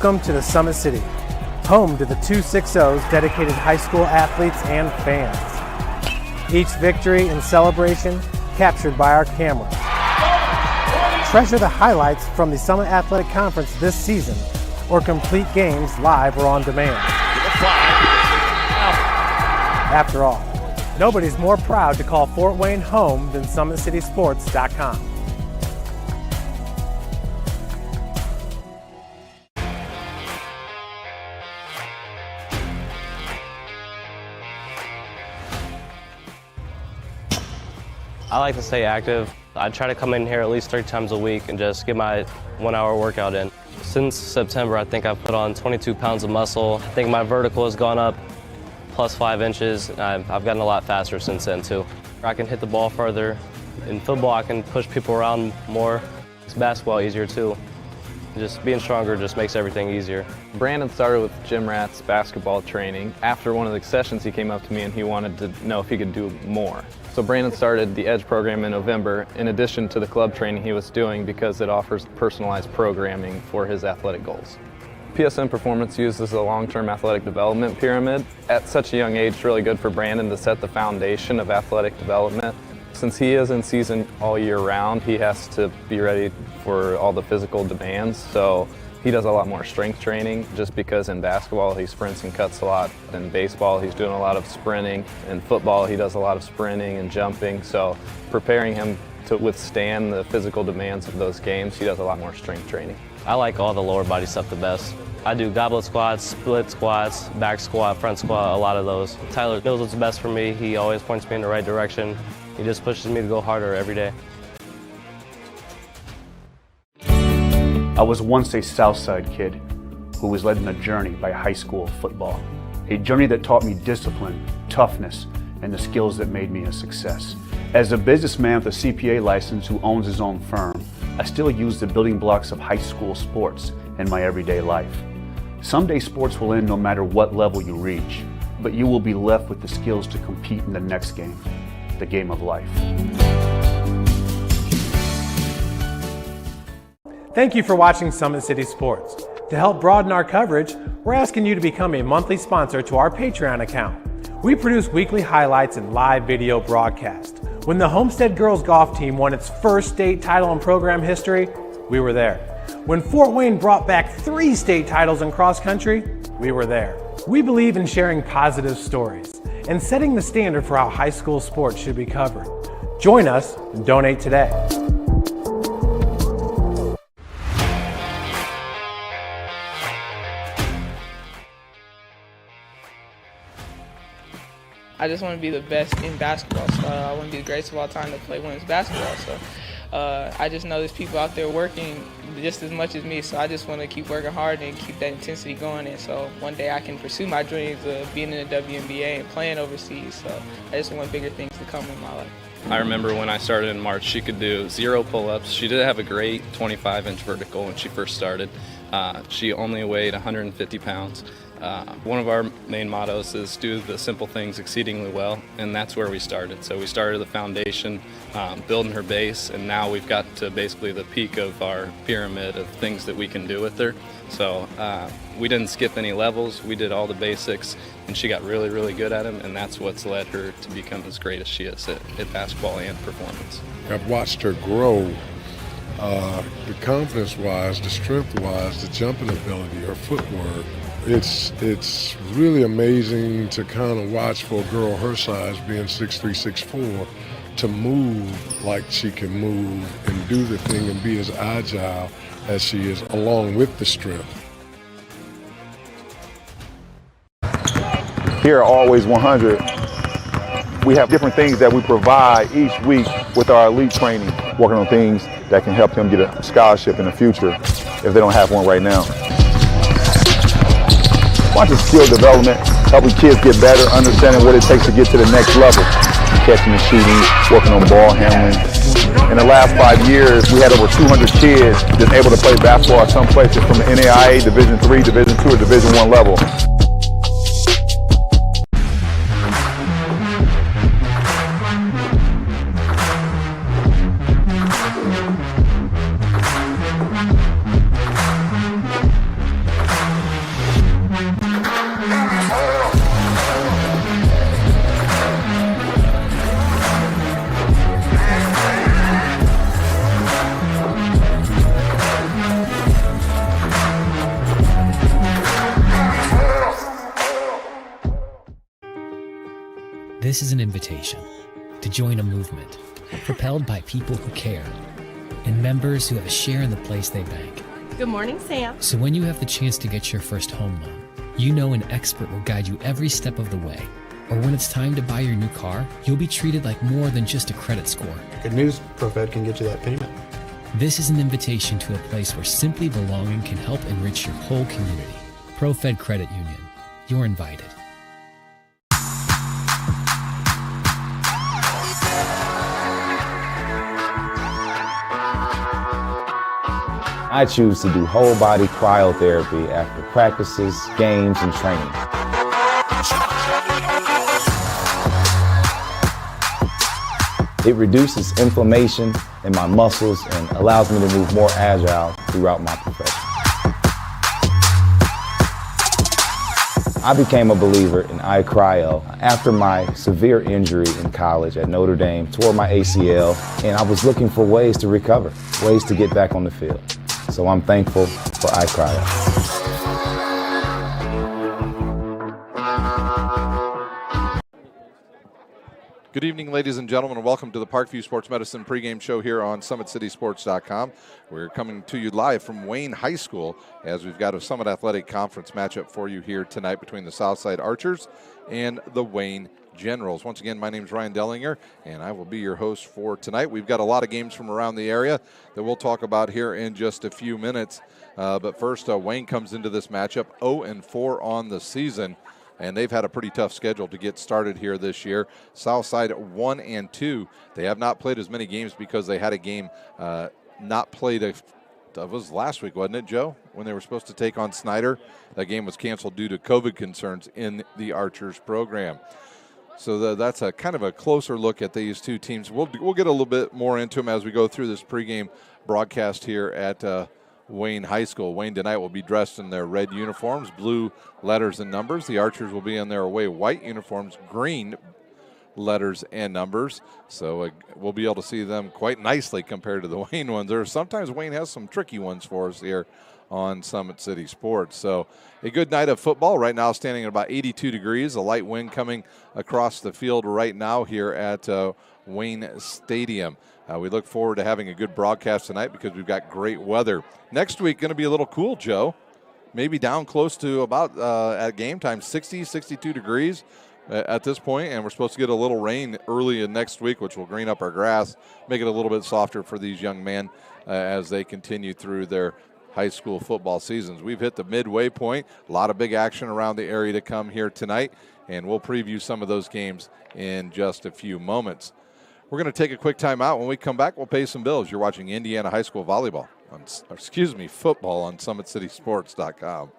Welcome to the Summit City, home to the 260's dedicated high school athletes and fans. Each victory and celebration captured by our camera. Treasure the highlights from the Summit Athletic Conference this season, or complete games live or on demand. After all, nobody's more proud to call Fort Wayne home than SummitCitySports.com. I like to stay active. I try to come in here at least 3 times a week and just get my 1-hour workout in. Since September, I think I've put on 22 pounds of muscle. I think my vertical has gone up plus 5 inches. I've gotten a lot faster since then too. I can hit the ball further. In football, I can push people around more. It's basketball easier too. Just being stronger just makes everything easier. Brandon started with gym rats basketball training. After one of the sessions, he came up to me and he wanted to know if he could do more. So Brandon started the EDGE program in November, in addition to the club training he was doing, because it offers personalized programming for his athletic goals. PSN Performance uses a long-term athletic development pyramid. At such a young age, it's really good for Brandon to set the foundation of athletic development. Since he is in season all year round, he has to be ready for all the physical demands. So he does a lot more strength training, just because in basketball he sprints and cuts a lot. In baseball he's doing a lot of sprinting. In football he does a lot of sprinting and jumping. So preparing him to withstand the physical demands of those games, he does a lot more strength training. I like all the lower body stuff the best. I do goblet squats, split squats, back squat, front squat, a lot of those. Tyler knows what's best for me. He always points me in the right direction. He just pushes me to go harder every day. I was once a Southside kid who was led on a journey by high school football. A journey that taught me discipline, toughness, and the skills that made me a success. As a businessman with a CPA license who owns his own firm, I still use the building blocks of high school sports in my everyday life. Someday sports will end no matter what level you reach, but you will be left with the skills to compete in the next game, the game of life. Thank you for watching Summit City Sports. To help broaden our coverage, we're asking you to become a monthly sponsor to our Patreon account. We produce weekly highlights and live video broadcasts. When the Homestead girls golf team won its first state title in program history, we were there. When Fort Wayne brought back 3 state titles in cross country, we were there. We believe in sharing positive stories and setting the standard for how high school sports should be covered. Join us and donate today. I just want to be the best in basketball, so I want to be the greatest of all time to play women's basketball. So I just know there's people out there working just as much as me, so I just want to keep working hard and keep that intensity going. And so one day I can pursue my dreams of being in the WNBA and playing overseas. So I just want bigger things to come in my life. I remember when I started in March, she could do 0 pull-ups. She did have a great 25-inch vertical when she first started. She only weighed 150 pounds. One of our main mottos is do the simple things exceedingly well, and that's where we started. So we started the foundation, building her base, and now we've got to basically the peak of our pyramid of things that we can do with her. So we didn't skip any levels, we did all the basics, and she got really, really good at them, and that's what's led her to become as great as she is at basketball and performance. I've watched her grow, the confidence-wise, the strength-wise, the jumping ability, her footwork. It's really amazing to kind of watch for a girl her size, being 6'3", 6'4", to move like she can move and do the thing and be as agile as she is, along with the strength. Here at Always 100, we have different things that we provide each week with our elite training, working on things that can help them get a scholarship in the future if they don't have one right now. Bunch of skill development, helping kids get better, understanding what it takes to get to the next level. Catching and shooting, working on ball handling. In the last 5 years, we had over 200 kids just able to play basketball at some places from the NAIA Division III, Division II, or Division I level. This is an invitation to join a movement propelled by people who care and members who have a share in the place they bank. Good morning, Sam. So when you have the chance to get your first home loan, you know an expert will guide you every step of the way. Or when it's time to buy your new car, you'll be treated like more than just a credit score. Good news, ProFed can get you that payment. This is an invitation to a place where simply belonging can help enrich your whole community. ProFed Credit Union. You're invited. I choose to do whole body cryotherapy after practices, games, and training. It reduces inflammation in my muscles and allows me to move more agile throughout my profession. I became a believer in iCryo after my severe injury in college at Notre Dame, tore my ACL, and I was looking for ways to recover, ways to get back on the field. So I'm thankful for iCryo. Good evening, ladies and gentlemen, and welcome to the Parkview Sports Medicine pregame show here on SummitCitySports.com. We're coming to you live from Wayne High School as we've got a Summit Athletic Conference matchup for you here tonight between the Southside Archers and the Wayne Generals. Once again, my name is Ryan Dellinger, and I will be your host for tonight. We've got a lot of games from around the area that we'll talk about here in just a few minutes. But first, Wayne comes into this matchup 0-4 on the season, and they've had a pretty tough schedule to get started here this year. Southside 1-2. They have not played as many games because they had a game not played. That was last week, wasn't it, Joe? When they were supposed to take on Snyder. That game was canceled due to COVID concerns in the Archers program. So that's a kind of a closer look at these two teams. We'll get a little bit more into them as we go through this pregame broadcast here at Wayne High School. Wayne tonight will be dressed in their red uniforms, blue letters and numbers. The Archers will be in their away white uniforms, green letters and numbers. So we'll be able to see them quite nicely compared to the Wayne ones. Sometimes Wayne has some tricky ones for us here on Summit City Sports. So a good night of football right now, standing at about 82 degrees, a light wind coming across the field right now here at Wayne Stadium. We look forward to having a good broadcast tonight because we've got great weather. Next week going to be a little cool, Joe. Maybe down close to about at game time 60, 62 degrees at this point, and we're supposed to get a little rain early in next week, which will green up our grass, make it a little bit softer for these young men as they continue through their high school football seasons. We've hit the midway point. A lot of big action around the area to come here tonight, and we'll preview some of those games in just a few moments. We're going to take a quick time out. When we come back, we'll pay some bills. You're watching Indiana High School football on SummitCitySports.com.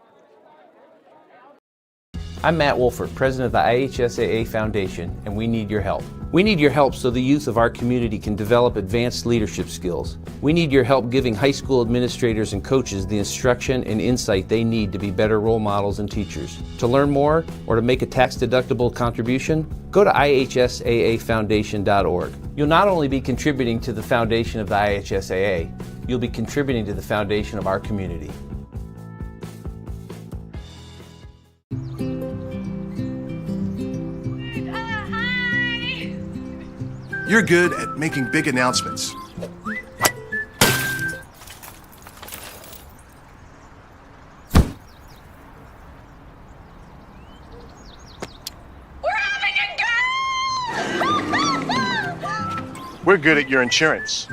I'm Matt Wolford, president of the IHSAA Foundation, and we need your help. We need your help so the youth of our community can develop advanced leadership skills. We need your help giving high school administrators and coaches the instruction and insight they need to be better role models and teachers. To learn more or to make a tax-deductible contribution, go to ihsaafoundation.org. You'll not only be contributing to the foundation of the IHSAA, you'll be contributing to the foundation of our community. You're good at making big announcements. We're good at your insurance.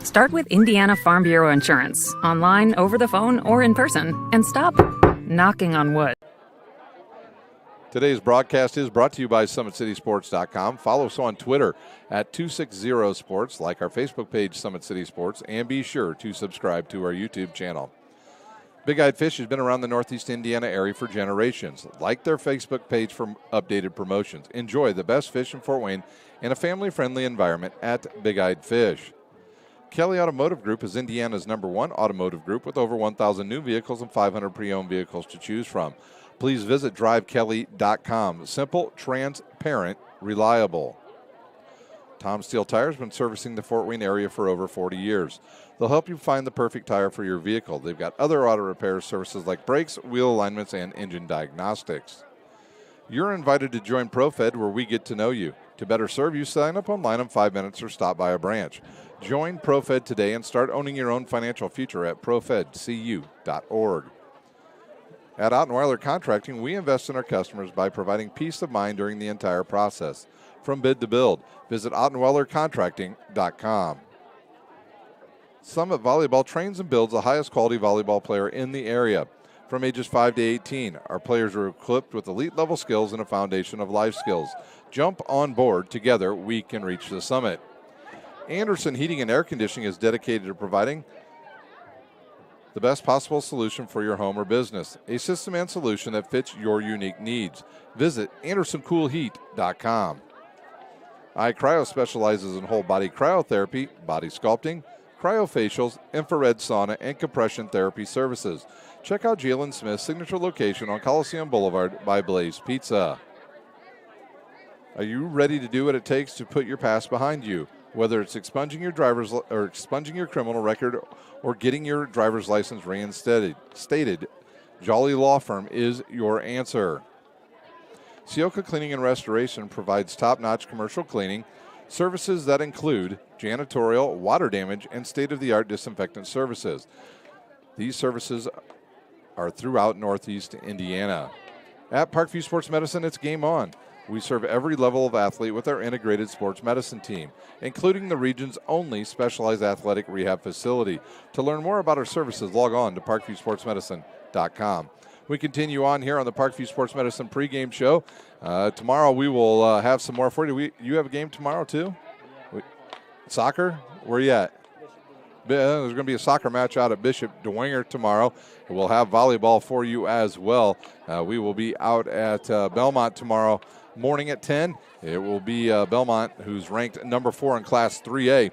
Start with Indiana Farm Bureau Insurance, online, over the phone, or in person, and stop knocking on wood. Today's broadcast is brought to you by SummitCitySports.com. Follow us on Twitter at 260sports, like our Facebook page, Summit City Sports, and be sure to subscribe to our YouTube channel. Big Eyed Fish has been around the Northeast Indiana area for generations. Like their Facebook page for updated promotions. Enjoy the best fish in Fort Wayne in a family-friendly environment at Big Eyed Fish. Kelly Automotive Group is Indiana's #1 automotive group with over 1,000 new vehicles and 500 pre-owned vehicles to choose from. please visit drivekelly.com. Simple, transparent, reliable. Tom Steel Tire has been servicing the Fort Wayne area for over 40 years. They'll help you find the perfect tire for your vehicle. They've got other auto repair services like brakes, wheel alignments, and engine diagnostics. You're invited to join ProFed, where we get to know you. To better serve you, sign up online in 5 minutes or stop by a branch. Join ProFed today and start owning your own financial future at profedcu.org. At Ottenweiler Contracting, we invest in our customers by providing peace of mind during the entire process. From bid to build, visit OttenweilerContracting.com. Summit Volleyball trains and builds the highest quality volleyball player in the area. From ages 5 to 18, our players are equipped with elite-level skills and a foundation of life skills. Jump on board. Together, we can reach the summit. Anderson Heating and Air Conditioning is dedicated to providing the best possible solution for your home or business, a system and solution that fits your unique needs. Visit AndersonCoolHeat.com. iCryo specializes in whole body cryotherapy, body sculpting, cryofacials, infrared sauna, and compression therapy services. Check out Jalen Smith's signature location on Coliseum Boulevard by Blaze Pizza. Are you ready to do what it takes to put your past behind you? Whether it's expunging your criminal record or getting your driver's license reinstated, Jolly Law Firm is your answer. Sioka Cleaning and Restoration provides top-notch commercial cleaning services that include janitorial, water damage, and state-of-the-art disinfectant services. These services are throughout Northeast Indiana. At Parkview Sports Medicine, it's game on. We serve every level of athlete with our integrated sports medicine team, including the region's only specialized athletic rehab facility. To learn more about our services, log on to parkviewsportsmedicine.com. We continue on here on the Parkview Sports Medicine pregame show. Tomorrow we will have some more for you. You have a game tomorrow too? Soccer? Where you at? There's going to be a soccer match out at Bishop DeWinger tomorrow. We'll have volleyball for you as well. We will be out at Belmont tomorrow morning at 10. It will be Belmont, who's ranked number 4 in Class 3A.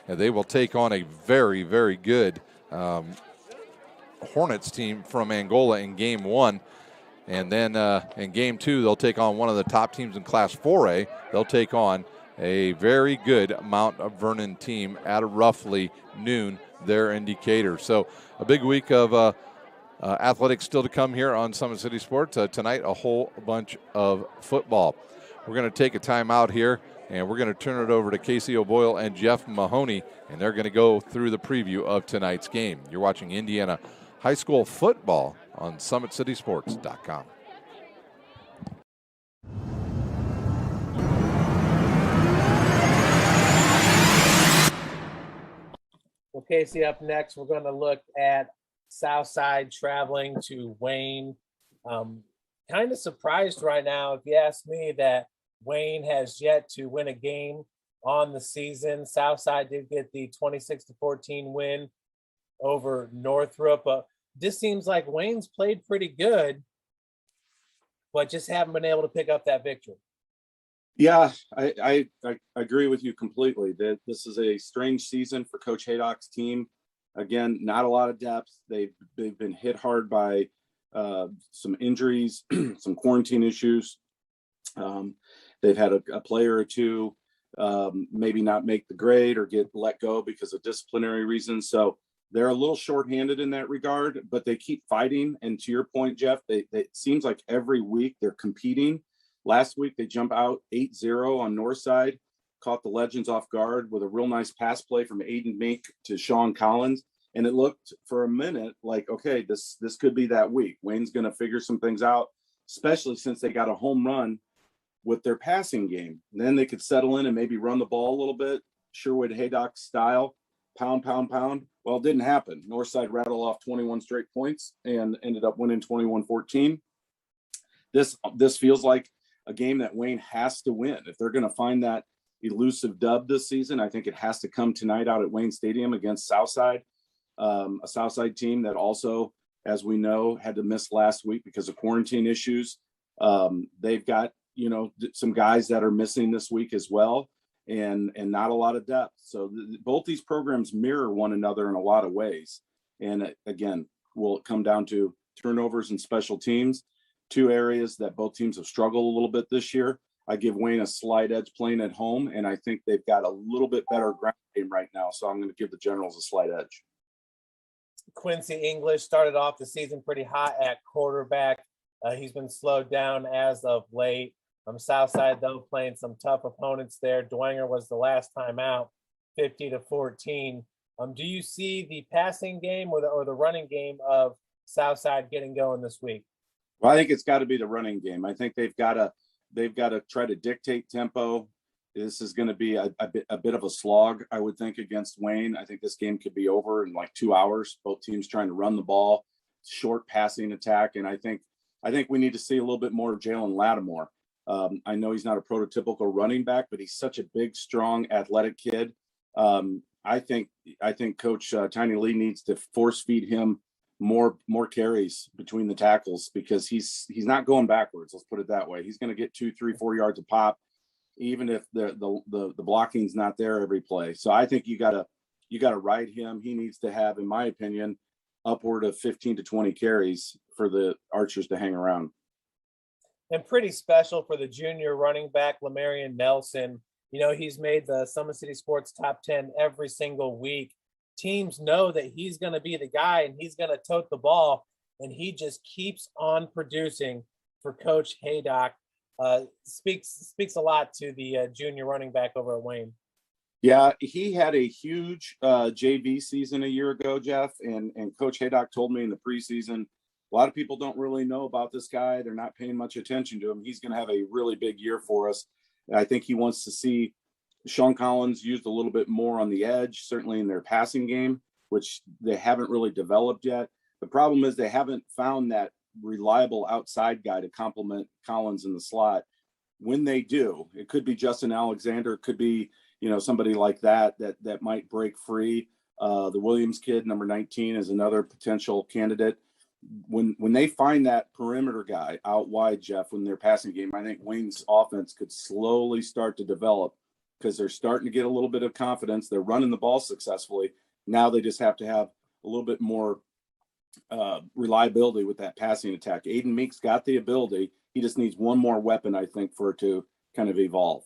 And they will take on a very, very good Hornets team from Angola in Game 1. And then in Game 2, they'll take on one of the top teams in Class 4A. They'll take on a very good Mount Vernon team at roughly noon there in Decatur. So a big week of athletics still to come here on Summit City Sports. Tonight, a whole bunch of football. We're going to take a time out here, and we're going to turn it over to Casey O'Boyle and Jeff Mahoney, and they're going to go through the preview of tonight's game. You're watching Indiana High School football on SummitCitySports.com. Well, Casey, up next, we're going to look at Southside traveling to Wayne. Kind of surprised right now, if you ask me, that Wayne has yet to win a game on the season. Southside did get the 26-14 win over Northrop. This seems like Wayne's played pretty good, but just haven't been able to pick up that victory. Yeah, I agree with you completely. That this is a strange season for Coach Haydock's team. Again, not a lot of depth. They've been hit hard by some injuries, some quarantine issues. They've had a player or two maybe not make the grade or get let go because of disciplinary reasons. So they're a little shorthanded in that regard, but they keep fighting. And to your point, Jeff, it seems like every week they're competing. Last week, they jump out 8-0 on Northside, caught the Legends off guard with a real nice pass play from Aiden Mink to Sean Collins. And it looked for a minute like, okay, this could be that week. Wayne's going to figure some things out, especially since they got a home run with their passing game. And then they could settle in and maybe run the ball a little bit, Sherwood Haydock style, pound. Well, it didn't happen. Northside rattled off 21 straight points and ended up winning 21-14. This feels like a game that Wayne has to win. If they're going to find that elusive dub this season, I think it has to come tonight out at Wayne Stadium against Southside, a Southside team that also, as we know, had to miss last week because of quarantine issues. They've got, some guys that are missing this week as well, and not a lot of depth. So both these programs mirror one another in a lot of ways. And again, will it come down to turnovers and special teams? two areas that both teams have struggled a little bit this year. I give Wayne a slight edge playing at home, and I think they've got a little bit better ground game right now. So I'm going to give the Generals a slight edge. Quincy English started off the season pretty hot at quarterback. He's been slowed down as of late. Southside, though, playing some tough opponents there. Dwenger was the last time out, 50-14. Do you see the passing game or the running game of Southside getting going this week? Well, I think it's got to be the running game. I think they've got to try to dictate tempo. This is going to be a bit of a slog, I would think, against Wayne. I think this game could be over in like 2 hours. Both teams trying to run the ball, short passing attack, and I think we need to see a little bit more of Jalen Lattimore. I know he's not a prototypical running back, but he's such a big, strong, athletic kid. I think Coach Tiny Lee needs to force feed him more carries between the tackles, because he's not going backwards. Let's put it that way. He's going to get 2, 3, 4 yards a pop, even if the blocking's not there every play. So I think you gotta ride him. He needs to have, in my opinion, upward of 15 to 20 carries for the Archers to hang around. And pretty special for the junior running back, Lamarian Nelson. He's made the Summit City Sports top 10 every single week. Teams know that he's going to be the guy and he's going to tote the ball, and he just keeps on producing for Coach Haydock. Speaks a lot to the junior running back over at Wayne. Yeah, he had a huge JV season a year ago, Jeff, and Coach Haydock told me in the preseason, a lot of people don't really know about this guy. They're not paying much attention to him. He's going to have a really big year for us. And I think he wants to see Sean Collins used a little bit more on the edge, certainly in their passing game, which they haven't really developed yet. The problem is they haven't found that reliable outside guy to complement Collins in the slot. When they do, it could be Justin Alexander, it could be somebody like that might break free. The Williams kid, number 19, is another potential candidate. When they find that perimeter guy out wide, Jeff, when they're passing game, I think Wayne's offense could slowly start to develop, because they're starting to get a little bit of confidence. They're running the ball successfully. Now they just have to have a little bit more reliability with that passing attack. Aiden Meek's got the ability. He just needs one more weapon, I think, for it to kind of evolve.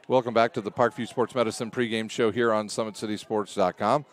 Welcome back to the Parkview Sports Medicine pregame show here on SummitCitySports.com.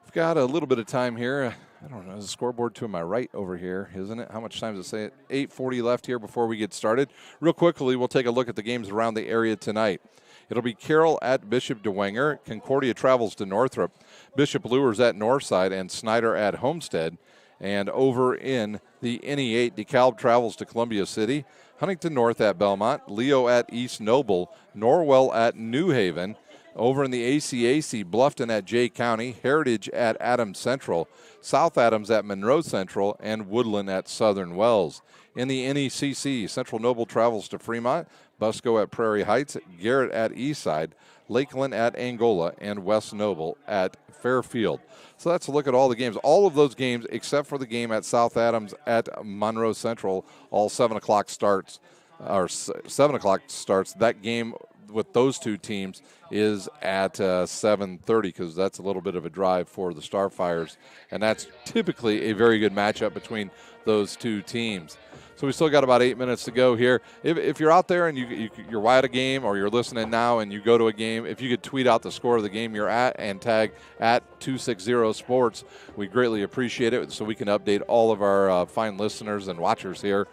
We've got a little bit of time here. I don't know, there's a scoreboard to my right over here, isn't it? How much time does it say? 8:40 left here before we get started. Real quickly, we'll take a look at the games around the area tonight. It'll be Carroll at Bishop Dwenger. Concordia travels to Northrop. Bishop Lures at Northside, and Snyder at Homestead. And over in the NE8, DeKalb travels to Columbia City. Huntington North at Belmont. Leo at East Noble. Norwell at New Haven. Over in the ACAC, Bluffton at Jay County. Heritage at Adams Central. South Adams at Monroe Central. And Woodland at Southern Wells. In the NECC, Central Noble travels to Fremont. Busco at Prairie Heights. Garrett at Eastside. Lakeland at Angola. And West Noble at Fairfield. So that's a look at all the games. All of those games, except for the game at South Adams at Monroe Central, all 7 o'clock starts. Or 7 o'clock starts. That game with those two teams is at 7:30, because that's a little bit of a drive for the Starfires, and that's typically a very good matchup between those two teams. So we still got about 8 minutes to go here. If you're out there and you're at a game, or you're listening now and you go to a game, if you could tweet out the score of the game you're at and tag at 260 Sports, we greatly appreciate it, so we can update all of our fine listeners and watchers here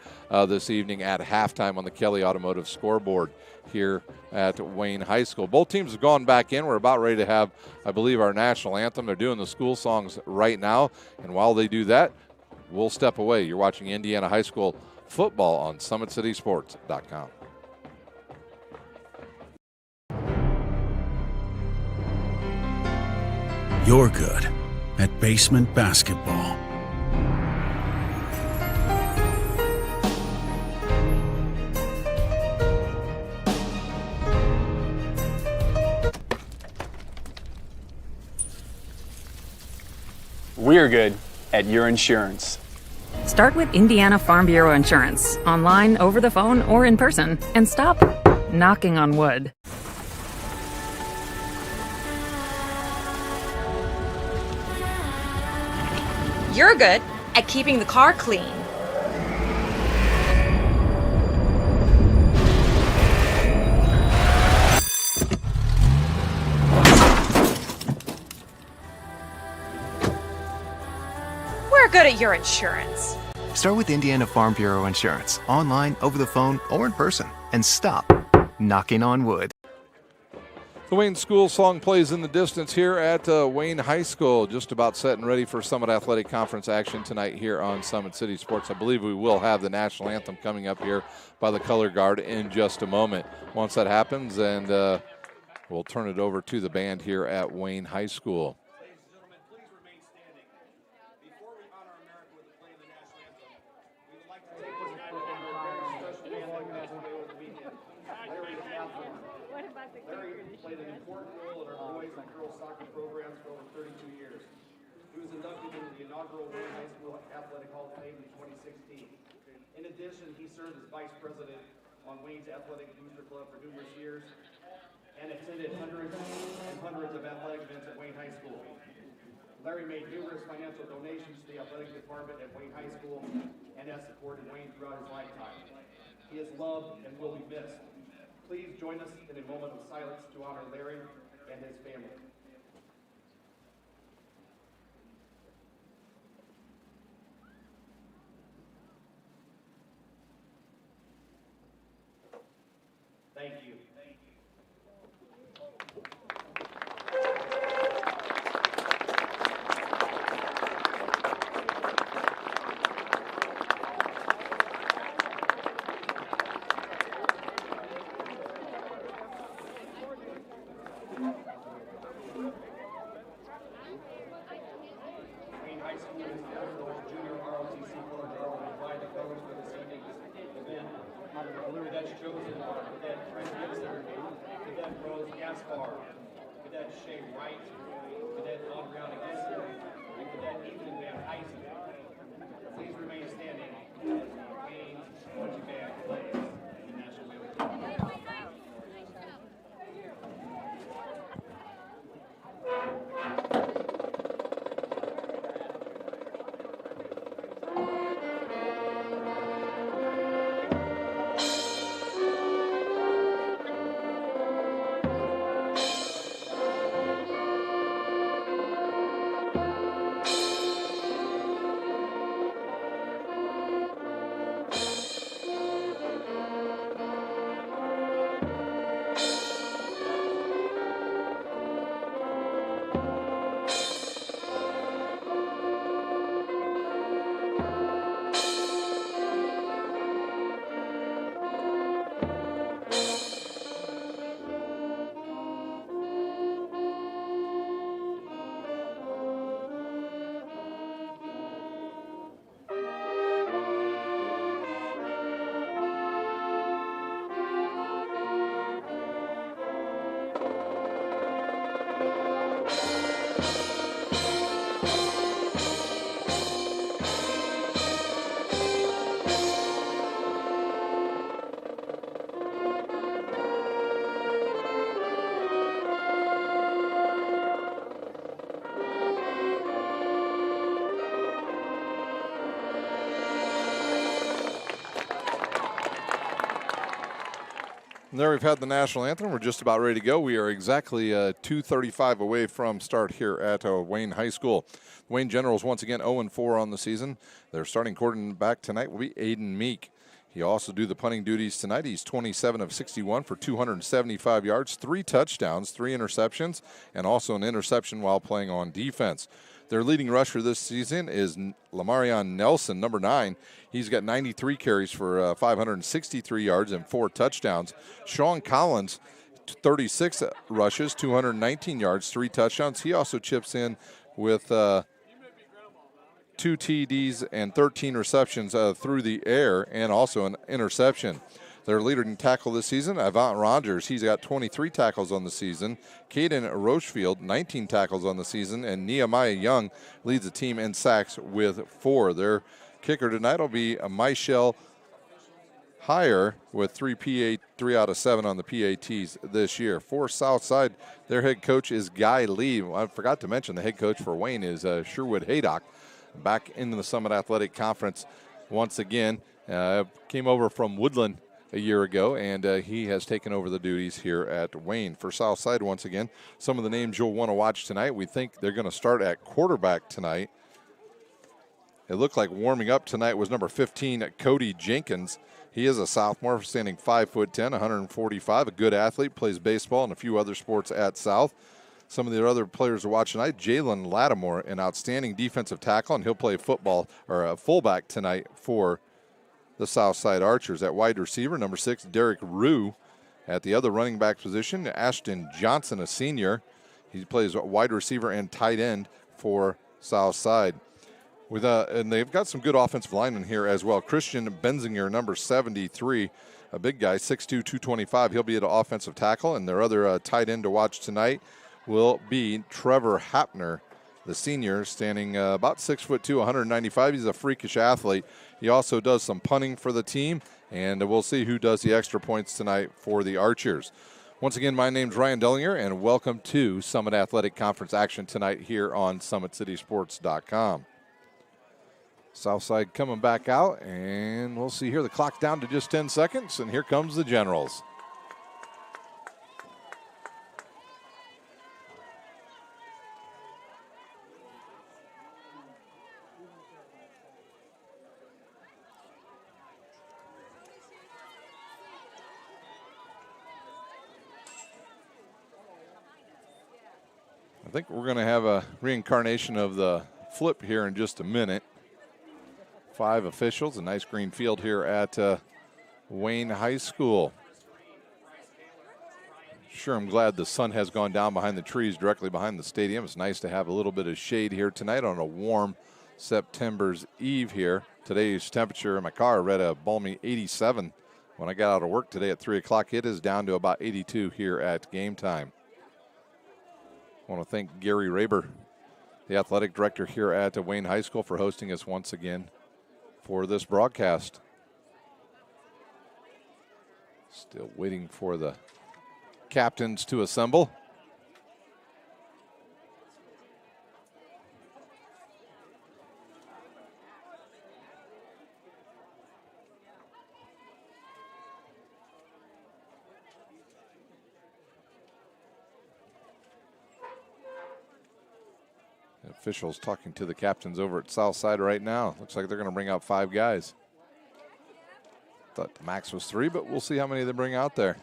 this evening at halftime on the Kelly Automotive scoreboard here at Wayne High School. Both teams have gone back in. We're about ready to have, I believe, our national anthem. They're doing the school songs right now, and while they do that, we'll step away. You're watching Indiana High School football on SummitCitySports.com. You're good at basement basketball. We're good at your insurance. Start with Indiana Farm Bureau Insurance, online, over the phone, or in person, and stop knocking on wood. You're good at keeping the car clean. We're good at your insurance. Start with Indiana Farm Bureau Insurance, online, over the phone, or in person, and stop knocking on wood. The Wayne School song plays in the distance here at Wayne High School. Just about set and ready for Summit Athletic Conference action tonight here on Summit City Sports. I believe we will have the national anthem coming up here by the color guard in just a moment. Once that happens, and we'll turn it over to the band here at Wayne High School. Played an important role in our boys and girls soccer programs for over 32 years. He was inducted into the inaugural Wayne High School Athletic Hall of Fame in 2016. In addition, he served as vice president on Wayne's Athletic Booster Club for numerous years and attended hundreds and hundreds of athletic events at Wayne High School. Larry made numerous financial donations to the athletic department at Wayne High School and has supported Wayne throughout his lifetime. He is loved and will be missed. Please join us in a moment of silence to honor Larry and his family. Thank you. Please remain standing as the Wayne marching band plays the national anthem. And there we've had the national anthem. We're just about ready to go. We are exactly 2:35 away from start here at Wayne High School. Wayne Generals once again 0-4 on the season. Their starting quarterback tonight will be Aiden Meek. He'll also do the punting duties tonight. He's 27 of 61 for 275 yards, 3 touchdowns, 3 interceptions, and also an interception while playing on defense. Their leading rusher this season is Lamarion Nelson, number 9. He's got 93 carries for 563 yards and 4 touchdowns. Sean Collins, 36 rushes, 219 yards, 3 touchdowns. He also chips in with 2 TDs and 13 receptions through the air and also an interception. Their leader in tackle this season, Avant Rogers, he's got 23 tackles on the season. Caden Rochefield, 19 tackles on the season. And Nehemiah Young leads the team in sacks with 4. Their kicker tonight will be Michelle higher with 3 out of 7 on the PATs this year. For Southside, their head coach is Guy Lee. I forgot to mention the head coach for Wayne is Sherwood Haydock, back into the Summit Athletic Conference once again. Came over from Woodland a year ago, and he has taken over the duties here at Wayne. For Southside, once again, some of the names you'll want to watch tonight. We think they're going to start at quarterback tonight. It looked like warming up tonight was number 15, Cody Jenkins. He is a sophomore, standing 5'10", 145, a good athlete, plays baseball and a few other sports at South. Some of the other players to watch tonight, Jalen Lattimore, an outstanding defensive tackle, and he'll play football or a fullback tonight for the Southside Archers. At wide receiver, number 6, Derek Rue. At the other running back position, Ashton Johnson, a senior. He plays wide receiver and tight end for Southside. And they've got some good offensive linemen here as well. Christian Benzinger, number 73, a big guy, 6'2", 225. He'll be at offensive tackle. And their other tight end to watch tonight will be Trevor Hapner, the senior, standing about 6'2", 195. He's a freakish athlete. He also does some punting for the team, and we'll see who does the extra points tonight for the Archers. Once again, my name's Ryan Dellinger, and welcome to Summit Athletic Conference action tonight here on SummitCitySports.com. Southside coming back out, and we'll see here. The clock's down to just 10 seconds, and here comes the Generals. I think we're going to have a reincarnation of the flip here in just a minute. 5 officials, a nice green field here at Wayne High School. Sure, I'm glad the sun has gone down behind the trees directly behind the stadium. It's nice to have a little bit of shade here tonight on a warm September's eve here. Today's temperature in my car read a balmy 87 when I got out of work today at 3 o'clock. It is down to about 82 here at game time. I want to thank Gary Raber, the athletic director here at Wayne High School, for hosting us once again for this broadcast. Still waiting for the captains to assemble. Officials talking to the captains over at Southside right now. Looks like they're going to bring out 5 guys. Thought the max was 3, but we'll see how many they bring out there.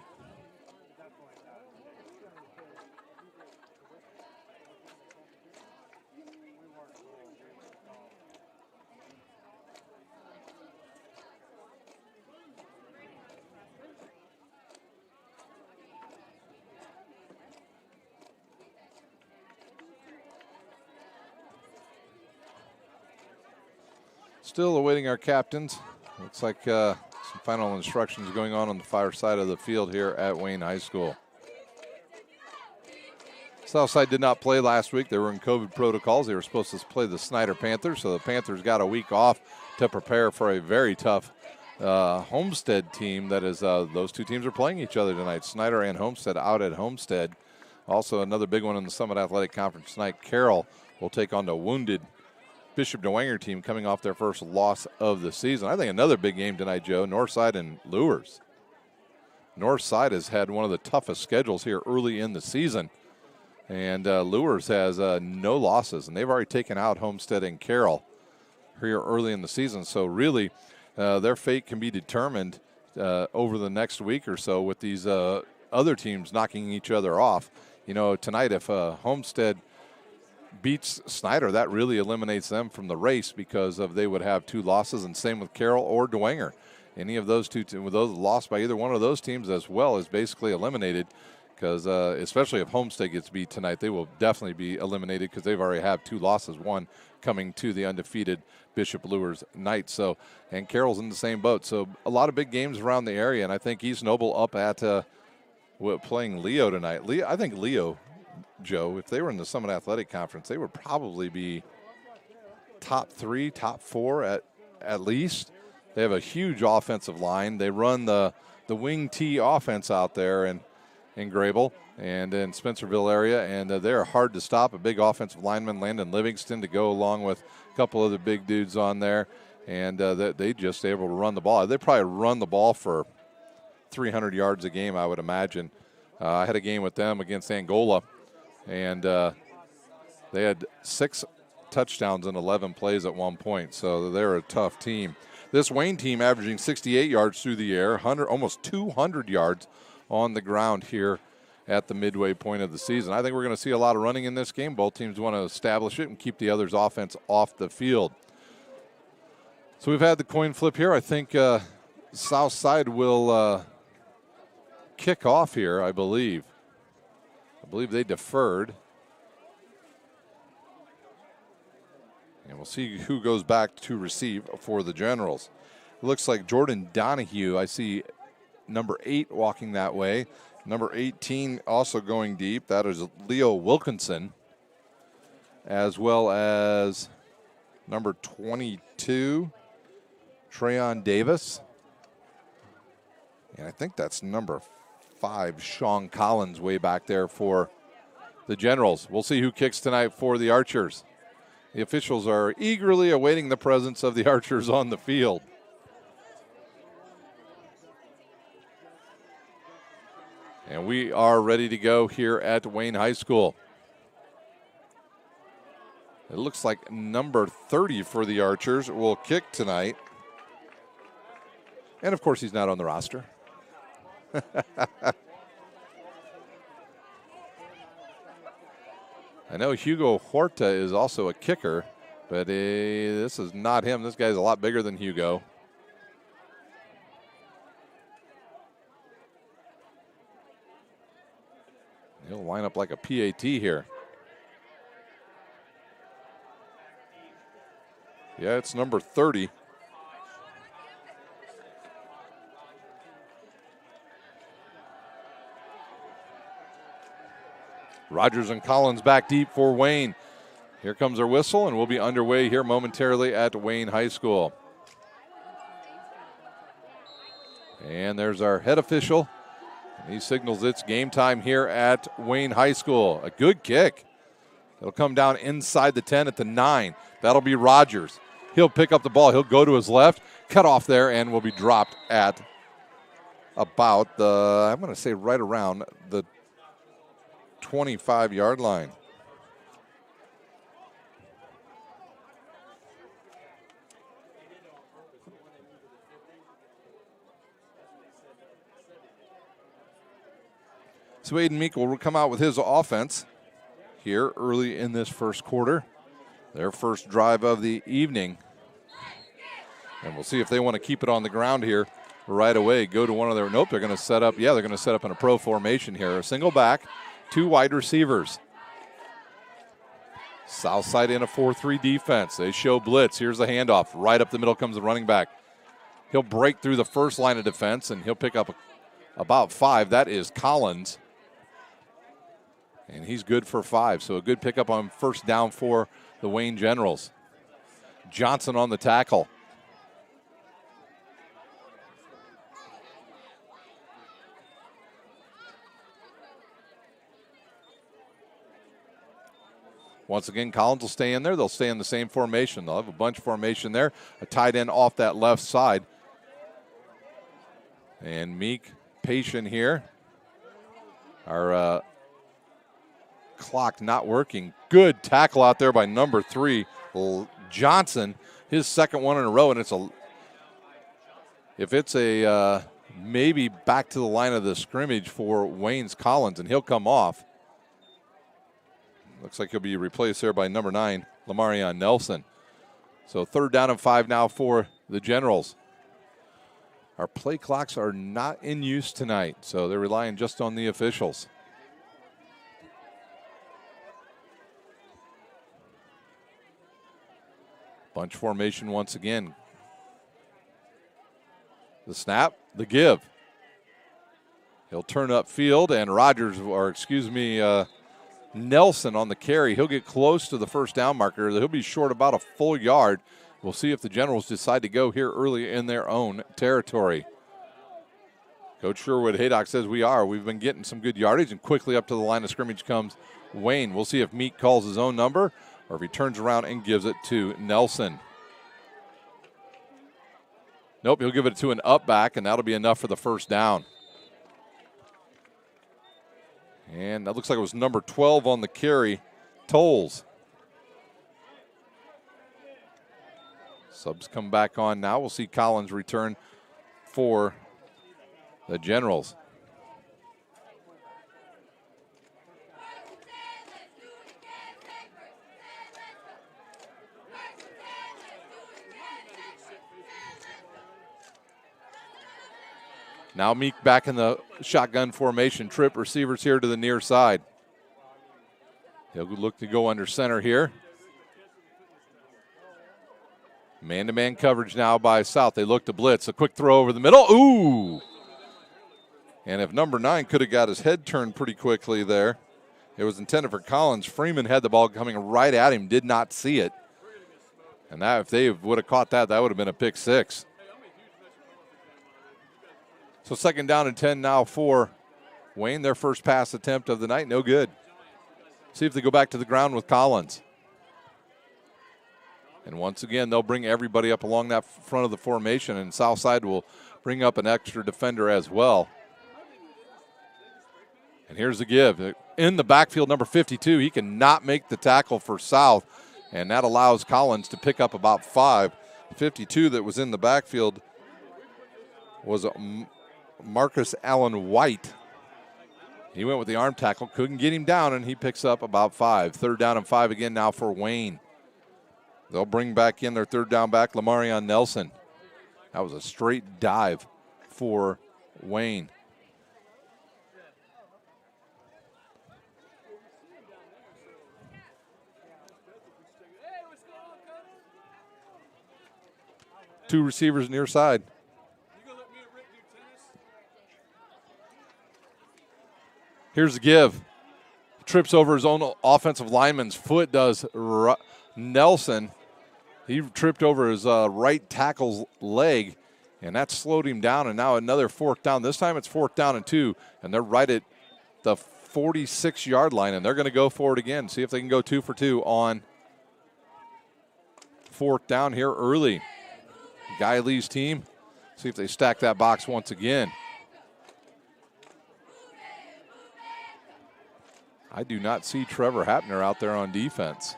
Still awaiting our captains. Looks like some final instructions going on the far side of the field here at Wayne High School. Southside did not play last week. They were in COVID protocols. They were supposed to play the Snyder Panthers, so the Panthers got a week off to prepare for a very tough Homestead team. That is, those two teams are playing each other tonight. Snyder and Homestead out at Homestead. Also, another big one in the Summit Athletic Conference tonight. Carroll will take on the wounded Bishop DeWanger team coming off their first loss of the season. I think another big game tonight, Joe, Northside and Lures. Northside has had one of the toughest schedules here early in the season, and Lures has no losses, and they've already taken out Homestead and Carroll here early in the season. So really, their fate can be determined over the next week or so with these other teams knocking each other off. You know, tonight if Homestead beats Snyder, that really eliminates them from the race because they would have 2 losses, and same with Carroll or DeWanger. Any of those two, with those lost by either one of those teams as well, is basically eliminated because especially if Homestead gets beat tonight, they will definitely be eliminated because they've already had 2 losses, one coming to the undefeated Bishop Lures Knights. So, and Carroll's in the same boat. So a lot of big games around the area, and I think East Noble up at playing Leo tonight. I think Leo, Joe, if they were in the Summit Athletic Conference, they would probably be top 3, top 4 at least. They have a huge offensive line. They run the wing T offense out there in Grable and in Spencerville area, and they're hard to stop. A big offensive lineman, Landon Livingston, to go along with a couple of the big dudes on there, and they just able to run the ball. They probably run the ball for 300 yards a game, I would imagine. I had a game with them against Angola, and they had 6 touchdowns in 11 plays at one point, so they're a tough team. This Wayne team averaging 68 yards through the air, almost 200 yards on the ground here at the midway point of the season. I think we're going to see a lot of running in this game. Both teams want to establish it and keep the other's offense off the field. So we've had the coin flip here. I think South Side will kick off here, I believe. I believe they deferred. And we'll see who goes back to receive for the Generals. It looks like Jordan Donahue. I see number 8 walking that way. Number 18 also going deep. That is Leo Wilkinson, as well as number 22, Treyon Davis. And I think that's number 5, Sean Collins, way back there for the Generals. We'll see who kicks tonight for the Archers. The officials are eagerly awaiting the presence of the Archers on the field. And we are ready to go here at Wayne High School. It looks like number 30 for the Archers will kick tonight. And, of course, he's not on the roster. I know Hugo Horta is also a kicker, but this is not him. This guy's a lot bigger than Hugo. He'll line up like a PAT here. Yeah, it's number 30. Rogers and Collins back deep for Wayne. Here comes our whistle, and we'll be underway here momentarily at Wayne High School. And there's our head official. He signals it's game time here at Wayne High School. A good kick. It'll come down inside the 10 at the 9. That'll be Rogers. He'll pick up the ball. He'll go to his left, cut off there, and will be dropped at about the, I'm going to say right around the 25-yard line. So Aiden Meek will come out with his offense here early in this first quarter. Their first drive of the evening. And we'll see if they want to keep it on the ground here right away. Go to one of their, nope, they're going to set up, they're going to set up in a pro formation here. A single back, 2 wide receivers. Southside in a 4-3 defense. They show blitz. Here's the handoff. Right up the middle comes the running back. He'll break through the first line of defense, and he'll pick up about 5. That is Collins. And he's good for 5. So a good pickup on first down for the Wayne Generals. Johnson on the tackle. Once again, Collins will stay in there. They'll stay in the same formation. They'll have a bunch formation there. A tight end off that left side. And Meek patient here. Our clock not working. Good tackle out there by number 3, Johnson. His second one in a row, and if it's a maybe back to the line of the scrimmage for Wayne's Collins, and he'll come off. Looks like he'll be replaced there by number 9, Lamarion Nelson. So 3rd down and 5 now for the Generals. Our play clocks are not in use tonight, so they're relying just on the officials. Bunch formation once again. The snap, the give. He'll turn upfield, and Nelson on the carry. He'll get close to the first down marker. He'll be short about a full yard, We'll see if the Generals decide to go here early in their own territory. Coach Sherwood Haydock says we are. We've been getting some good yardage, and quickly up to the line of scrimmage comes Wayne. We'll see if Meek calls his own number or if he turns around and gives it to Nelson. Nope, he'll give it to an up back, and that'll be enough for the first down. And that looks like it was number 12 on the carry, Tolles. Subs come back on now. We'll see Collins return for the Generals. Now Meek back in the shotgun formation. Trip receivers here to the near side. He'll look to go under center here. Man-to-man coverage now by South. They look to blitz. A quick throw over the middle. Ooh! And if number 9 could have got his head turned pretty quickly there, it was intended for Collins. Freeman had the ball coming right at him, did not see it. And that, if they would have caught that, that would have been a pick 6. So second down and 10 now for Wayne. Their first pass attempt of the night, no good. See if they go back to the ground with Collins. And once again, they'll bring everybody up along that front of the formation, and Southside will bring up an extra defender as well. And here's the give. In the backfield, number 52, he cannot make the tackle for South, and that allows Collins to pick up about 5. 52 that was in the backfield was Marcus Allen White. He went with the arm tackle, couldn't get him down, and he picks up about 5. Third down and 5 again now for Wayne. They'll bring back in their third down back, Lamarion Nelson. That was a straight dive for Wayne. Two receivers near side. Here's the give. Trips over his own offensive lineman's foot, does Nelson. He tripped over his right tackle's leg, and that slowed him down, and now another fourth down. This time it's 4th down and 2, and they're right at the 46-yard line, and they're going to go for it again. See if they can go 2 for 2 on 4th down here early. Guy Lee's team, see if they stack that box once again. I do not see Trevor Hapner out there on defense.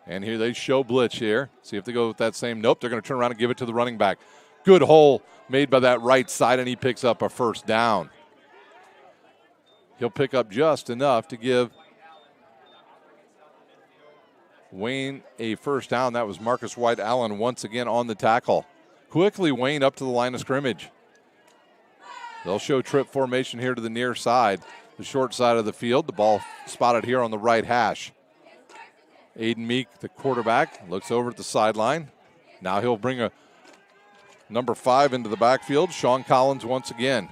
And here they show blitz here. See if they go with that same. Nope, they're going to turn around and give it to the running back. Good hole made by that right side, and he picks up a first down. He'll pick up just enough to give Wayne a first down. That was Marcus White Allen once again on the tackle. Quickly, Wayne up to the line of scrimmage. They'll show trip formation here to the near side, the short side of the field. The ball spotted here on the right hash. Aiden Meek, the quarterback, looks over at the sideline. Now he'll bring a number 5 into the backfield. Sean Collins once again.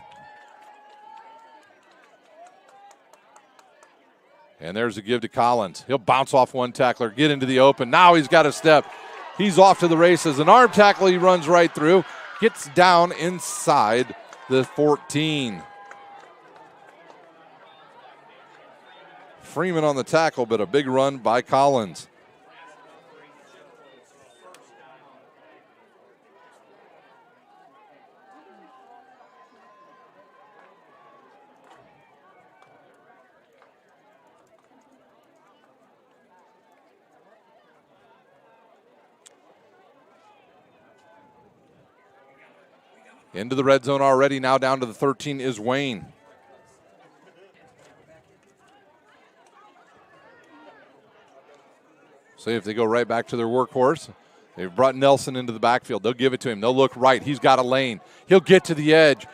And there's a give to Collins. He'll bounce off one tackler, get into the open. Now he's got a step. He's off to the races. An arm tackle he runs right through. Gets down inside the 14. Freeman on the tackle, but a big run by Collins. Into the red zone already. Now down to the 13 is Wayne. See if they go right back to their workhorse. They've brought Nelson into the backfield. They'll give it to him. They'll look right. He's got a lane. He'll get to the edge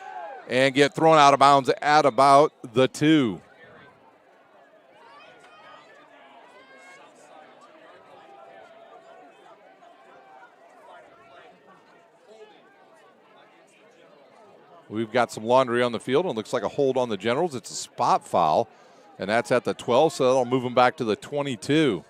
and get thrown out of bounds at about the 2. We've got some laundry on the field, and it looks like a hold on the Generals. It's a spot foul, and that's at the 12, so that'll move them back to the 22.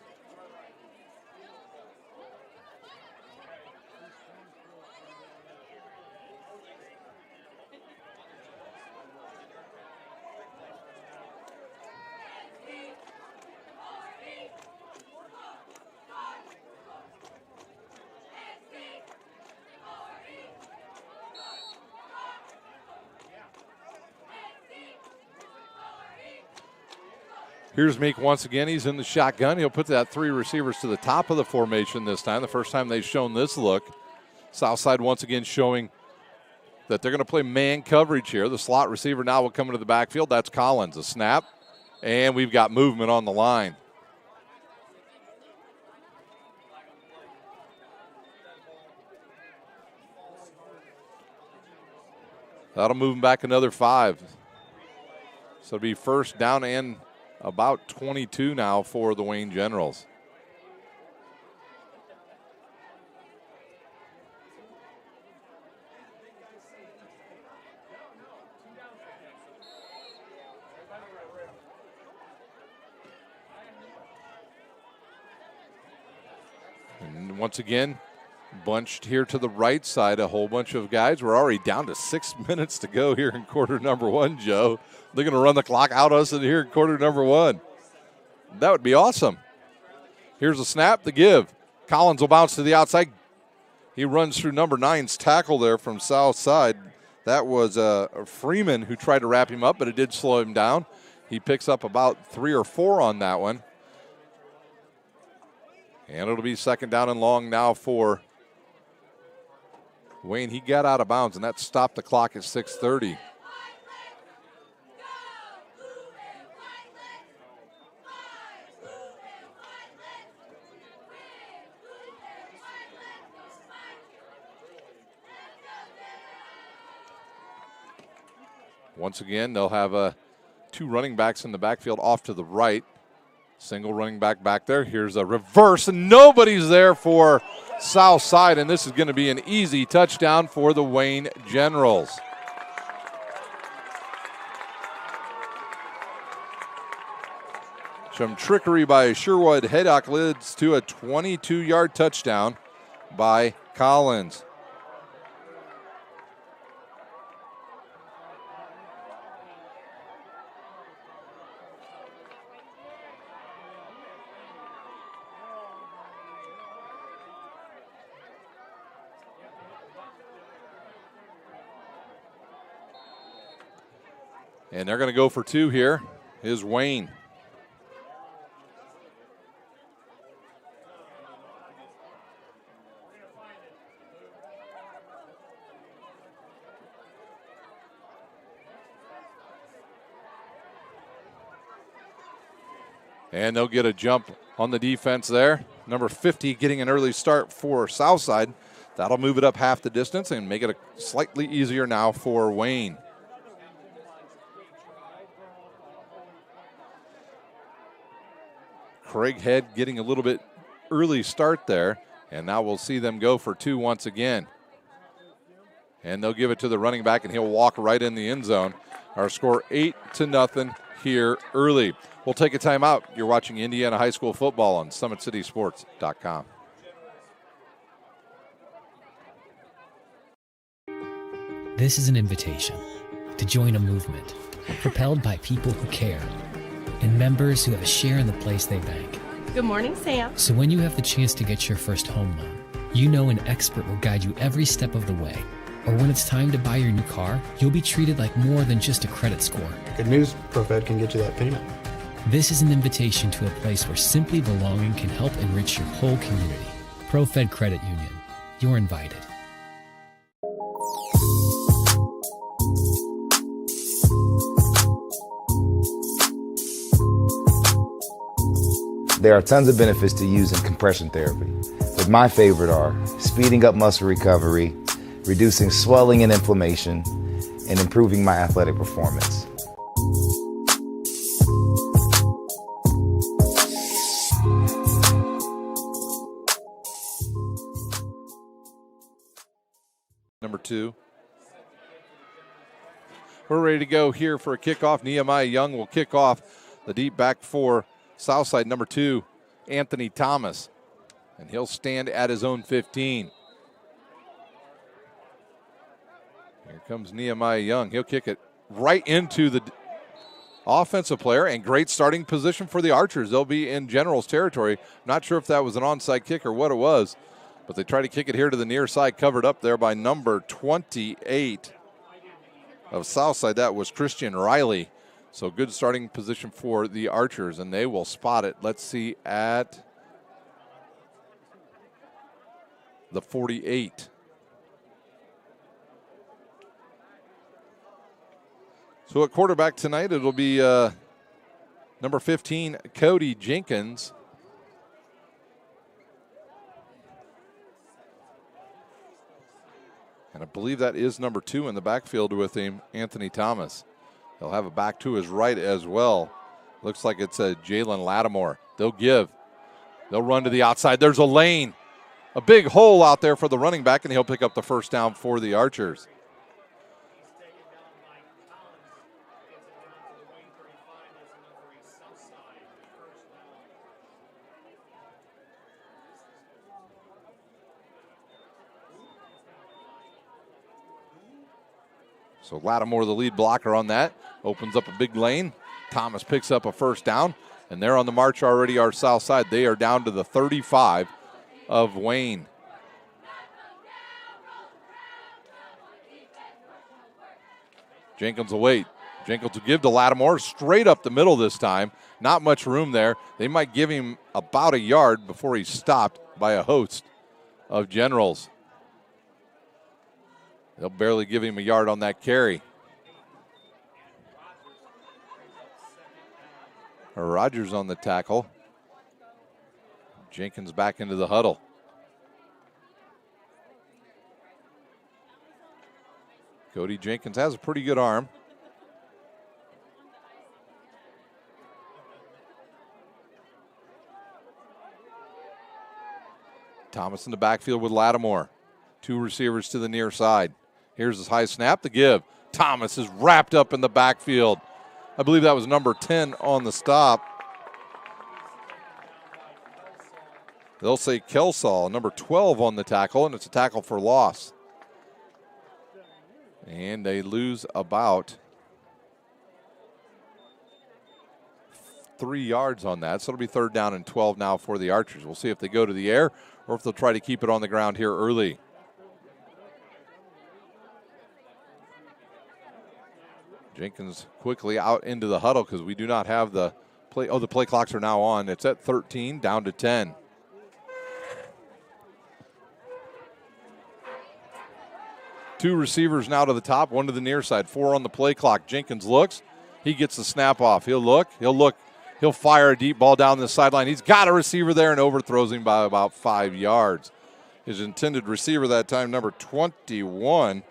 Here's Meek once again. He's in the shotgun. He'll put that 3 receivers to the top of the formation this time. The first time they've shown this look. Southside once again showing that they're going to play man coverage here. The slot receiver now will come into the backfield. That's Collins. A snap. And we've got movement on the line. That'll move him back another 5. So it'll be first down and about 22 now for the Wayne Generals. And once again, bunched here to the right side, a whole bunch of guys. We're already down to 6 minutes to go here in quarter number 1, Joe. They're going to run the clock out us in here in quarter number 1. That would be awesome. Here's a snap, the give. Collins will bounce to the outside. He runs through number 9's tackle there from south side. That was Freeman who tried to wrap him up, but it did slow him down. He picks up about 3 or 4 on that one. And it'll be second down and long now for Wayne. He got out of bounds, and that stopped the clock at 6:30. Once again, they'll have 2 running backs in the backfield off to the right. Single running back there. Here's a reverse, and nobody's there for south side, and this is going to be an easy touchdown for the Wayne Generals. Some trickery by Sherwood Haydock leads to a 22-yard touchdown by Collins. And they're going to go for 2 here. Is Wayne. And they'll get a jump on the defense there. Number 50 getting an early start for Southside. That'll move it up half the distance and make it slightly easier now for Wayne. Craighead getting a little bit early start there, and now we'll see them go for 2 once again. And they'll give it to the running back, and he'll walk right in the end zone. Our score 8-0 here early. We'll take a timeout. You're watching Indiana High School football on SummitCitySports.com. This is an invitation to join a movement propelled by people who care and members who have a share in the place they bank. Good morning, Sam. So when you have the chance to get your first home loan, you know an expert will guide you every step of the way. Or when it's time to buy your new car, you'll be treated like more than just a credit score. Good news, ProFed can get you that payment. This is an invitation to a place where simply belonging can help enrich your whole community. ProFed Credit Union. You're invited. There are tons of benefits to using compression therapy, but my favorite are speeding up muscle recovery, reducing swelling and inflammation, and improving my athletic performance. Number 2. We're ready to go here for a kickoff. Nehemiah Young will kick off the deep back for Southside. Number 2, Anthony Thomas. And he'll stand at his own 15. Here comes Nehemiah Young. He'll kick it right into the offensive player, and great starting position for the Archers. They'll be in General's territory. Not sure if that was an onside kick or what it was, but they try to kick it here to the near side, covered up there by number 28 of Southside. That was Christian Riley. So good starting position for the Archers, and they will spot it. Let's see, at the 48. So at quarterback tonight, it'll be number 15, Cody Jenkins. And I believe that is number 2 in the backfield with him, Anthony Thomas. They'll have a back to his right as well. Looks like it's Jalen Lattimore. They'll give. They'll run to the outside. There's a lane. A big hole out there for the running back, and he'll pick up the first down for the Archers. So Lattimore, the lead blocker on that, opens up a big lane. Thomas picks up a first down, and they're on the march already, our south side. They are down to the 35 of Wayne. Jenkins will wait. Jenkins will give to Lattimore straight up the middle this time. Not much room there. They might give him about a yard before he's stopped by a host of Generals. They'll barely give him a yard on that carry. Rogers on the tackle. Jenkins back into the huddle. Cody Jenkins has a pretty good arm. Thomas in the backfield with Lattimore. 2 receivers to the near side. Here's his high snap to give. Thomas is wrapped up in the backfield. I believe that was number 10 on the stop. They'll say Kelsall, number 12 on the tackle, and it's a tackle for loss. And they lose about 3 yards on that. So it'll be 3rd down and 12 now for the Archers. We'll see if they go to the air or if they'll try to keep it on the ground here early. Jenkins quickly out into the huddle because we do not have the play. Oh, the play clocks are now on. It's at 13, down to 10. Two receivers now to the top, one to the near side, 4 on the play clock. Jenkins looks. He gets the snap off. He'll look. He'll fire a deep ball down the sideline. He's got a receiver there and overthrows him by about 5 yards. His intended receiver that time, number 21,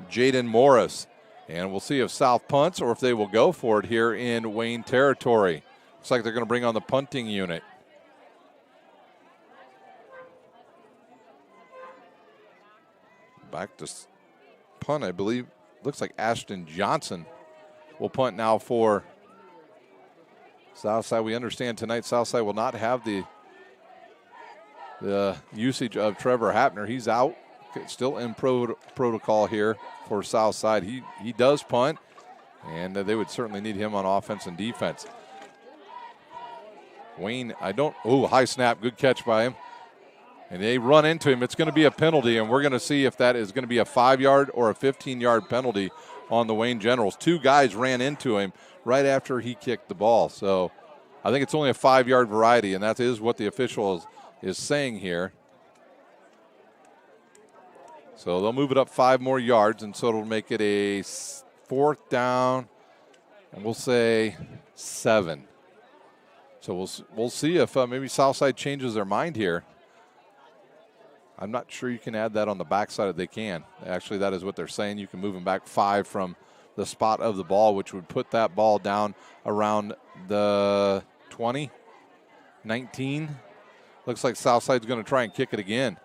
Jaden Morris. And we'll see if South punts or if they will go for it here in Wayne territory. Looks like they're going to bring on the punting unit. Back to punt, I believe. Looks like Ashton Johnson will punt now for Southside. We understand tonight Southside will not have the usage of Trevor Hapner. He's out. Still in protocol here for Southside. He does punt, and they would certainly need him on offense and defense. Wayne, high snap, good catch by him. And they run into him. It's going to be a penalty, and we're going to see if that is going to be a 5-yard or a 15-yard penalty on the Wayne Generals. 2 guys ran into him right after he kicked the ball. So I think it's only a 5-yard variety, and that is what the official is saying here. So they'll move it up 5 more yards, and so it'll make it a 4th down, and we'll say 7. So we'll see if maybe Southside changes their mind here. I'm not sure you can add that on the backside if they can. Actually, that is what they're saying. You can move them back 5 from the spot of the ball, which would put that ball down around the 20, 19. Looks like Southside's going to try and kick it again.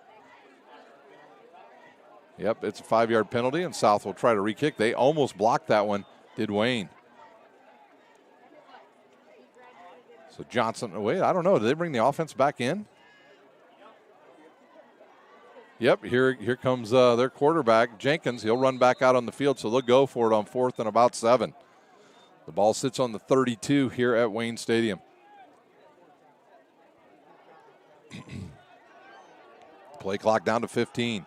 Yep, it's a 5-yard penalty, and South will try to re-kick. They almost blocked that one, did Wayne. So Johnson, wait, I don't know. Did they bring the offense back in? Yep, here comes their quarterback, Jenkins. He'll run back out on the field, so they'll go for it on 4th and about 7. The ball sits on the 32 here at Wayne Stadium. Play clock down to 15.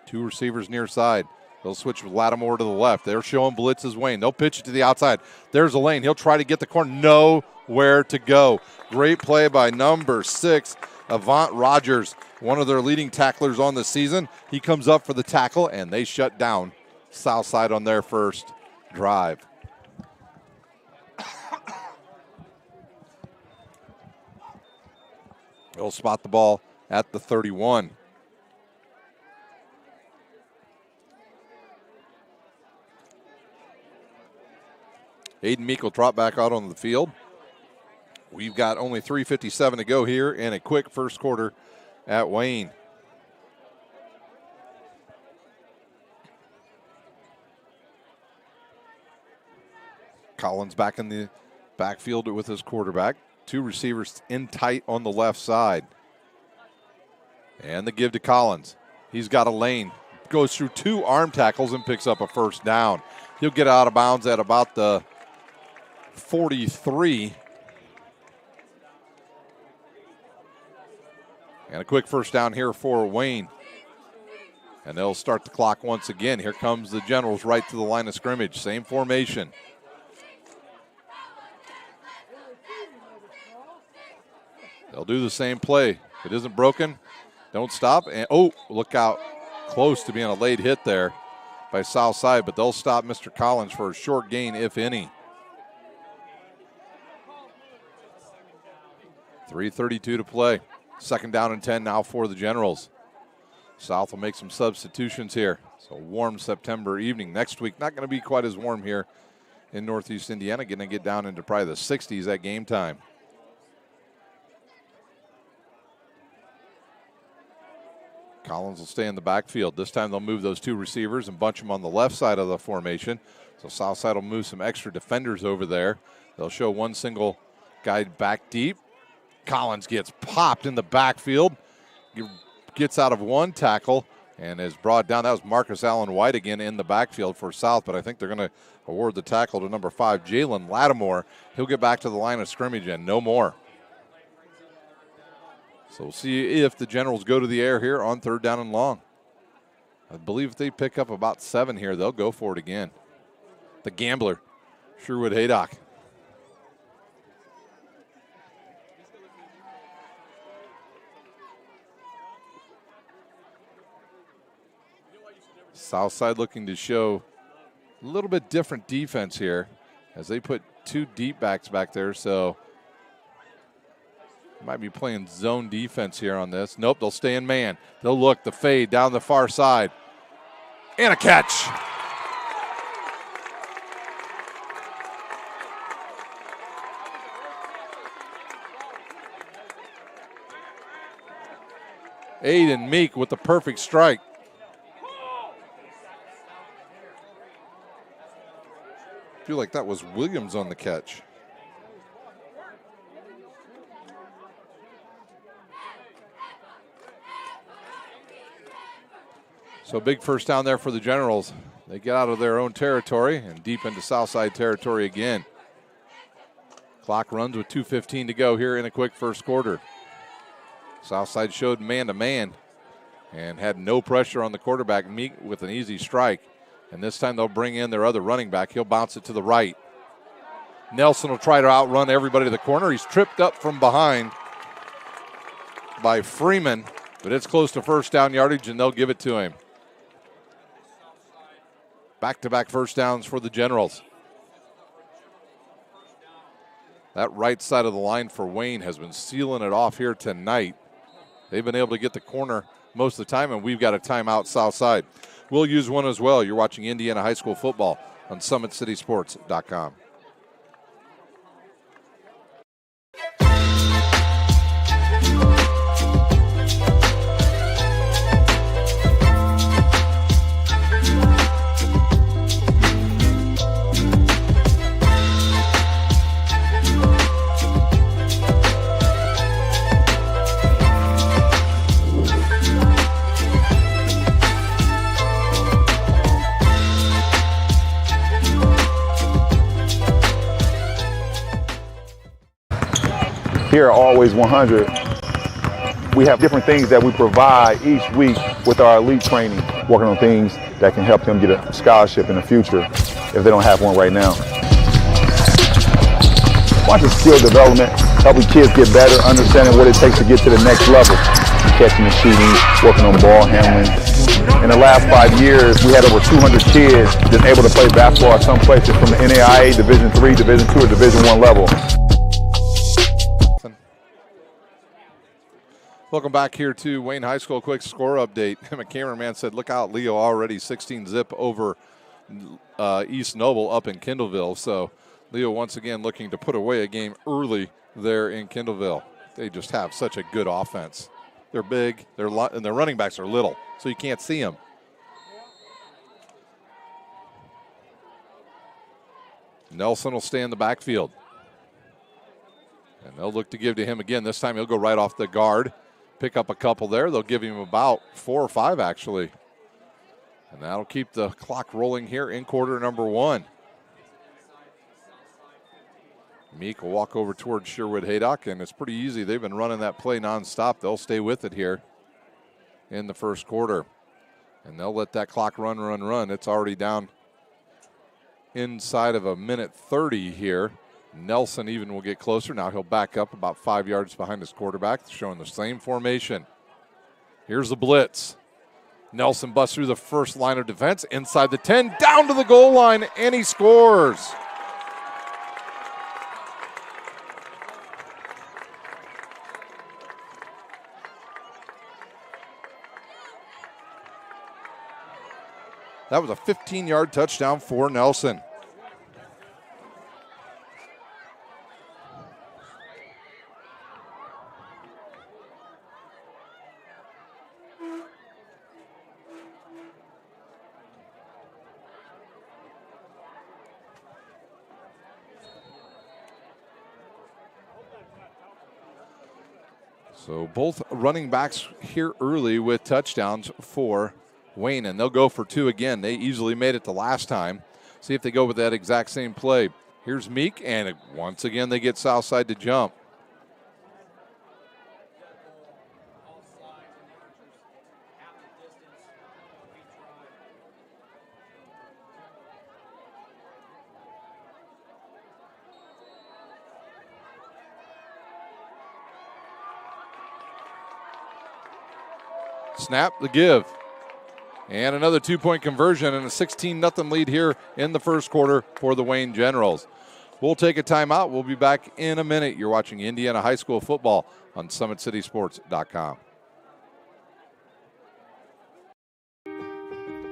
2 receivers near side. They'll switch with Lattimore to the left. They're showing blitz as Wayne. They'll pitch it to the outside. There's a lane. He'll try to get the corner. Nowhere to go. Great play by number 6, Avant Rogers, one of their leading tacklers on the season. He comes up for the tackle, and they shut down Southside on their first drive. They'll spot the ball at the 31. Aiden Meek will trot back out on the field. We've got only 3:57 to go here in a quick first quarter at Wayne. Collins back in the backfield with his quarterback. 2 receivers in tight on the left side. And the give to Collins. He's got a lane. Goes through 2 arm tackles and picks up a first down. He'll get out of bounds at about the 43. And a quick first down here for Wayne. And they'll start the clock once again. Here comes the Generals right to the line of scrimmage. Same formation. They'll do the same play. If it isn't broken, don't stop. And oh, look out. Close to being a late hit there by Southside, but they'll stop Mr. Collins for a short gain, if any. 3:32 to play. Second down and 10 now for the Generals. South will make some substitutions here. So warm September evening. Next week, not going to be quite as warm here in Northeast Indiana. Going to get down into probably the 60s at game time. Collins will stay in the backfield. This time they'll move those 2 receivers and bunch them on the left side of the formation. So Southside will move some extra defenders over there. They'll show 1 single guy back deep. Collins gets popped in the backfield. Gets out of 1 tackle and is brought down. That was Marcus Allen White again in the backfield for South, but I think they're going to award the tackle to number 5, Jalen Lattimore. He'll get back to the line of scrimmage and no more. So we'll see if the Generals go to the air here on 3rd down and long. I believe if they pick up about 7 here, they'll go for it again. The gambler, Sherwood Haydock. Southside looking to show a little bit different defense here as they put 2 deep backs back there, so might be playing zone defense here on this. Nope, they'll stay in man. They'll look, the fade down the far side. And a catch. Aiden Meek with the perfect strike. I feel like that was Williams on the catch. So big first down there for the Generals. They get out of their own territory and deep into Southside territory again. Clock runs with 2:15 to go here in a quick first quarter. Southside showed man-to-man and had no pressure on the quarterback, Meek with an easy strike. And this time they'll bring in their other running back. He'll bounce it to the right. Nelson will try to outrun everybody to the corner. He's tripped up from behind by Freeman, but it's close to first down yardage, and they'll give it to him. Back-to-back first downs for the Generals. That right side of the line for Wayne has been sealing it off here tonight. They've been able to get the corner most of the time, and we've got a timeout Southside. We'll use one as well. You're watching Indiana High School football on SummitCitySports.com. Here at Always 100, we have different things that we provide each week with our elite training. working on things that can help them get a scholarship in the future if they don't have one right now. Watching skill development, helping kids get better, understanding what it takes to get to the next level. Catching and shooting, working on ball handling. In the last 5 years, we had over 200 kids just able to play basketball at some places from the NAIA, Division III, Division II, or Division I level. Welcome back here to Wayne High School. Quick score update. My cameraman said, look out, Leo already 16-zip over East Noble up in Kindleville. So Leo once again looking to put away a game early there in Kindleville. They just have such a good offense. They're big, and their running backs are little, so you can't see them. Nelson will stay in the backfield. And they'll look to give to him again. This time he'll go right off the guard. Pick up a couple there. They'll give him about 4 or 5, actually. And that'll keep the clock rolling here in quarter number 1. Meek will walk over towards Sherwood Haydock, and it's pretty easy. They've been running that play nonstop. They'll stay with it here in the first quarter. And they'll let that clock run. It's already down inside of a minute 30 here. Nelson even will get closer. Now he'll back up about 5 yards behind his quarterback, showing the same formation. Here's the blitz. Nelson busts through the first line of defense, inside the 10, down to the goal line, and he scores. That was a 15-yard touchdown for Nelson. So both running backs here early with touchdowns for Wayne, and they'll go for 2 again. They easily made it the last time. See if they go with that exact same play. Here's Meek, and once again they get Southside to jump. Snap, the give. And another 2-point conversion and a 16-0 lead here in the first quarter for the Wayne Generals. We'll take a timeout. We'll be back in a minute. You're watching Indiana High School football on SummitCitySports.com.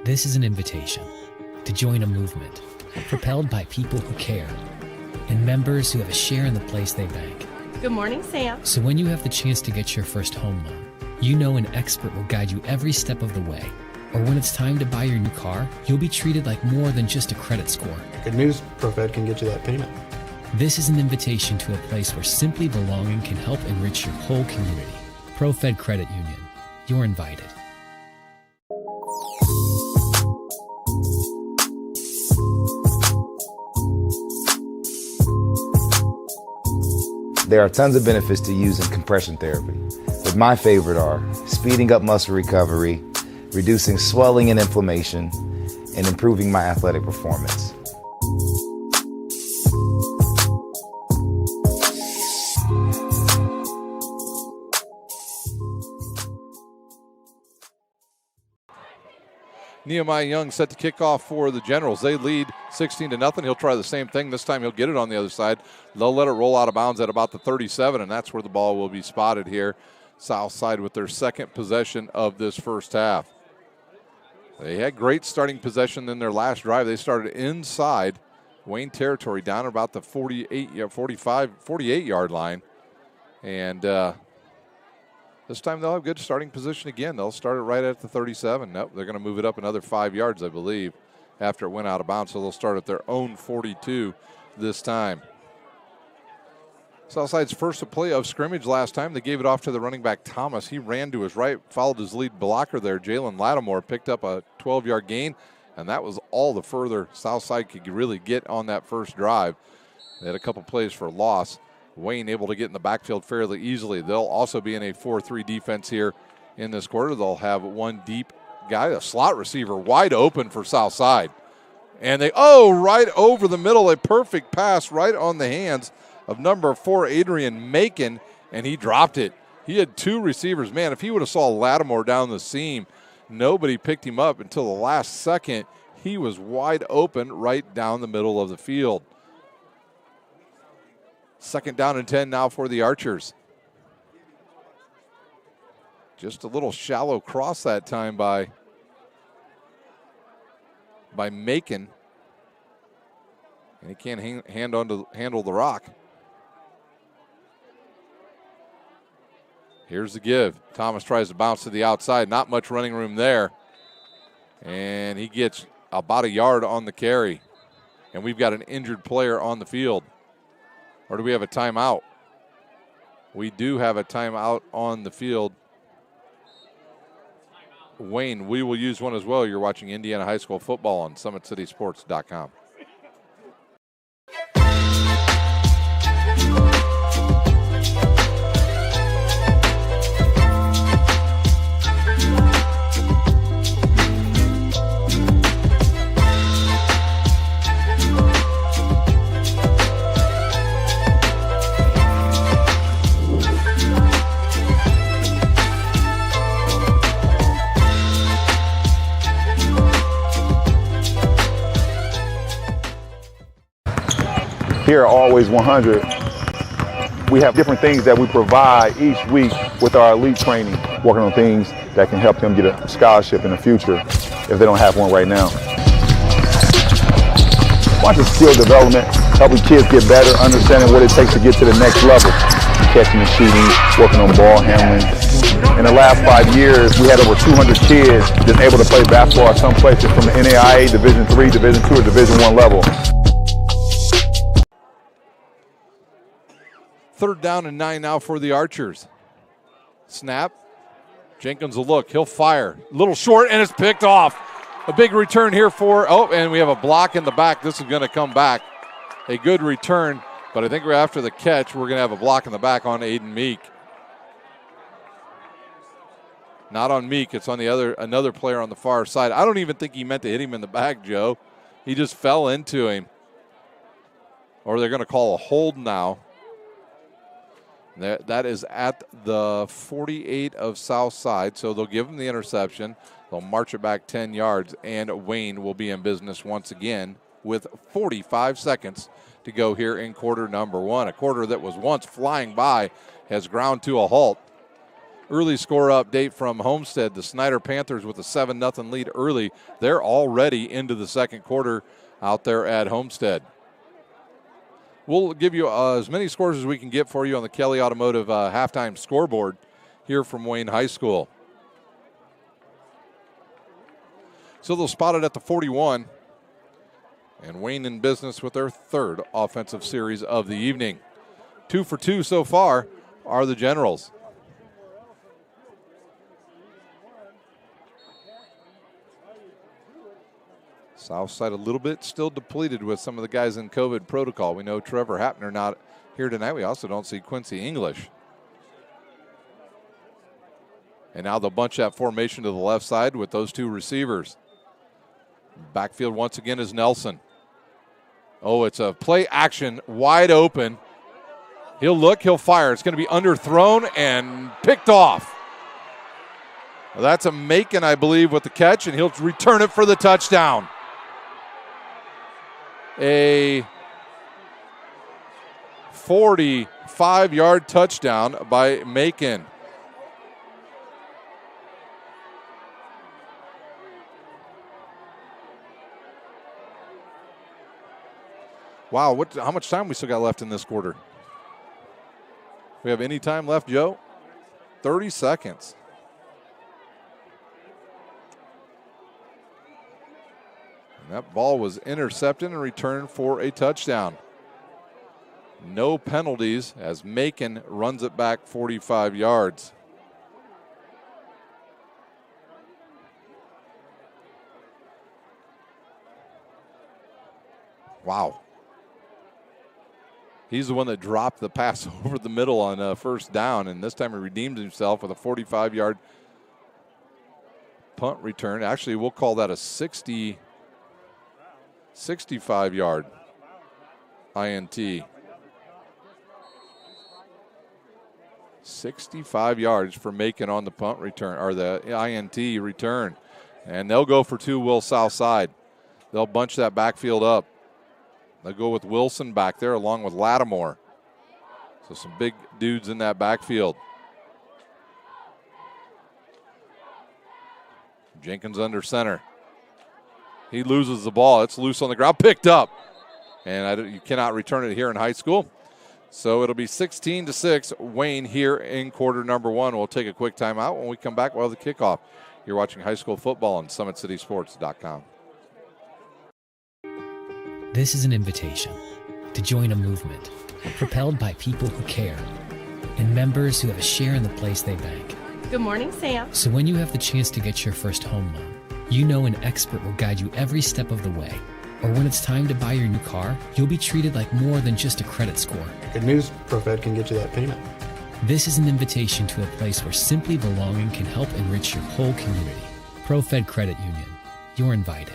This is an invitation to join a movement propelled by people who care and members who have a share in the place they bank. Good morning, Sam. So when you have the chance to get your first home loan, you know an expert will guide you every step of the way. Or when it's time to buy your new car, you'll be treated like more than just a credit score. Good news, ProFed can get you that payment. This is an invitation to a place where simply belonging can help enrich your whole community. ProFed Credit Union. You're invited. There are tons of benefits to using compression therapy, but my favorite are speeding up muscle recovery, reducing swelling and inflammation, and improving my athletic performance. Nehemiah Young set to kick off for the Generals. They lead 16-0. He'll try the same thing. This time he'll get it on the other side. They'll let it roll out of bounds at about the 37, and that's where the ball will be spotted here. Southside with their second possession of this first half. They had great starting possession in their last drive. They started inside Wayne territory down about the 48-yard line. And this time they'll have good starting position again. They'll start it right at the 37. Nope, they're going to move it up another 5 yards, I believe, after it went out of bounds. So they'll start at their own 42 this time. Southside's first play of scrimmage last time, they gave it off to the running back Thomas. He ran to his right, followed his lead blocker there, Jalen Lattimore, picked up a 12-yard gain, and that was all the further Southside could really get on that first drive. They had a couple plays for loss. Wayne able to get in the backfield fairly easily. They'll also be in a 4-3 defense here in this quarter. They'll have one deep guy, a slot receiver, wide open for Southside. And right over the middle, a perfect pass right on the hands of number 4, Adrian Macon, and he dropped it. He had 2 receivers. Man, if he would have saw Lattimore down the seam, nobody picked him up until the last second. He was wide open right down the middle of the field. 2nd down and 10 now for the Archers. Just a little shallow cross that time by Macon. And he can't handle the rock. Here's the give. Thomas tries to bounce to the outside. Not much running room there. And he gets about a yard on the carry. And we've got an injured player on the field. Or do we have a timeout? We do have a timeout on the field. Wayne, we will use one as well. You're watching Indiana High School football on SummitCitySports.com. Here at Always 100, we have different things that we provide each week with our elite training, working on things that can help them get a scholarship in the future if they don't have one right now. Watching skill development, helping kids get better, understanding what it takes to get to the next level, catching and shooting, working on ball handling. In the last 5 years, we had over 200 kids that's able to play basketball at some places from the NAIA, Division III, Division II, or Division I level. 3rd down and 9 now for the Archers. Snap. Jenkins will look. He'll fire. Little short, and it's picked off. A big return here and we have a block in the back. This is going to come back. A good return, but I think after the catch, we're going to have a block in the back on Aiden Meek. Not on Meek. It's on another player on the far side. I don't even think he meant to hit him in the back, Joe. He just fell into him. Or they're going to call a hold now. That is at the 48 of Southside, so they'll give him the interception. They'll march it back 10 yards, and Wayne will be in business once again with 45 seconds to go here in quarter number 1. A quarter that was once flying by has ground to a halt. Early score update from Homestead. The Snyder Panthers with a 7-0 lead early. They're already into the second quarter out there at Homestead. We'll give you as many scores as we can get for you on the Kelly Automotive halftime scoreboard here from Wayne High School. So they'll spot it at the 41. And Wayne in business with their 3rd offensive series of the evening. 2 for 2 so far are the Generals. Southside a little bit still depleted with some of the guys in COVID protocol. We know Trevor Hapner not here tonight. We also don't see Quincy English. And now they'll bunch that formation to the left side with those 2 receivers. Backfield once again is Nelson. Oh, it's a play action, wide open. He'll look, he'll fire. It's going to be underthrown and picked off. Well, that's a Macon, I believe, with the catch, and he'll return it for the touchdown. A 45-yard touchdown by Macon. Wow, how much time we still got left in this quarter? We have any time left, Joe? 30 seconds. And that ball was intercepted and returned for a touchdown. No penalties as Macon runs it back 45 yards. Wow. He's the one that dropped the pass over the middle on first down, and this time he redeemed himself with a 45-yard punt return. Actually, we'll call that a 65-yard INT. 65 yards for Macon on the punt return, or the INT return. And they'll go for two, Will south side. They'll bunch that backfield up. They'll go with Wilson back there along with Lattimore. So some big dudes in that backfield. Jenkins under center. He loses the ball. It's loose on the ground, picked up. And you cannot return it here in high school. So it'll be 16-6, Wayne here in quarter number one. We'll take a quick timeout. When we come back, we'll have the kickoff. You're watching high school football on SummitCitySports.com. This is an invitation to join a movement propelled by people who care and members who have a share in the place they bank. Good morning, Sam. So when you have the chance to get your first home loan, you know an expert will guide you every step of the way. Or when it's time to buy your new car, you'll be treated like more than just a credit score. Good news, ProFed can get you that payment. This is an invitation to a place where simply belonging can help enrich your whole community. ProFed Credit Union. You're invited.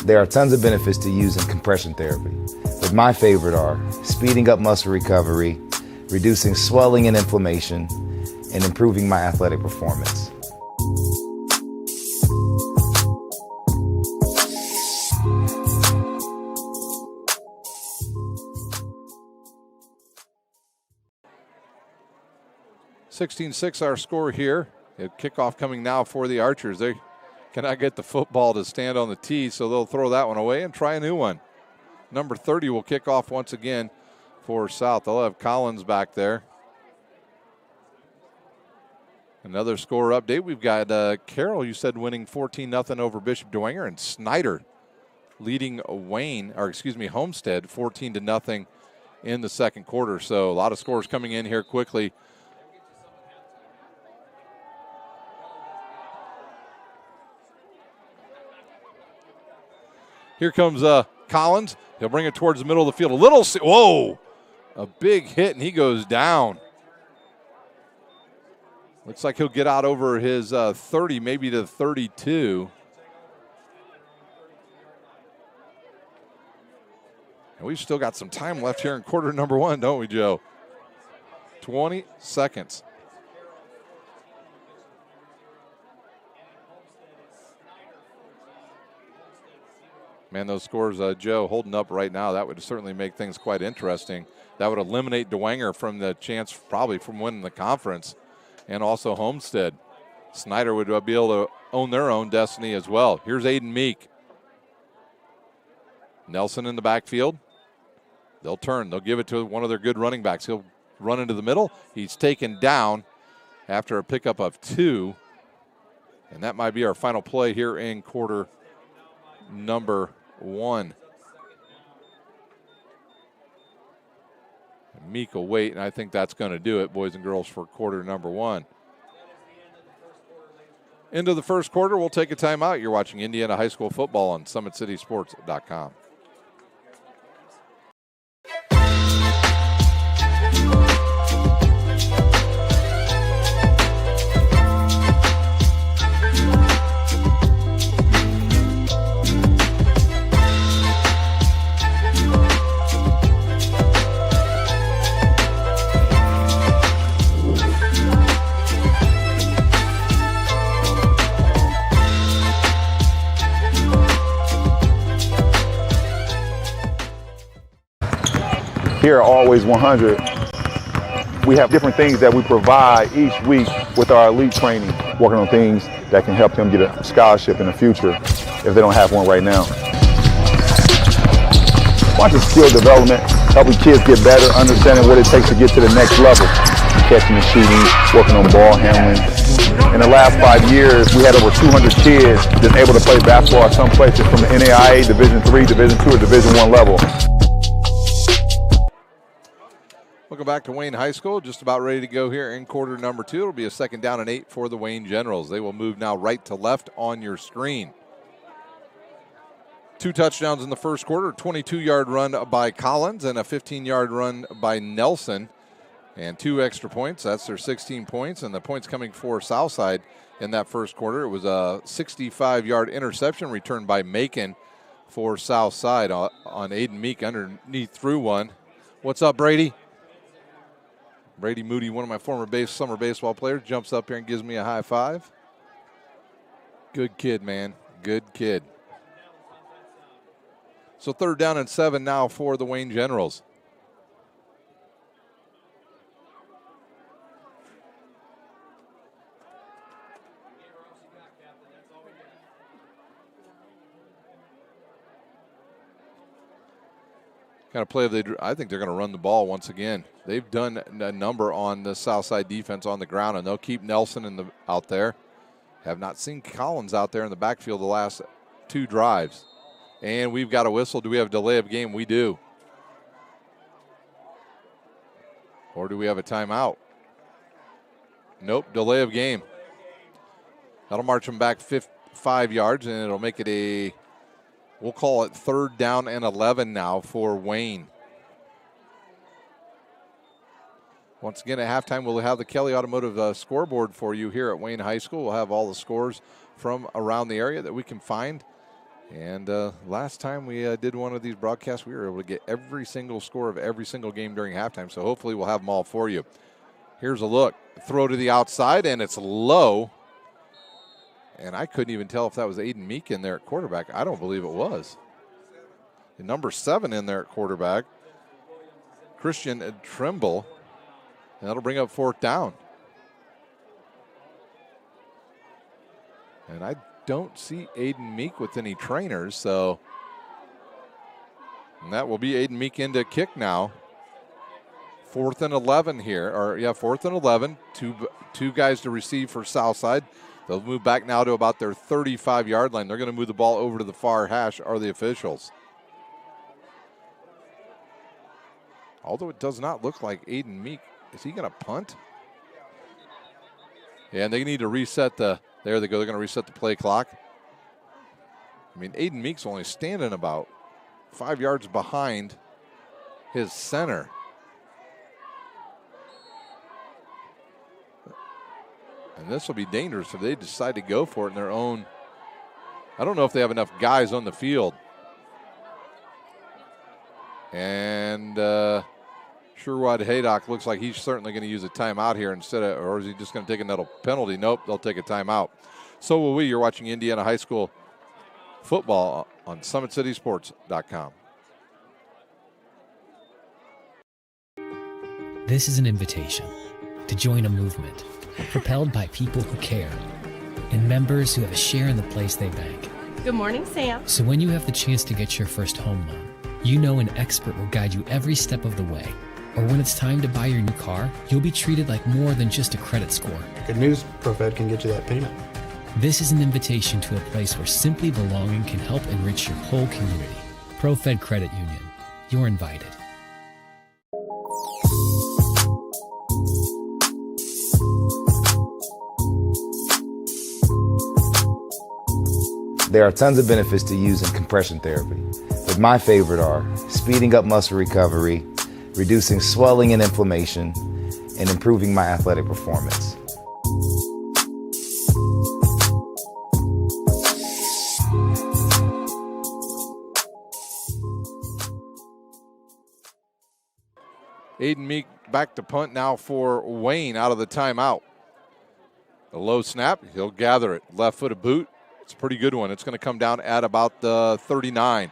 There are tons of benefits to using compression therapy, but my favorite are speeding up muscle recovery, reducing swelling and inflammation, and improving my athletic performance. $16-6 our score here. A kickoff coming now for the Archers. They cannot get the football to stand on the tee, so they'll throw that one away and try a new one. Number 30 will kick off once again for South. They'll have Collins back there. Another score update. We've got Carroll, you said, winning 14-0 over Bishop Dwenger, and Snyder leading Homestead 14-0 in the second quarter. So a lot of scores coming in here quickly. Here comes Collins. He'll bring it towards the middle of the field. Whoa! A big hit, and he goes down. Looks like he'll get out over his 30, maybe to 32. And we've still got some time left here in quarter number one, don't we, Joe? 20 seconds. Man, those scores, Joe, holding up right now, that would certainly make things quite interesting. That would eliminate Dwenger from the chance probably from winning the conference, and also Homestead. Snyder would be able to own their own destiny as well. Here's Aiden Meek. Nelson in the backfield. They'll turn. They'll give it to one of their good running backs. He'll run into the middle. He's taken down after a pickup of 2. And that might be our final play here in quarter number 1. Meek will wait, and I think that's going to do it, boys and girls, for quarter number 1. Into the first quarter, we'll take a timeout. You're watching Indiana High School football on SummitCitySports.com. Here at Always 100, we have different things that we provide each week with our elite training, working on things that can help them get a scholarship in the future if they don't have one right now. Watching skill development, helping kids get better, understanding what it takes to get to the next level, catching and shooting, working on ball handling. In the last 5 years, we had over 200 kids that's able to play basketball at some places from the NAIA, Division III, Division II, or Division I level. Welcome back to Wayne High School. Just about ready to go here in quarter number 2. It'll be a 2nd down and 8 for the Wayne Generals. They will move now right to left on your screen. 2 touchdowns in the first quarter, a 22-yard run by Collins and a 15-yard run by Nelson. And 2 extra points. That's their 16 points. And the points coming for Southside in that first quarter. It was a 65-yard interception returned by Macon for Southside on Aiden Meek underneath through one. What's up, Brady? Brady Moody, one of my former summer baseball players, jumps up here and gives me a high five. Good kid, man. Good kid. So 3rd down and 7 now for the Wayne Generals. Kind of play, I think they're going to run the ball once again. They've done a number on the Southside defense on the ground, and they'll keep Nelson out there. Have not seen Collins out there in the backfield the last 2 drives. And we've got a whistle. Do we have a delay of game? We do. Or do we have a timeout? Nope, delay of game. That'll march them back 5 yards, and it'll make it we'll call it 3rd down and 11 now for Wayne. Once again, at halftime, we'll have the Kelly Automotive scoreboard for you here at Wayne High School. We'll have all the scores from around the area that we can find. And last time we did one of these broadcasts, we were able to get every single score of every single game during halftime. So hopefully we'll have them all for you. Here's a look. Throw to the outside, and it's low. And I couldn't even tell if that was Aiden Meek in there at quarterback. I don't believe it was. The number 7 in there at quarterback, Christian Trimble. And that'll bring up 4th down. And I don't see Aiden Meek with any trainers, so. And that will be Aiden Meek into kick now. 4th and 11 here, 4th and 11. Two guys to receive for Southside. They'll move back now to about their 35-yard line. They're going to move the ball over to the far hash, are the officials. Although it does not look like Aiden Meek. Is he going to punt? Yeah, and they need to reset there they go. They're going to reset the play clock. I mean, Aiden Meek's only standing about 5 yards behind his center. And this will be dangerous if they decide to go for it in their own. I don't know if they have enough guys on the field. And Sherrod Haydock looks like he's certainly going to use a timeout here or is he just going to take another penalty? Nope, they'll take a timeout. So will we. You're watching Indiana High School football on SummitCitySports.com. This is an invitation to join a movement propelled by people who care and members who have a share in the place they bank. Good morning, Sam. So when you have the chance to get your first home loan, you know an expert will guide you every step of the way. Or when it's time to buy your new car, you'll be treated like more than just a credit score. Good news, ProFed can get you that payment. This is an invitation to a place where simply belonging can help enrich your whole community. ProFed Credit Union. You're invited. There are tons of benefits to using compression therapy, but my favorite are speeding up muscle recovery, reducing swelling and inflammation, and improving my athletic performance. Aiden Meek back to punt now for Wayne out of the timeout. A low snap, he'll gather it. Left-footed boot, it's a pretty good one. It's going to come down at about the 39.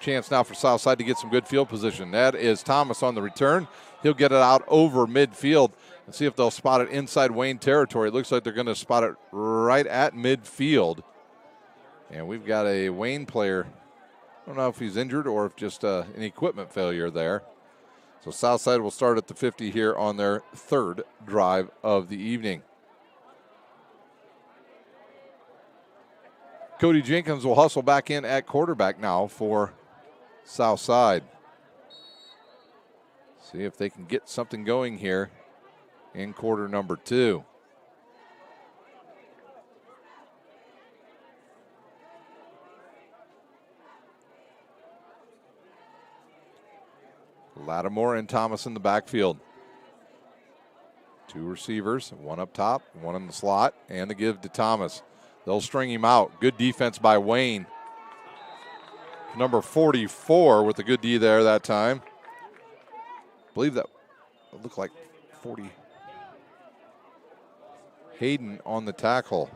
Chance now for Southside to get some good field position. That is Thomas on the return. He'll get it out over midfield and see if they'll spot it inside Wayne territory. It looks like they're going to spot it right at midfield. And we've got a Wayne player. I don't know if he's injured or if just an equipment failure there. So Southside will start at the 50 here on their 3rd drive of the evening. Cody Jenkins will hustle back in at quarterback now for Southside. See if they can get something going here in quarter number 2. Lattimore and Thomas in the backfield. Two receivers, one up top, one in the slot, and the give to Thomas. They'll string him out. Good defense by Wayne. Number 44 with a good D there that time. I believe that looked like 40. Hayden on the tackle.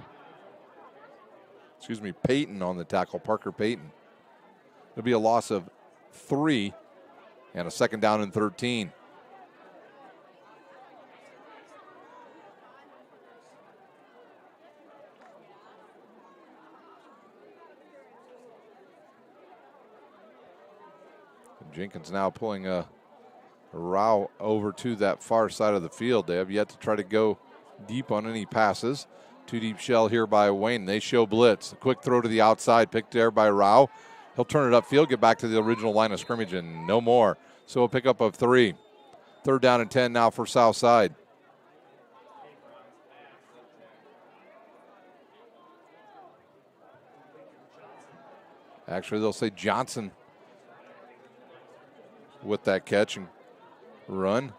Excuse me, Peyton on the tackle, Parker Peyton. There'll be a loss of 3 and a second down and 13. Jenkins now pulling a route over to that far side of the field. They have yet to try to go deep on any passes. Two deep shell here by Wayne. They show blitz. A quick throw to the outside, picked there by Rao. He'll turn it upfield, get back to the original line of scrimmage, and no more. So a pickup of 3. Third down and 10 now for Southside. Actually, they'll say Johnson with that catch and run.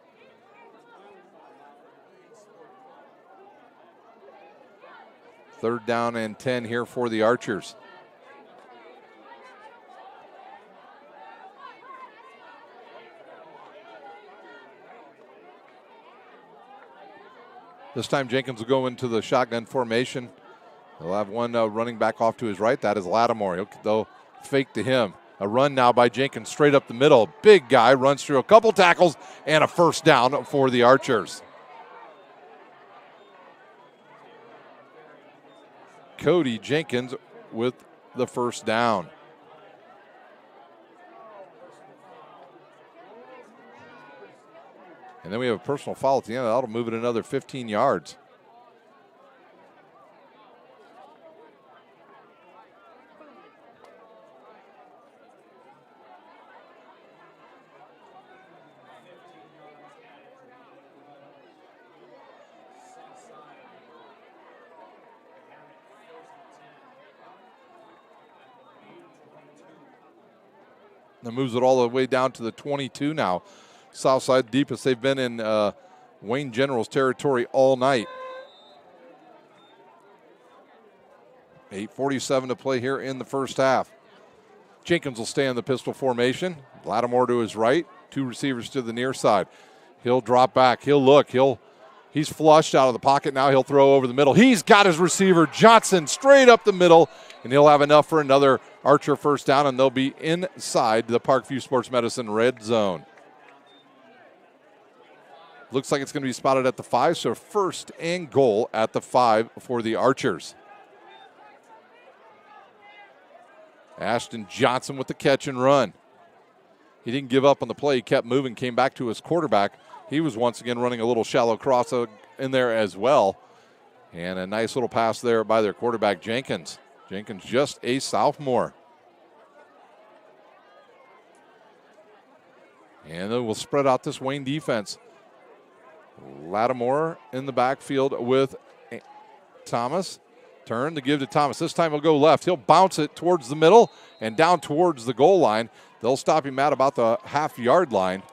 Third down and 10 here for the Archers. This time Jenkins will go into the shotgun formation. They'll have one running back off to his right. That is Lattimore. They'll fake to him. A run now by Jenkins straight up the middle. Big guy runs through a couple tackles and a first down for the Archers. Cody Jenkins with the first down. And then we have a personal foul at the end. That'll move it another 15 yards. That moves it all the way down to the 22 now. Southside deepest they've been in Wayne General's territory all night. 8:47 to play here in the first half. Jenkins will stay in the pistol formation. Lattimore to his right, two receivers to the near side. He'll drop back. He'll look. He's flushed out of the pocket. Now he'll throw over the middle. He's got his receiver, Johnson, straight up the middle, and he'll have enough for another Archer first down, and they'll be inside the Parkview Sports Medicine red zone. Looks like it's going to be spotted at the 5, so first and goal at the 5 for the Archers. Ashton Johnson with the catch and run. He didn't give up on the play. He kept moving, came back to his quarterback. He was once again running a little shallow cross in there as well. And a nice little pass there by their quarterback, Jenkins. Jenkins just a sophomore. And then we'll spread out this Wayne defense. Lattimore in the backfield with Thomas. Turn to give to Thomas. This time he'll go left. He'll bounce it towards the middle and down towards the goal line. They'll stop him at about the half-yard line.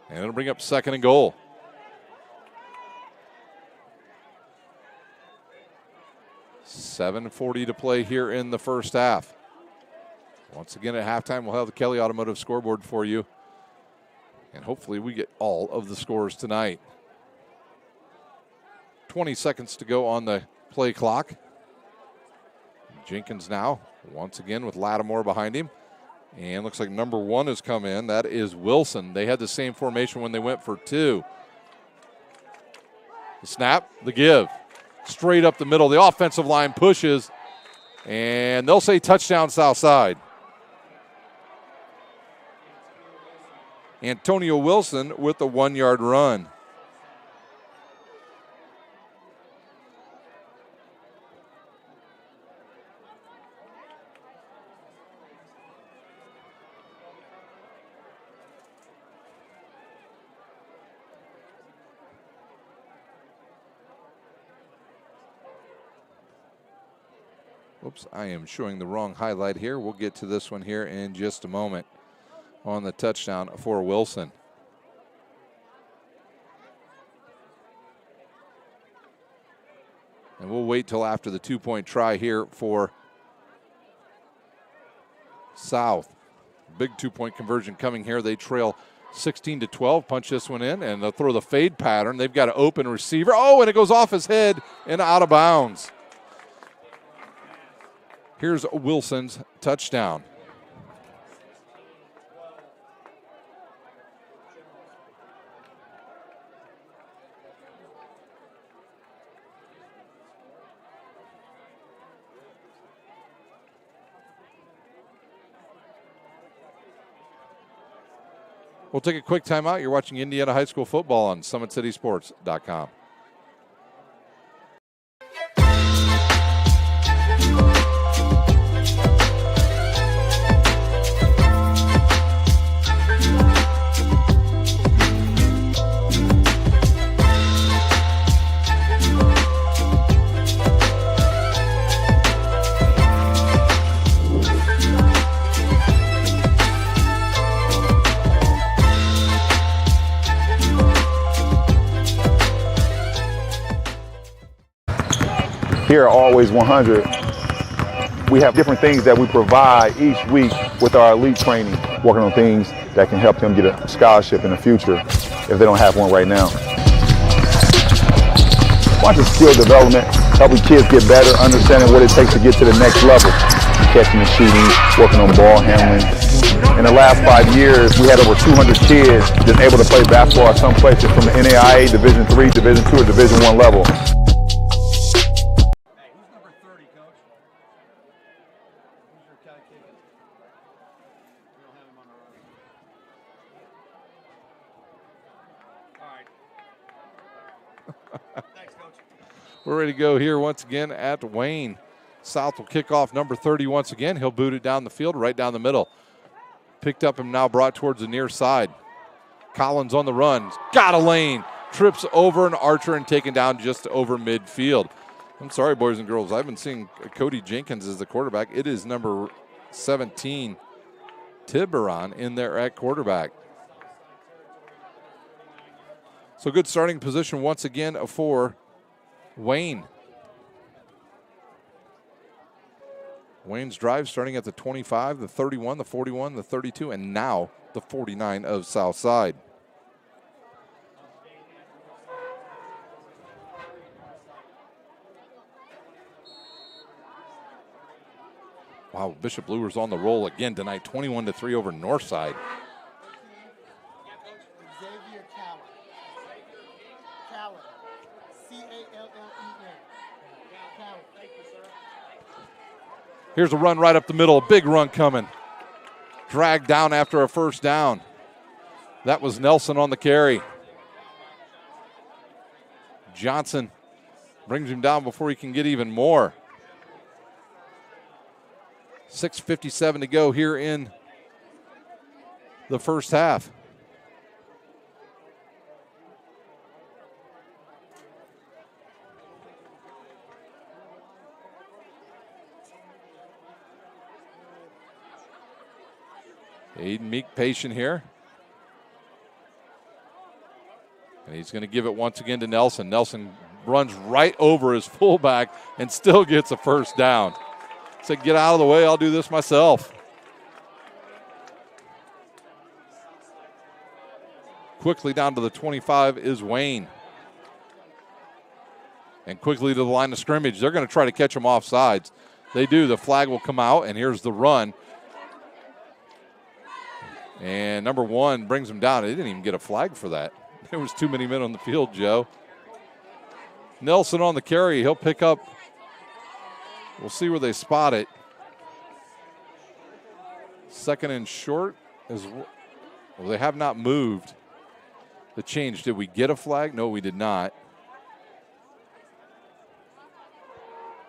And it'll bring up second and goal. $7:40 to play here in the first half. Once again at halftime, we'll have the Kelly Automotive scoreboard for you. And hopefully we get all of the scores tonight. 20 seconds to go on the play clock. Jenkins now, once again with Lattimore behind him. And looks like number 1 has come in. That is Wilson. They had the same formation when they went for 2. The snap, the give. Straight up the middle. The offensive line pushes. And they'll say touchdown Southside. Antonio Wilson with the 1-yard run. Oops, I am showing the wrong highlight here. We'll get to this one here in just a moment. on the touchdown for Wilson. And we'll wait till after the 2-point try here for South. Big 2-point conversion coming here. They trail 16-12. Punch this one in, and they'll throw the fade pattern. They've got an open receiver. Oh, and it goes off his head and out of bounds. Here's Wilson's touchdown. We'll take a quick timeout. You're watching Indiana High School football on SummitCitySports.com. Here at Always 100, we have different things that we provide each week with our elite training, working on things that can help them get a scholarship in the future if they don't have one right now. Watching skill development, helping kids get better, understanding what it takes to get to the next level. Catching and shooting, working on ball handling. In the last 5 years, we had over 200 kids just able to play basketball at some places from the NAIA, Division III, Division II, or Division I level. We're ready to go here once again at Wayne. South will kick off number 30 once again. He'll boot it down the field, right down the middle. Picked up and now brought towards the near side. Collins on the run. Got a lane. Trips over an archer and taken down just over midfield. I'm sorry, boys and girls. I've been seeing Cody Jenkins as the quarterback. It is number 17, Tiburon, in there at quarterback. So good starting position once again for Wayne. Wayne's drive starting at the 25, the 31, the 41, the 32, and now the 49 of Southside. Wow, Bishop Luers on the roll again tonight, 21-3 over Northside. Here's a run right up the middle, a big run coming. Dragged down after a first down. That was Nelson on the carry. Johnson brings him down before he can get even more. 6:57 to go here in the first half. Aiden Meek patient here. And he's going to give it once again to Nelson. Nelson runs right over his fullback and still gets a first down. Said, get out of the way, I'll do this myself. Quickly down to the 25 is Wayne. And quickly to the line of scrimmage. They're going to try to catch him off sides. They do. The flag will come out, and here's the run. And number 1 brings him down. They didn't even get a flag for that. There was too many men on the field, Joe. Nelson on the carry. He'll pick up. We'll see where they spot it. Second and short. Well, they have not moved the change. Did we get a flag? No, we did not.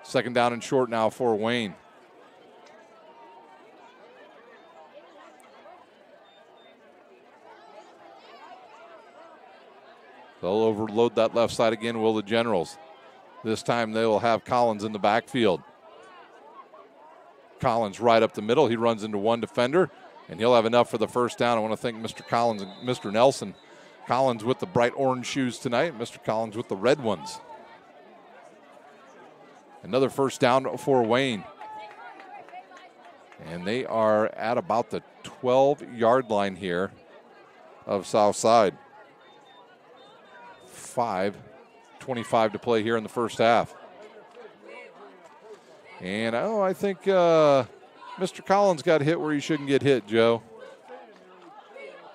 Second down and short now for Wayne. They'll overload that left side again, will the Generals. This time they will have Collins in the backfield. Collins right up the middle. He runs into one defender. And he'll have enough for the first down. I want to thank Mr. Collins and Mr. Nelson. Collins with the bright orange shoes tonight, Mr. Collins with the red ones. Another first down for Wayne. And they are at about the 12-yard line here of Southside. 5:25 to play here in the first half. And I think Mr. Collins got hit where he shouldn't get hit, Joe.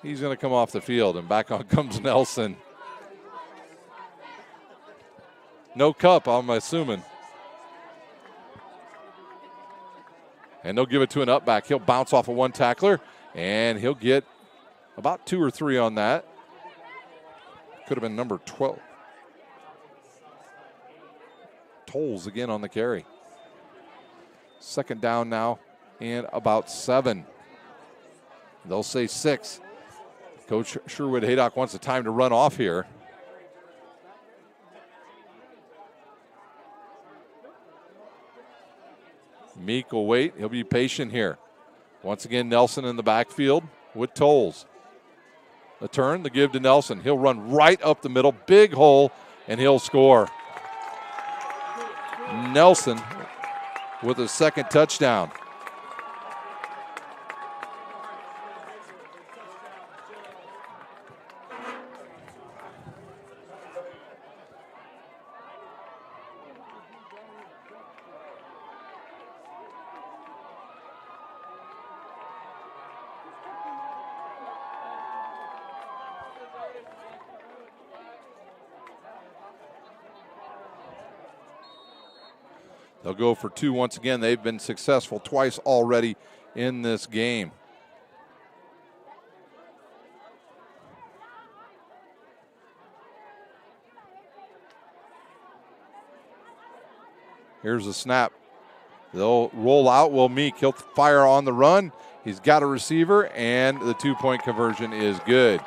He's going to come off the field, and back on comes Nelson. No cup, I'm assuming. And they'll give it to an up back. He'll bounce off of one tackler, and he'll get about 2 or 3 on that. Could have been number 12. Tolles again on the carry. Second down now and about 7. They'll say 6. Coach Sherwood Haydock wants the time to run off here. Meek will wait. He'll be patient here. Once again, Nelson in the backfield with Tolles. The turn, the give to Nelson. He'll run right up the middle, big hole, and he'll score. Nelson with a second touchdown. They'll go for 2 once again. They've been successful twice already in this game. Here's a snap. They'll roll out. Will Meek. He'll fire on the run. He's got a receiver, and the 2-point conversion is good.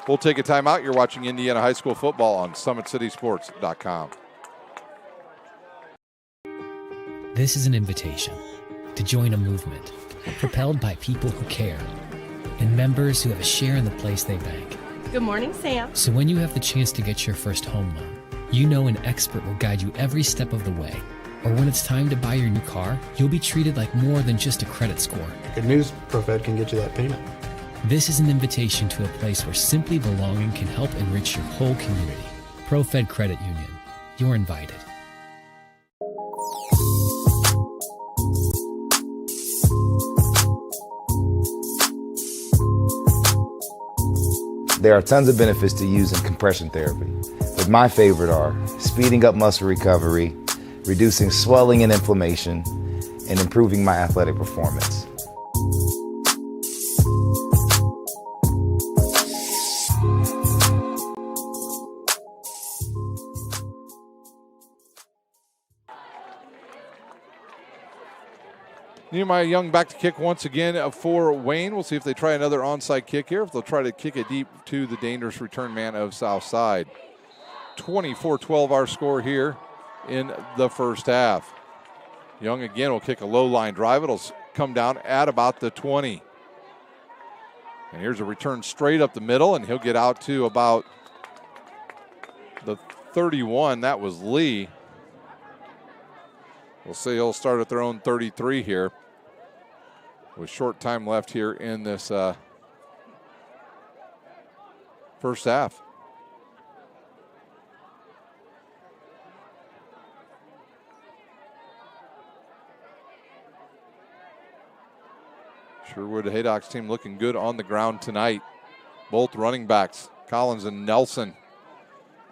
We'll take a timeout. You're watching Indiana High School football on SummitCitySports.com. This is an invitation to join a movement propelled by people who care and members who have a share in the place they bank. Good morning, Sam. So when you have the chance to get your first home loan, you know an expert will guide you every step of the way. Or when it's time to buy your new car, you'll be treated like more than just a credit score. Good news, ProFed can get you that payment. This is an invitation to a place where simply belonging can help enrich your whole community. ProFed Credit Union. You're invited. There are tons of benefits to using compression therapy, but my favorite are speeding up muscle recovery, reducing swelling and inflammation, and improving my athletic performance. Nehemiah Young back to kick once again for Wayne. We'll see if they try another onside kick here, if they'll try to kick it deep to the dangerous return man of Southside. 24-12 our score here in the first half. Young again will kick a low line drive. It'll come down at about the 20. And here's a return straight up the middle, and he'll get out to about the 31. That was Lee. We'll see he'll start at their own 33 here with short time left here in this first half. Sherwood Haydock's team looking good on the ground tonight. Both running backs, Collins and Nelson,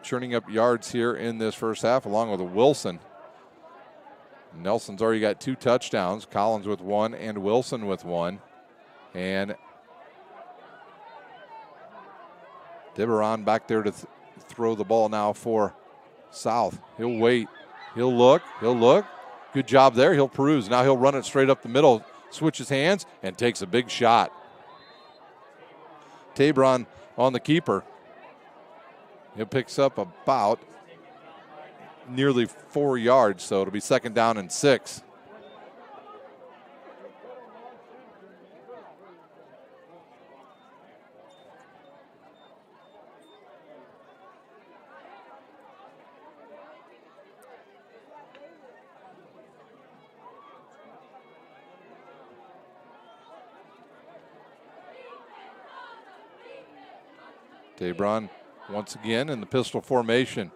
churning up yards here in this first half, along with Wilson. Nelson's already got 2 touchdowns, Collins with 1 and Wilson with 1. And Deberon back there to throw the ball now for South. He'll wait, he'll look. Good job there, he'll peruse. Now he'll run it straight up the middle, switches hands, and takes a big shot. Tabron on the keeper. He picks up about nearly 4 yards, so it'll be second down and 6. Tabron once again in the pistol formation.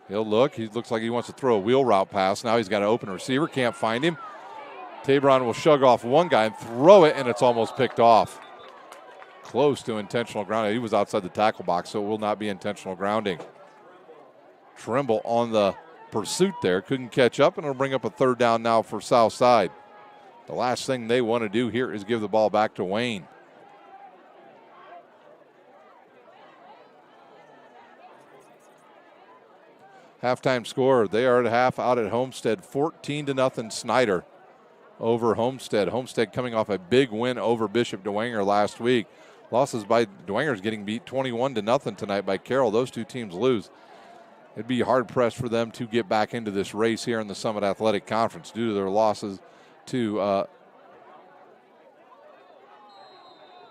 He'll look. He looks like he wants to throw a wheel route pass. Now he's got an open receiver. Can't find him. Tabron will shug off one guy and throw it, and it's almost picked off. Close to intentional grounding. He was outside the tackle box, so it will not be intentional grounding. Trimble on the pursuit there. Couldn't catch up, and it'll bring up a third down now for Southside. The last thing they want to do here is give the ball back to Wayne. Halftime score, they are at half out at Homestead, 14-0 Snyder over Homestead. Homestead coming off a big win over Bishop Dwenger last week. Losses by Dwenger's getting beat 21-0 tonight by Carroll. Those two teams lose. It'd be hard-pressed for them to get back into this race here in the Summit Athletic Conference due to their losses to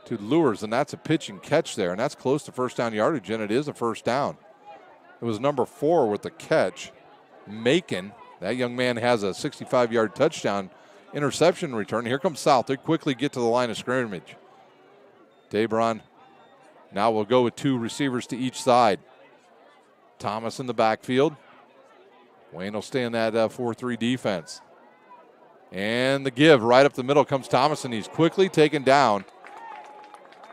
Lures, and that's a pitch and catch there, and that's close to first down yardage, and it is a first down. It was number 4 with the catch, Macon. That young man has a 65-yard touchdown interception return. Here comes South. They quickly get to the line of scrimmage. Tabron now will go with 2 receivers to each side. Thomas in the backfield. Wayne will stay in that 4-3 defense. And the give right up the middle comes Thomas, and he's quickly taken down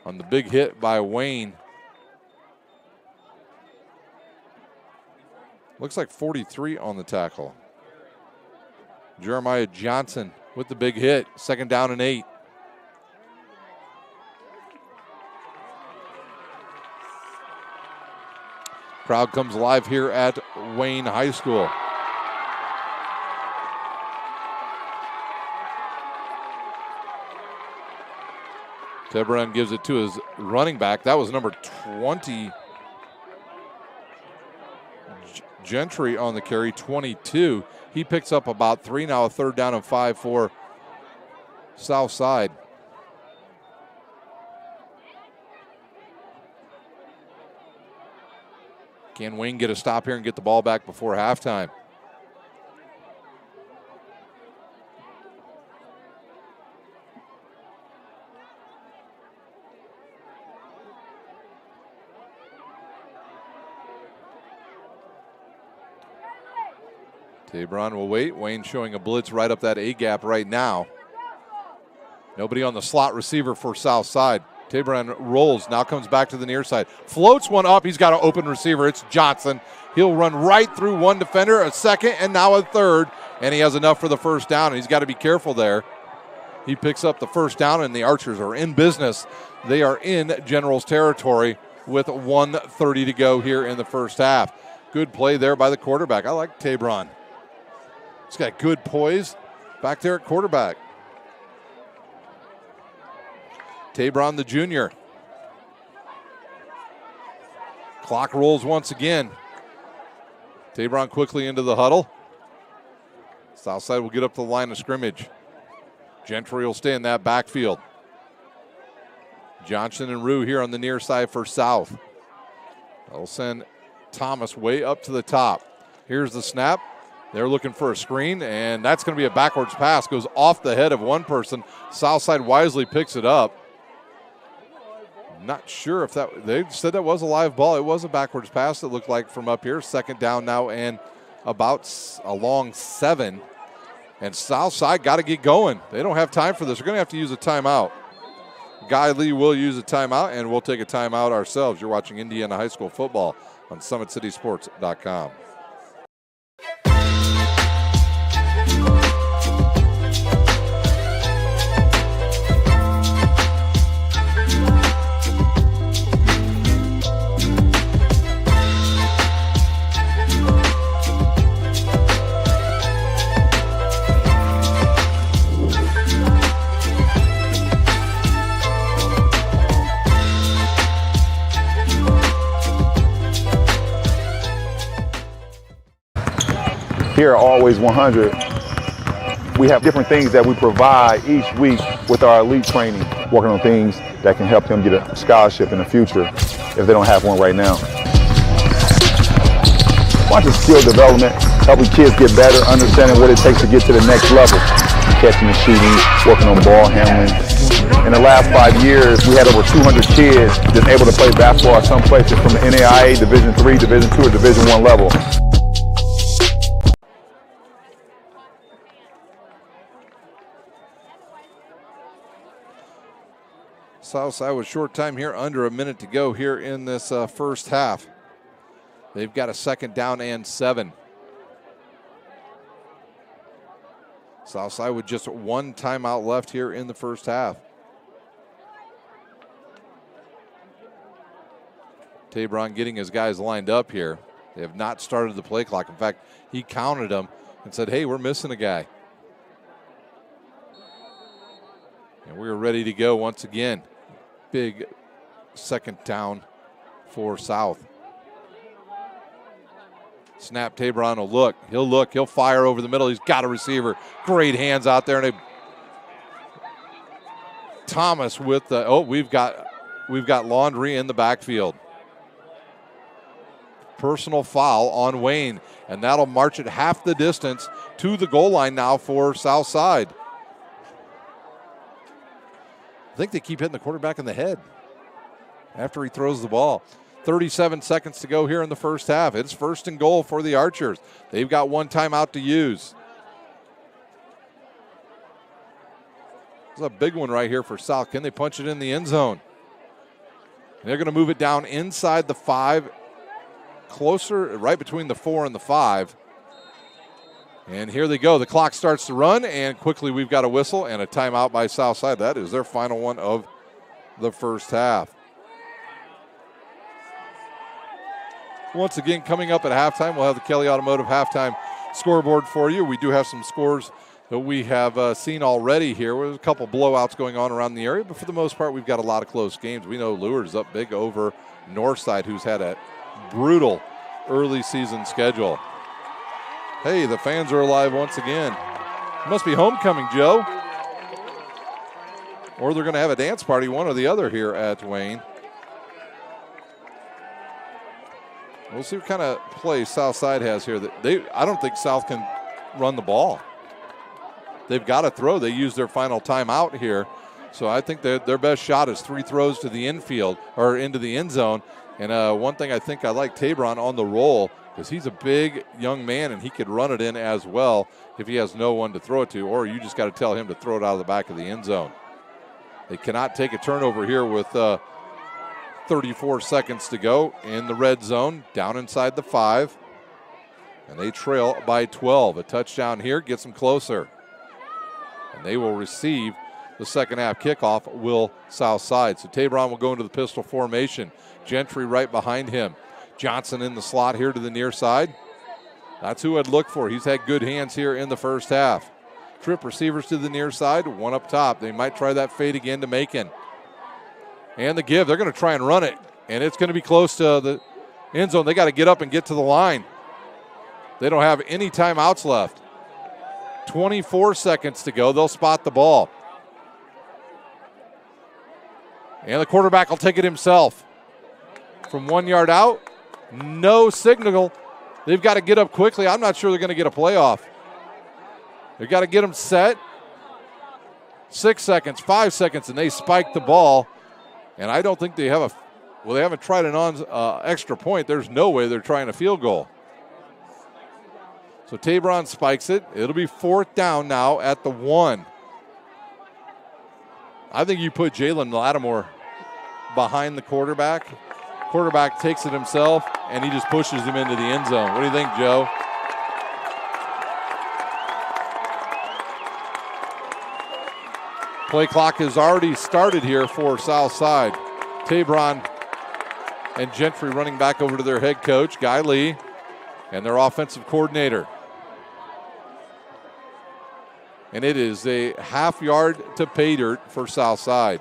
on the big hit by Wayne. Looks like 43 on the tackle. Jeremiah Johnson with the big hit. 2nd down and 8. Crowd comes alive here at Wayne High School. Tebron gives it to his running back. That was number 20. Gentry on the carry, 22. He picks up about 3 now, a 3rd down and 5 for Southside. Can Wayne get a stop here and get the ball back before halftime? Tabron will wait. Wayne showing a blitz right up that A-gap right now. Nobody on the slot receiver for Southside. Tabron rolls, now comes back to the near side. Floats one up, he's got an open receiver. It's Johnson. He'll run right through one defender, a second, and now a third. And he has enough for the first down, and he's got to be careful there. He picks up the first down, and the Archers are in business. They are in General's territory with 1:30 to go here in the first half. Good play there by the quarterback. I like Tabron. He's got good poise back there at quarterback. Tabron the junior. Clock rolls once again. Tabron quickly into the huddle. Southside will get up to the line of scrimmage. Gentry will stay in that backfield. Johnson and Rue here on the near side for South. They'll send Thomas way up to the top. Here's the snap. They're looking for a screen, and that's going to be a backwards pass. Goes off the head of one person. Southside wisely picks it up. Not sure if that, they said that was a live ball. It was a backwards pass, it looked like, from up here. 2nd down now and about a long 7. And Southside got to get going. They don't have time for this. They're going to have to use a timeout. Guy Lee will use a timeout, and we'll take a timeout ourselves. You're watching Indiana High School football on SummitCitySports.com. Here at Always 100, we have different things that we provide each week with our elite training, working on things that can help them get a scholarship in the future if they don't have one right now. Bunch of skill development, helping kids get better, understanding what it takes to get to the next level. Catching and shooting, working on ball handling, In the last 5 years, we had over 200 kids that's able to play basketball at some places from the NAIA, Division III, Division II, or Division I level. Southside with short time here, under a minute to go here in this first half. They've got a 2nd down and 7. Southside with just 1 timeout left here in the first half. Tabron getting his guys lined up here. They have not started the play clock. In fact, he counted them and said, hey, we're missing a guy. And we're ready to go once again. Big 2nd down for South. Snap, Tabron will look. He'll fire over the middle. He's got a receiver. Great hands out there. And Thomas with the, we've got Laundry in the backfield. Personal foul on Wayne, and that'll march it half the distance to the goal line now for Southside. I think they keep hitting the quarterback in the head after he throws the ball. 37 seconds to go here in the first half. It's 1st and goal for the Archers. They've got 1 timeout to use. This is a big one right here for South. Can they punch it in the end zone? And they're going to move it down inside the 5, closer, right between the 4 and the 5. And here they go. The clock starts to run, and quickly we've got a whistle and a timeout by Southside. That is their final one of the first half. Once again, coming up at halftime, we'll have the Kelly Automotive halftime scoreboard for you. We do have some scores that we have seen already here. There's a couple blowouts going on around the area, but for the most part, we've got a lot of close games. We know Lure's up big over Northside, who's had a brutal early season schedule. Hey, the fans are alive once again. It must be homecoming, Joe. Or they're going to have a dance party, one or the other here at Wayne. We'll see what kind of play Southside has here. I don't think South can run the ball. They've got to throw. They use their final timeout here. So I think their best shot is 3 throws to the infield or into the end zone. And one thing I think I like Tabron on the roll because he's a big young man and he could run it in as well if he has no one to throw it to, or you just got to tell him to throw it out of the back of the end zone. They cannot take a turnover here with 34 seconds to go in the red zone, down inside the 5. And they trail by 12. A touchdown here gets them closer. And they will receive the second half kickoff, will Southside. So Tabron will go into the pistol formation. Gentry right behind him. Johnson in the slot here to the near side. That's who I'd look for. He's had good hands here in the first half. Trip receivers to the near side, one up top. They might try that fade again to Macon. And the give, they're going to try and run it. And it's going to be close to the end zone. They got to get up and get to the line. They don't have any timeouts left. 24 seconds to go. They'll spot the ball. And the quarterback will take it himself. From 1 yard out, no signal. They've got to get up quickly. I'm not sure they're going to get a playoff. They've got to get them set. 6 seconds, 5 seconds, and they spike the ball. And I don't think they have they haven't tried an extra point. There's no way they're trying a field goal. So Tabron spikes it. It'll be 4th down now at the 1. I think you put Jalen Lattimore behind the quarterback. Quarterback takes it himself, and he just pushes him into the end zone. What do you think, Joe? Play clock has already started here for Southside. Tabron and Gentry running back over to their head coach, Guy Lee, and their offensive coordinator. And it is a half yard to pay dirt for Southside.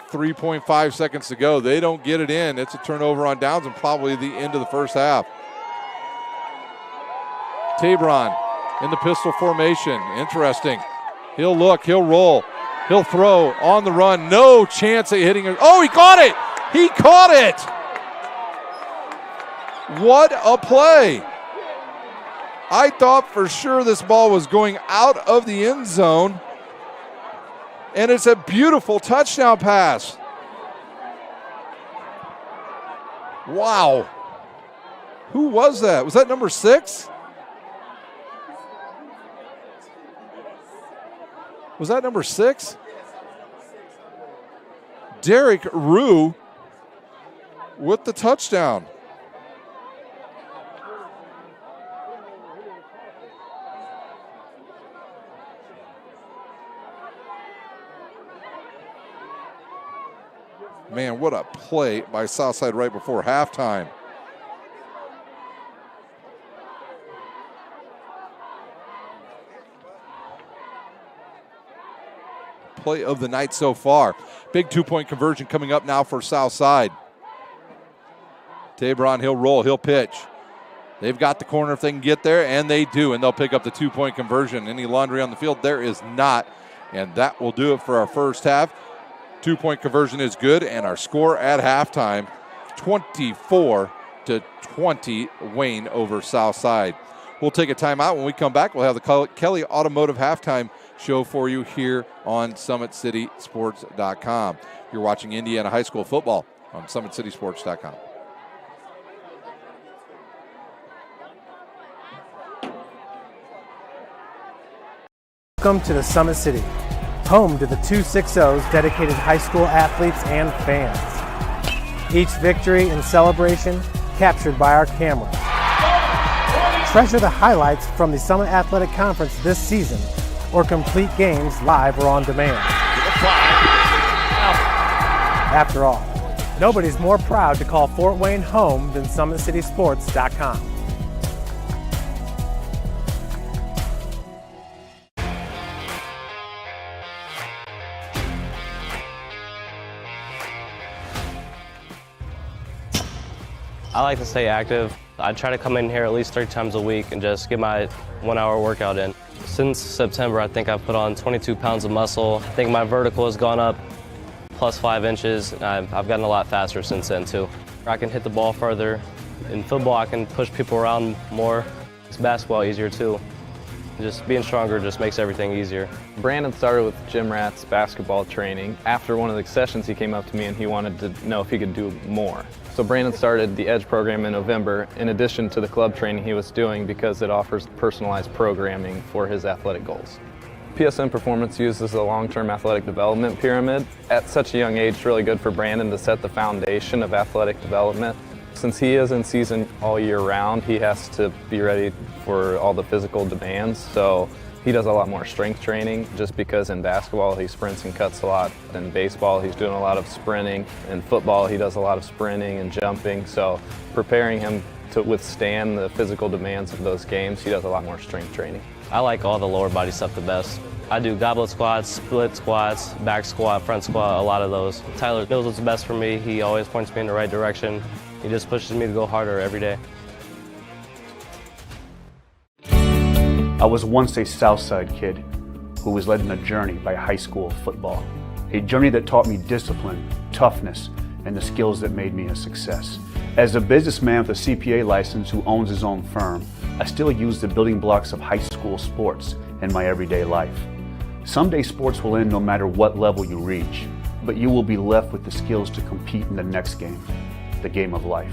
3.5 seconds to go. They don't get it in. It's a turnover on downs and probably the end of the first half. Tabron in the pistol formation. Interesting. He'll look. He'll roll. He'll throw on the run. No chance at hitting it. Oh, he caught it. He caught it. What a play. I thought for sure this ball was going out of the end zone. And it's a beautiful touchdown pass. Wow. Who was that? Was that number 6? Was that number 6? Derek Rue with the touchdown. Man, what a play by Southside right before halftime. Play of the night so far. Big two-point conversion coming up now for Southside. Tabron, he'll roll, he'll pitch. They've got the corner if they can get there, and they do, and they'll pick up the two-point conversion. Any laundry on the field? There is not, and that will do it for our first half. Two-point conversion is good, and our score at halftime, 24-20, Wayne over Southside. We'll take a timeout. When we come back, we'll have the Kelly Automotive halftime show for you here on SummitCitySports.com. You're watching Indiana High School football on SummitCitySports.com. Welcome to the Summit City, home to the 260's dedicated high school athletes and fans. Each victory and celebration captured by our camera. Treasure the highlights from the Summit Athletic Conference this season, or complete games live or on demand. After all, nobody's more proud to call Fort Wayne home than SummitCitySports.com. I like to stay active. I try to come in here at least 3 times a week and just get my 1-hour workout in. Since September, I think I've put on 22 pounds of muscle. I think my vertical has gone up plus 5 inches. And I've gotten a lot faster since then too. I can hit the ball further. In football, I can push people around more. It's basketball easier too. Just being stronger just makes everything easier. Brandon started with Jim Rat's basketball training. After one of the sessions, he came up to me and he wanted to know if he could do more. So Brandon started the EDGE program in November, in addition to the club training he was doing, because it offers personalized programming for his athletic goals. PSN Performance uses the long-term athletic development pyramid. At such a young age, it's really good for Brandon to set the foundation of athletic development. Since he is in season all year round, he has to be ready for all the physical demands. So he does a lot more strength training, just because in basketball he sprints and cuts a lot. In baseball he's doing a lot of sprinting. In football he does a lot of sprinting and jumping. So preparing him to withstand the physical demands of those games, he does a lot more strength training. I like all the lower body stuff the best. I do goblet squats, split squats, back squat, front squat, a lot of those. Tyler knows what's best for me. He always points me in the right direction. He just pushes me to go harder every day. I was once a Southside kid who was led on a journey by high school football. A journey that taught me discipline, toughness, and the skills that made me a success. As a businessman with a CPA license who owns his own firm, I still use the building blocks of high school sports in my everyday life. Someday sports will end no matter what level you reach, but you will be left with the skills to compete in the next game, the game of life.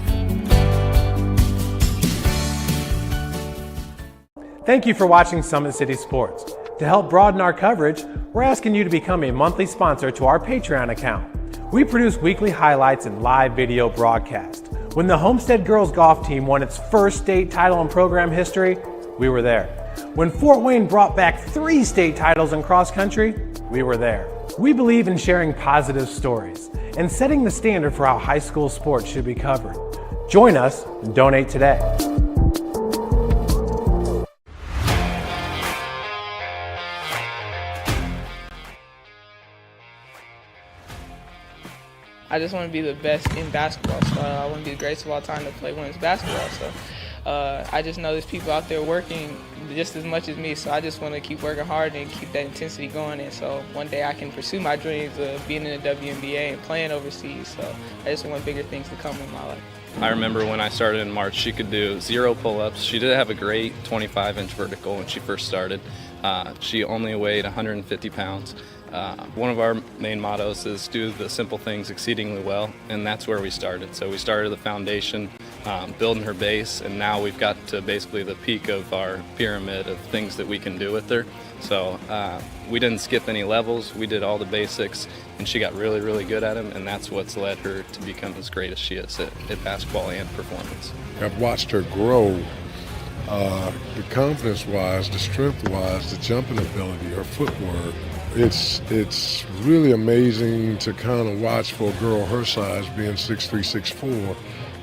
Thank you for watching Summit City Sports. To help broaden our coverage, we're asking you to become a monthly sponsor to our Patreon account. We produce weekly highlights and live video broadcast. When the Homestead girls golf team won its first state title in program history, we were there. When Fort Wayne brought back 3 state titles in cross country, we were there. We believe in sharing positive stories and setting the standard for how high school sports should be covered. Join us and donate today. I just want to be the best in basketball. So I want to be the greatest of all time to play women's basketball. So I just know there's people out there working just as much as me. So I just want to keep working hard and keep that intensity going. And so one day I can pursue my dreams of being in the WNBA and playing overseas. So I just want bigger things to come in my life. I remember when I started in March, she could do 0 pull-ups. She did have a great 25-inch vertical when she first started. She only weighed 150 pounds. One of our main mottos is do the simple things exceedingly well, and that's where we started. So we started the foundation, building her base, and now we've got to basically the peak of our pyramid of things that we can do with her. So we didn't skip any levels. We did all the basics, and she got really, really good at them, and that's what's led her to become as great as she is at basketball and performance. I've watched her grow, the confidence-wise, the strength-wise, the jumping ability, her footwork. It's really amazing to kind of watch for a girl her size, being 6'3", 6'4",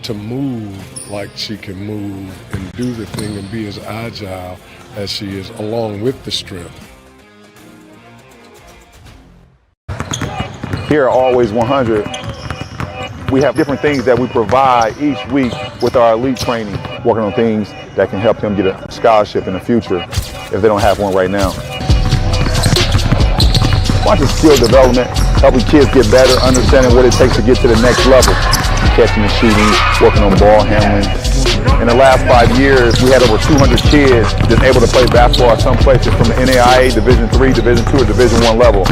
to move like she can move and do the thing and be as agile as she is, along with the strength. Here at Always 100, we have different things that we provide each week with our elite training, working on things that can help them get a scholarship in the future if they don't have one right now. Watching skill development, helping kids get better, understanding what it takes to get to the next level, catching and shooting, working on ball handling. In the last 5 years, we had over 200 kids that's able to play basketball at some places from the NAIA, Division III, Division II, or Division I level.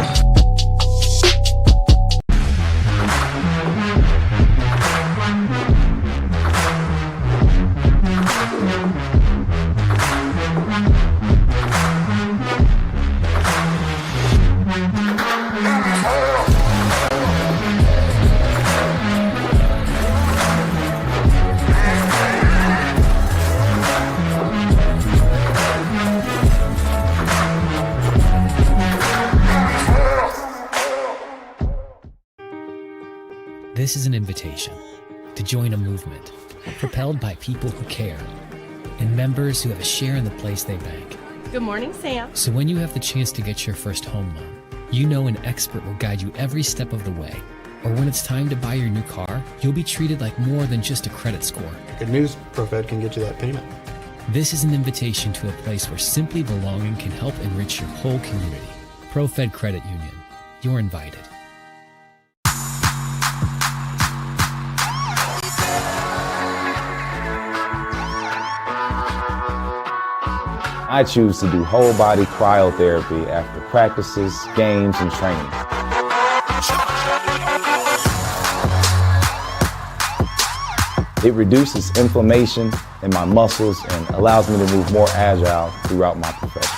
This is an invitation to join a movement propelled by people who care and members who have a share in the place they bank. Good morning, Sam. So when you have the chance to get your first home loan, you know an expert will guide you every step of the way. Or when it's time to buy your new car, you'll be treated like more than just a credit score. Good news, ProFed can get you that payment. This is an invitation to a place where simply belonging can help enrich your whole community. ProFed Credit Union. You're invited. I choose to do whole body cryotherapy after practices, games, and training. It reduces inflammation in my muscles and allows me to move more agile throughout my profession.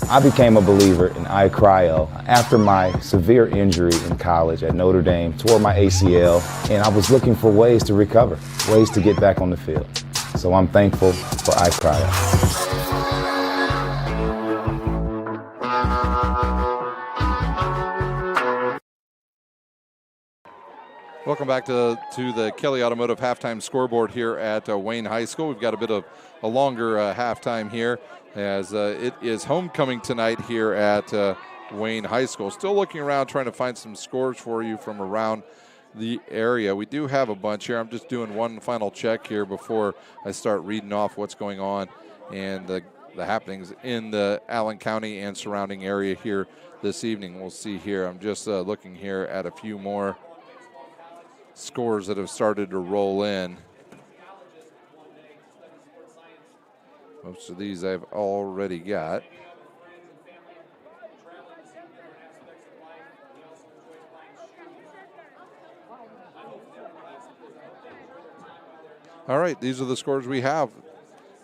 I became a believer in iCryo after my severe injury in college at Notre Dame, tore my ACL, and I was looking for ways to recover, ways to get back on the field. So I'm thankful for iCryo. Welcome back to the Kelly Automotive halftime scoreboard here at Wayne High School. We've got a bit of a longer halftime here as it is homecoming tonight here at Wayne High School. Still looking around trying to find some scores for you from around the area. We do have a bunch here. I'm just doing one final check here before I start reading off what's going on and the happenings in the Allen County and surrounding area here this evening. We'll see here. I'm just looking here at a few more scores that have started to roll in. Most of these I've already got. All right, these are the scores we have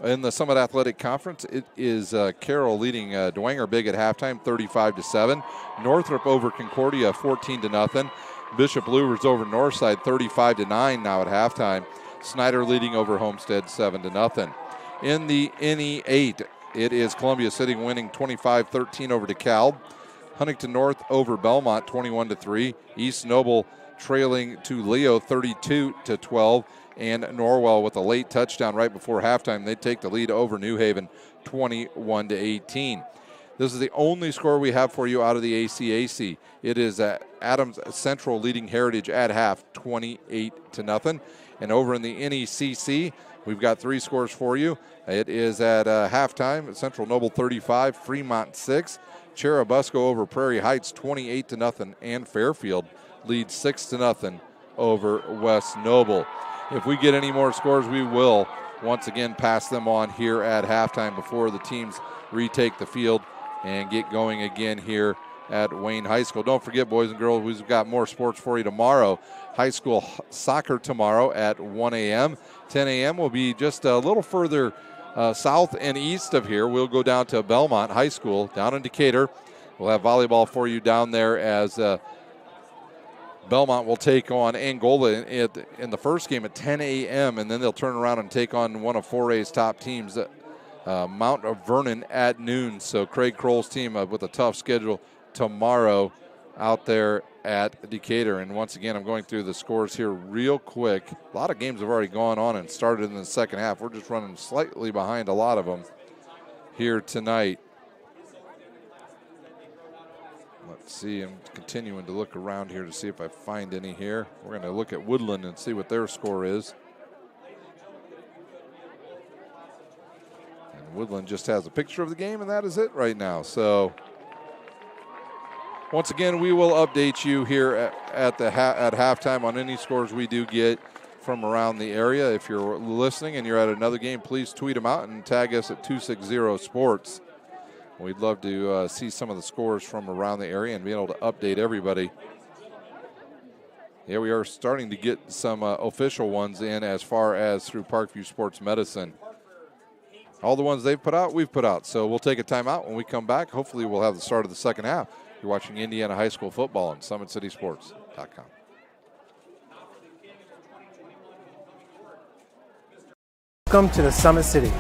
in the Summit Athletic Conference. It is Carroll leading Dwenger big at halftime, 35-7. Northrop over Concordia, 14-0. Bishop Luvers over Northside, 35-9 now at halftime. Snyder leading over Homestead, 7-0. In the NE8, it is Columbia City winning 25-13 over DeKalb. Huntington North over Belmont, 21-3. East Noble trailing to Leo, 32-12. And Norwell with a late touchdown right before halftime. They take the lead over New Haven, 21-18. This is the only score we have for you out of the ACAC. It is Adams Central leading Heritage at half, 28-0. And over in the NECC, we've got three scores for you. It is at halftime, Central Noble 35, Fremont 6. Cherubusco over Prairie Heights, 28-0. And Fairfield leads 6-0 over West Noble. if we get any more scores, we will once again pass them on here at halftime before the teams retake the field and get going again here at Wayne High School. Don't forget, boys and girls, we've got more sports for you tomorrow. High school soccer tomorrow at 1 a.m. 10 a.m. will be just a little further south and east of here. We'll go down to Belmont High School down in Decatur. We'll have volleyball for you down there as Belmont will take on Angola in the first game at 10 a.m. and then they'll turn around and take on one of 4A's top teams, Mount Vernon, at noon. So Craig Kroll's team with a tough schedule tomorrow out there at Decatur. And once again, I'm going through the scores here real quick. A lot of games have already gone on and started in the second half. We're just running slightly behind a lot of them here tonight. Let's see, I'm continuing to look around here to see if I find any here. We're going to look at Woodland and see what their score is. And Woodland just has a picture of the game, and that is it right now. So once again, we will update you here at halftime on any scores we do get from around the area. If you're listening and you're at another game, please tweet them out and tag us at 260 Sports. We'd love to see some of the scores from around the area and be able to update everybody. Yeah, we are starting to get some official ones in as far as through Parkview Sports Medicine. All the ones they've put out, we've put out. So we'll take a timeout. When we come back, hopefully we'll have the start of the second half. You're watching Indiana High School football on SummitCitySports.com. Welcome to the Summit City,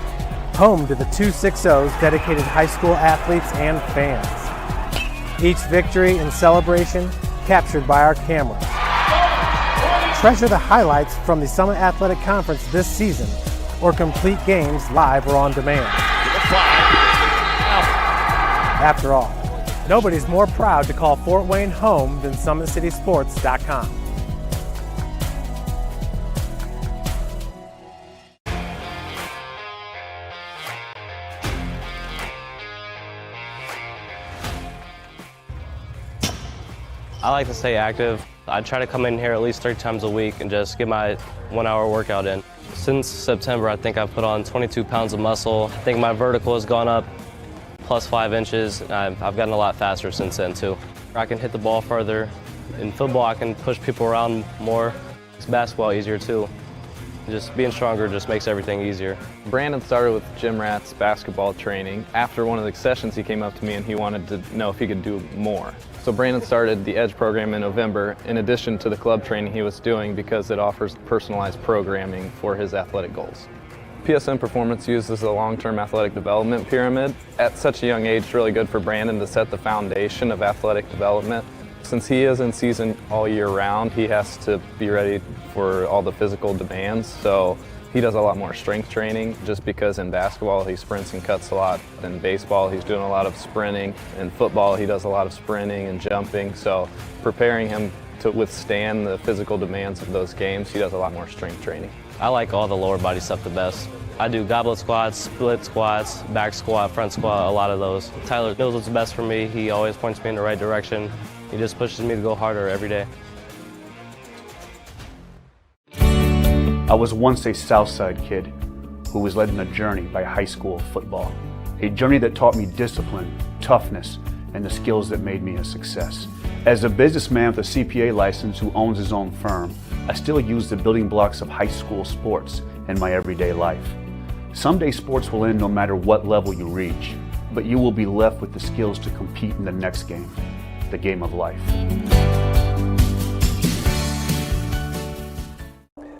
home to the 260's dedicated high school athletes and fans. Each victory and celebration captured by our camera. Treasure the highlights from the Summit Athletic Conference this season, or complete games live or on demand. After all, nobody's more proud to call Fort Wayne home than SummitCitySports.com. I like to stay active. I try to come in here at least 3 times a week and just get my 1-hour workout in. Since September, I think I've put on 22 pounds of muscle. I think my vertical has gone up plus 5 inches. I've gotten a lot faster since then too. I can hit the ball further. In football, I can push people around more. It's basketball easier too. Just being stronger just makes everything easier. Brandon started with gym rats basketball training. After one of the sessions, he came up to me and he wanted to know if he could do more. So Brandon started the EDGE program in November in addition to the club training he was doing because it offers personalized programming for his athletic goals. PSM Performance uses the long-term athletic development pyramid. At such a young age, it's really good for Brandon to set the foundation of athletic development. Since he is in season all year round, he has to be ready for all the physical demands. So he does a lot more strength training just because in basketball he sprints and cuts a lot. In baseball he's doing a lot of sprinting. In football he does a lot of sprinting and jumping. So preparing him to withstand the physical demands of those games, he does a lot more strength training. I like all the lower body stuff the best. I do goblet squats, split squats, back squat, front squat, a lot of those. Tyler knows what's best for me. He always points me in the right direction. He just pushes me to go harder every day. I was once a Southside kid who was led on a journey by high school football. A journey that taught me discipline, toughness, and the skills that made me a success. As a businessman with a CPA license who owns his own firm, I still use the building blocks of high school sports in my everyday life. Someday sports will end no matter what level you reach, but you will be left with the skills to compete in the next game, the game of life.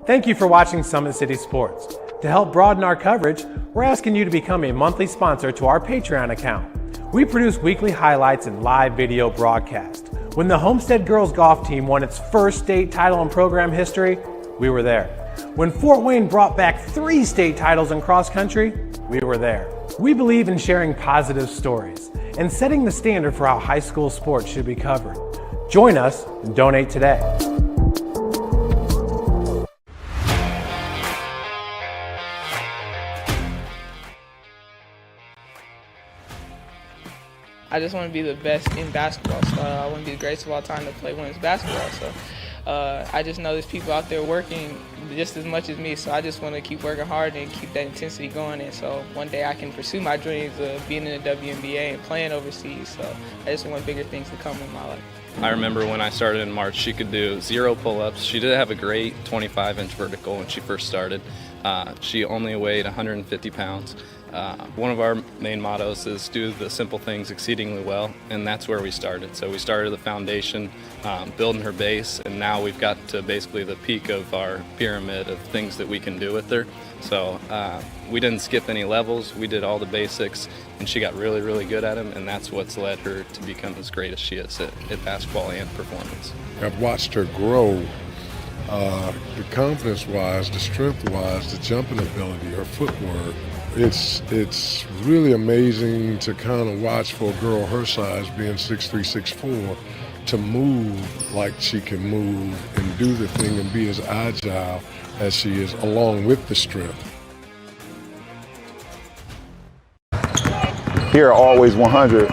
Thank you for watching Summit City Sports. To help broaden our coverage, we're asking you to become a monthly sponsor to our Patreon account. We produce weekly highlights and live video broadcast. When the Homestead girls golf team won its first state title in program history, we were there. When Fort Wayne brought back 3 state titles in cross country, we were there. We believe in sharing positive stories and setting the standard for how high school sports should be covered. Join us and donate today. I just want to be the best in basketball. So I want to be the greatest of all time to play women's basketball. So I just know there's people out there working just as much as me. So I just want to keep working hard and keep that intensity going. And so one day I can pursue my dreams of being in the WNBA and playing overseas. So I just want bigger things to come in my life. I remember when I started in March, she could do 0 pull-ups. She did have a great 25-inch vertical when she first started. She only weighed 150 pounds. One of our main mottos is do the simple things exceedingly well, and that's where we started. So we started the foundation, building her base, and now we've got to basically the peak of our pyramid of things that we can do with her. So we didn't skip any levels. We did all the basics, and she got really, really good at them, and that's what's led her to become as great as she is at basketball and performance. I've watched her grow, the confidence-wise, the strength-wise, the jumping ability, her footwork. It's really amazing to kind of watch for a girl her size, being 6'3", 6'4", to move like she can move and do the thing and be as agile as she is, along with the strength. Here at Always 100,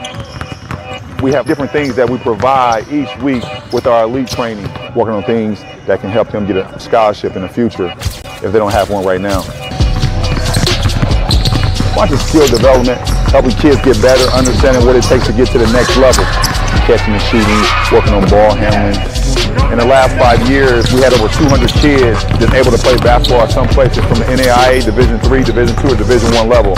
we have different things that we provide each week with our elite training, working on things that can help them get a scholarship in the future if they don't have one right now. Watching skill development, helping kids get better, understanding what it takes to get to the next level. Catching and shooting, working on ball handling. In the last 5 years, we had over 200 kids that's able to play basketball at some places from the NAIA, Division III, Division II, or Division I level.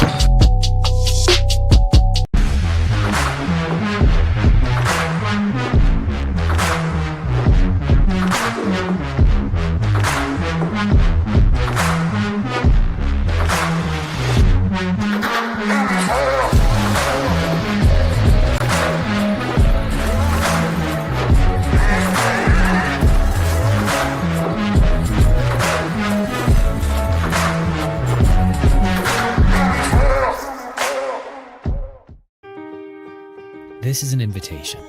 This is an invitation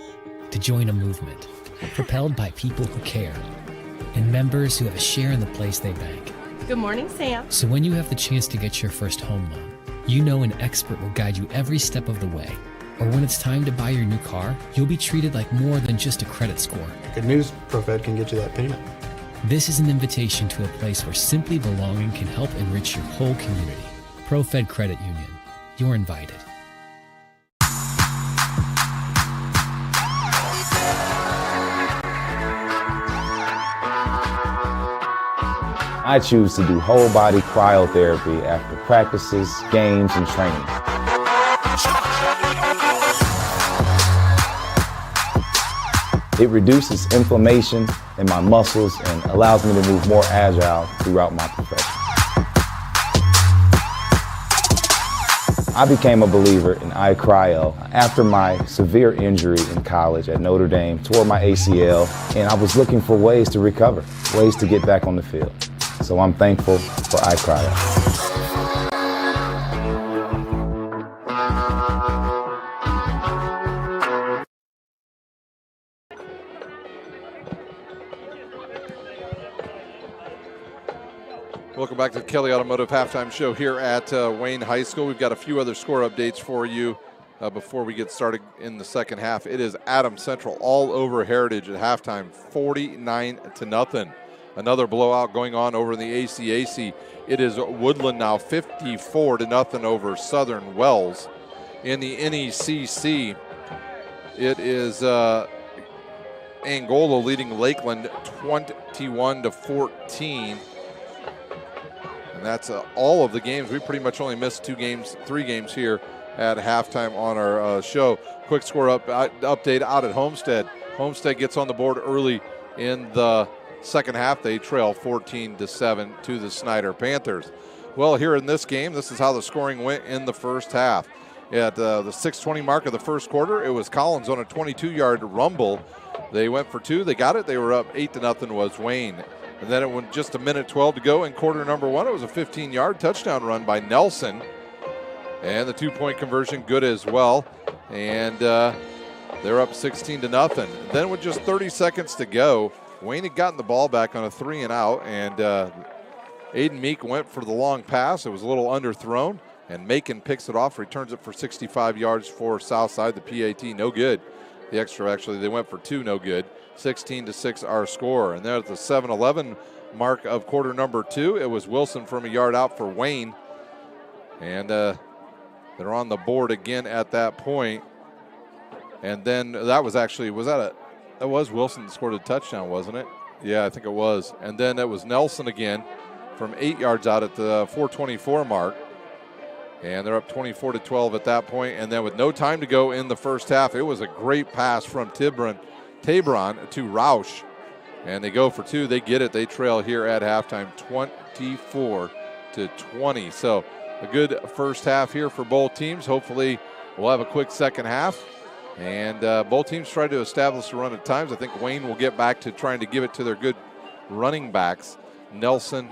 to join a movement propelled by people who care and members who have a share in the place they bank. Good morning, Sam. So when you have the chance to get your first home loan, you know an expert will guide you every step of the way. Or when it's time to buy your new car, you'll be treated like more than just a credit score. Good news, ProFed can get you that payment. This is an invitation to a place where simply belonging can help enrich your whole community. ProFed Credit Union. You're invited. I choose to do whole body cryotherapy after practices, games, and training. It reduces inflammation in my muscles and allows me to move more agile throughout my profession. I became a believer in iCryo after my severe injury in college at Notre Dame, tore my ACL, and I was looking for ways to recover, ways to get back on the field. So I'm thankful for iCryo. Welcome back to the Kelly Automotive Halftime Show here at Wayne High School. We've got a few other score updates for you before we get started in the second half. It is Adams Central all over Heritage at halftime, 49-0. Another blowout going on over in the ACAC. It is Woodland now 54-0 over Southern Wells. In the NECC, it is Angola leading Lakeland 21-14. And that's all of the games. We pretty much only missed 3 games here at halftime on our show. Quick score update out at Homestead. Homestead gets on the board early in the second half. They trail 14-7 to the Snyder Panthers. Well, here in this game, this is how the scoring went in the first half. At the 6:20 mark of the first quarter, it was Collins on a 22-yard rumble. They went for 2. They got it. They were up 8-0 was Wayne. And then it went just a minute 12 to go in quarter number 1. It was a 15-yard touchdown run by Nelson. And the 2-point conversion good as well. And they're up 16-0. Then with just 30 seconds to go, Wayne had gotten the ball back on a 3-and-out. And Aiden Meek went for the long pass. It was a little underthrown. And Macon picks it off, returns it for 65 yards for Southside. The PAT, no good. The extra, actually, they went for 2, no good. 16-6 our score. And then at the 7-11 mark of quarter number 2, it was Wilson from a yard out for Wayne. And they're on the board again at that point. And then that was actually, that was Wilson that scored a touchdown, wasn't it? Yeah, I think it was. And then it was Nelson again from 8 yards out at the 4:24 mark. And they're up 24-12 at that point. And then with no time to go in the first half, it was a great pass from Tabron to Roush. And they go for 2. They get it. They trail here at halftime 24-20. So a good first half here for both teams. Hopefully we'll have a quick second half. And both teams try to establish a run at times. I think Wayne will get back to trying to give it to their good running backs, Nelson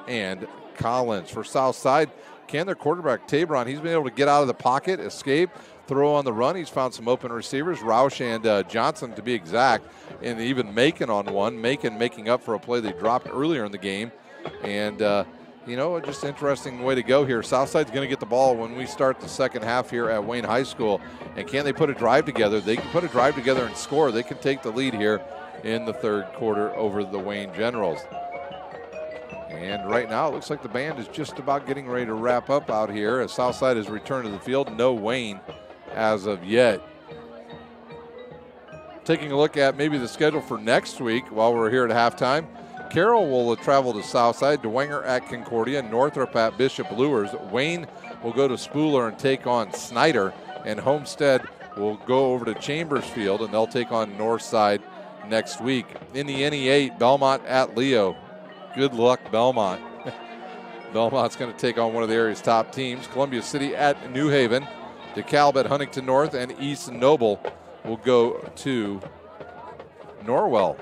and Collins. For Southside, their quarterback, Tabron, he's been able to get out of the pocket, escape, throw on the run. He's found some open receivers, Roush and Johnson to be exact, and even Macon on one. Macon making up for a play they dropped earlier in the game. And, just an interesting way to go here. Southside's going to get the ball when we start the second half here at Wayne High School. And can they put a drive together? They can put a drive together and score. They can take the lead here in the third quarter over the Wayne Generals. And right now it looks like the band is just about getting ready to wrap up out here as Southside has returned to the field. No Wayne as of yet. Taking a look at maybe the schedule for next week while we're here at halftime. Carroll will travel to Southside, Dwenger at Concordia, Northrop at Bishop Luers. Wayne will go to Spooler and take on Snyder, and Homestead will go over to Chambersfield and they'll take on Northside next week. In the NE8, Belmont at Leo. Good luck, Belmont. Belmont's going to take on one of the area's top teams. Columbia City at New Haven. DeKalb at Huntington North, and East Noble will go to Norwell.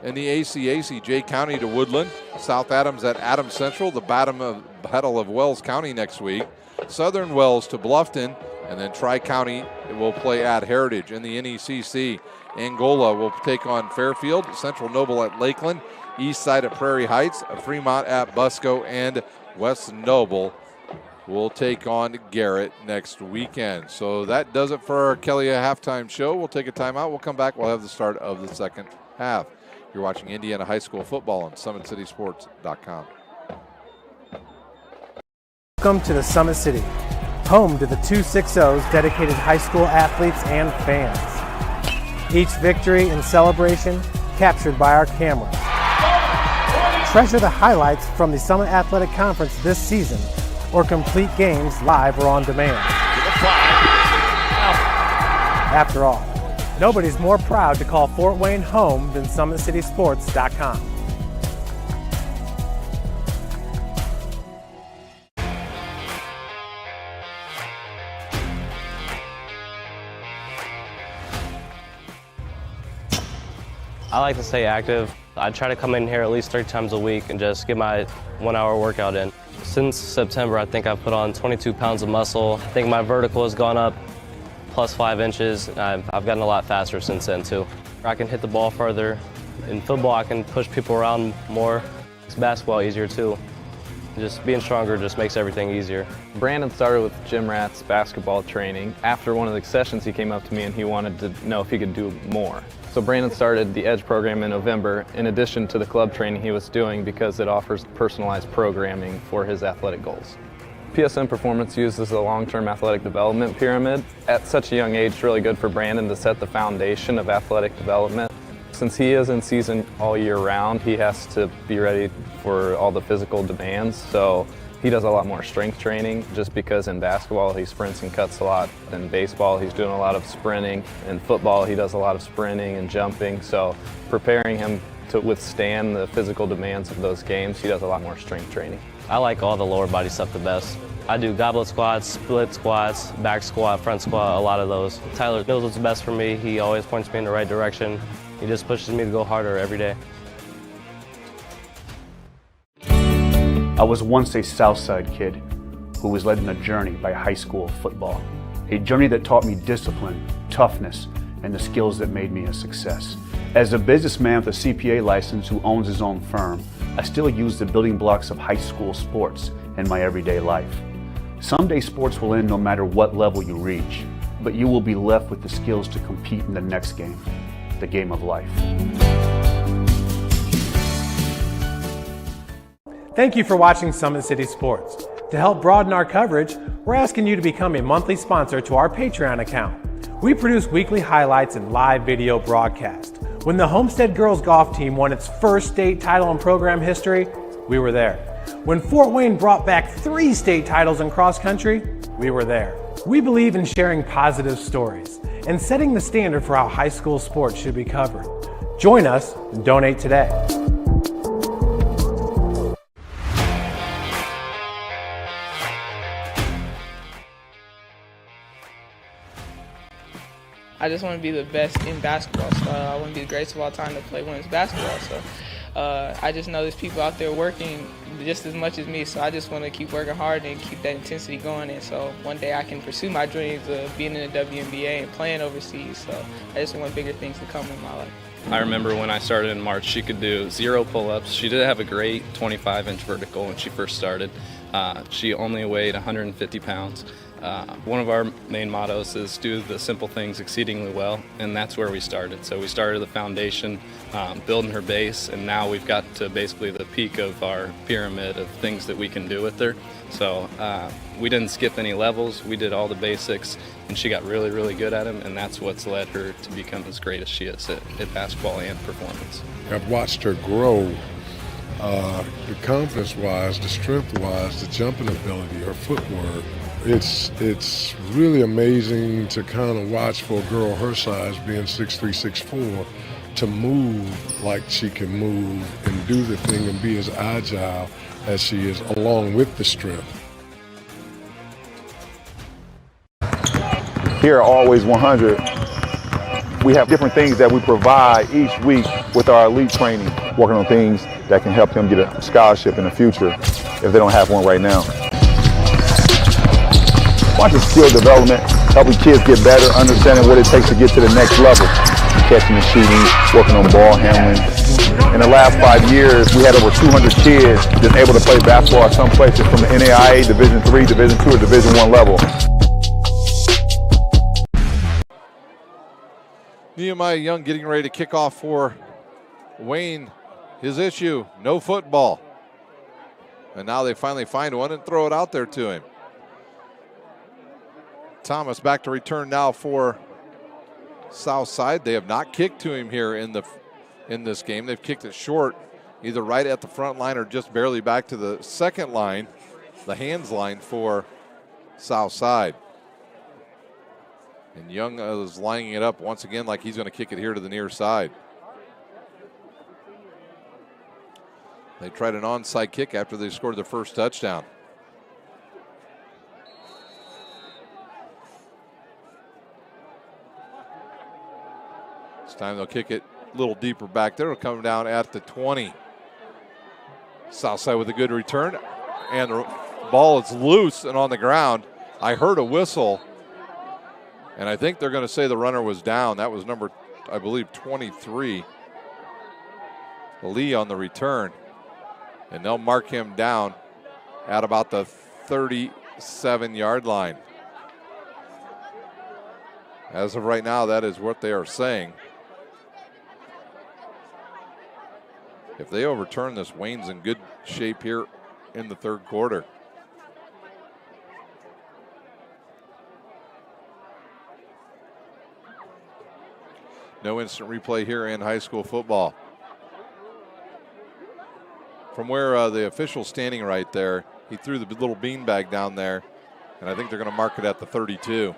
In the ACAC, Jay County to Woodland. South Adams at Adams Central, the Battle of Wells County next week. Southern Wells to Bluffton, and then Tri-County will play at Heritage. In the NECC, Angola will take on Fairfield, Central Noble at Lakeland, East Side at Prairie Heights, Fremont at Busco, and West Noble will take on Garrett next weekend. So that does it for our Kelly halftime show. We'll take a timeout. We'll come back. We'll have the start of the second half. You're watching Indiana High School football on SummitCitySports.com. Welcome to the Summit City, home to the 260's dedicated high school athletes and fans. Each victory and celebration captured by our cameras. Treasure the highlights from the Summit Athletic Conference this season, or complete games live or on demand. After all, nobody's more proud to call Fort Wayne home than SummitCitySports.com. I like to stay active. I try to come in here at least 3 times a week and just get my 1-hour workout in. Since September, I think I've put on 22 pounds of muscle. I think my vertical has gone up plus 5 inches. I've gotten a lot faster since then too. I can hit the ball further. In football, I can push people around more. It's basketball easier too. Just being stronger just makes everything easier. Brandon started with Jim Rath's basketball training. After one of the sessions, he came up to me and he wanted to know if he could do more. So Brandon started the EDGE program in November, in addition to the club training he was doing, because it offers personalized programming for his athletic goals. PSN Performance uses the long-term athletic development pyramid. At such a young age, it's really good for Brandon to set the foundation of athletic development. Since he is in season all year round, he has to be ready for all the physical demands. So he does a lot more strength training, just because in basketball he sprints and cuts a lot. In baseball he's doing a lot of sprinting. In football he does a lot of sprinting and jumping. So preparing him to withstand the physical demands of those games, he does a lot more strength training. I like all the lower body stuff the best. I do goblet squats, split squats, back squat, front squat, a lot of those. Tyler knows what's best for me. He always points me in the right direction. He just pushes me to go harder every day. I was once a Southside kid who was led on a journey by high school football. A journey that taught me discipline, toughness, and the skills that made me a success. As a businessman with a CPA license who owns his own firm, I still use the building blocks of high school sports in my everyday life. Someday sports will end no matter what level you reach, but you will be left with the skills to compete in the next game, the game of life. Thank you for watching Summit City Sports. To help broaden our coverage, we're asking you to become a monthly sponsor to our Patreon account. We produce weekly highlights and live video broadcast. When the Homestead girls golf team won its first state title in program history, we were there. When Fort Wayne brought back 3 state titles in cross country, we were there. We believe in sharing positive stories and setting the standard for how high school sports should be covered. Join us and donate today. I just want to be the best in basketball. So I want to be the greatest of all time to play women's basketball. So I just know there's people out there working just as much as me. So I just want to keep working hard and keep that intensity going. And so one day I can pursue my dreams of being in the WNBA and playing overseas. So I just want bigger things to come in my life. I remember when I started in March, she could do 0 pull-ups. She did have a great 25-inch vertical when she first started. She only weighed 150 pounds. One of our main mottos is do the simple things exceedingly well, and that's where we started. So we started the foundation, building her base, and now we've got to basically the peak of our pyramid of things that we can do with her. So we didn't skip any levels. We did all the basics, and she got really, really good at them, and that's what's led her to become as great as she is at basketball and performance. I've watched her grow, the confidence-wise, the strength-wise, the jumping ability, her footwork. It's really amazing to kind of watch for a girl her size, being 6'3", 6'4", to move like she can move and do the thing and be as agile as she is, along with the strength. Here at Always 100, we have different things that we provide each week with our elite training, working on things that can help them get a scholarship in the future if they don't have one right now. Watching skill development, helping kids get better, understanding what it takes to get to the next level. Catching and shooting, working on ball handling. In the last 5 years, we had over 200 kids just able to play basketball at some places from the NAIA, Division III, Division II, or Division I level. Nehemiah Young getting ready to kick off for Wayne. His issue, no football. And now they finally find one and throw it out there to him. Thomas back to return now for Southside. They have not kicked to him here in this game. They've kicked it short, either right at the front line or just barely back to the second line, the hands line for Southside. And Young is lining it up once again like he's going to kick it here to the near side. They tried an onside kick after they scored their first touchdown. This time they'll kick it a little deeper back there. It'll come down at the 20. Southside with a good return. And the ball is loose and on the ground. I heard a whistle. And I think they're going to say the runner was down. That was number, I believe, 23. Lee on the return. And they'll mark him down at about the 37-yard line. As of right now, that is what they are saying. If they overturn this, Wayne's in good shape here in the third quarter. No instant replay here in high school football. From where the official's standing right there, he threw the little beanbag down there, and I think they're going to mark it at the 32.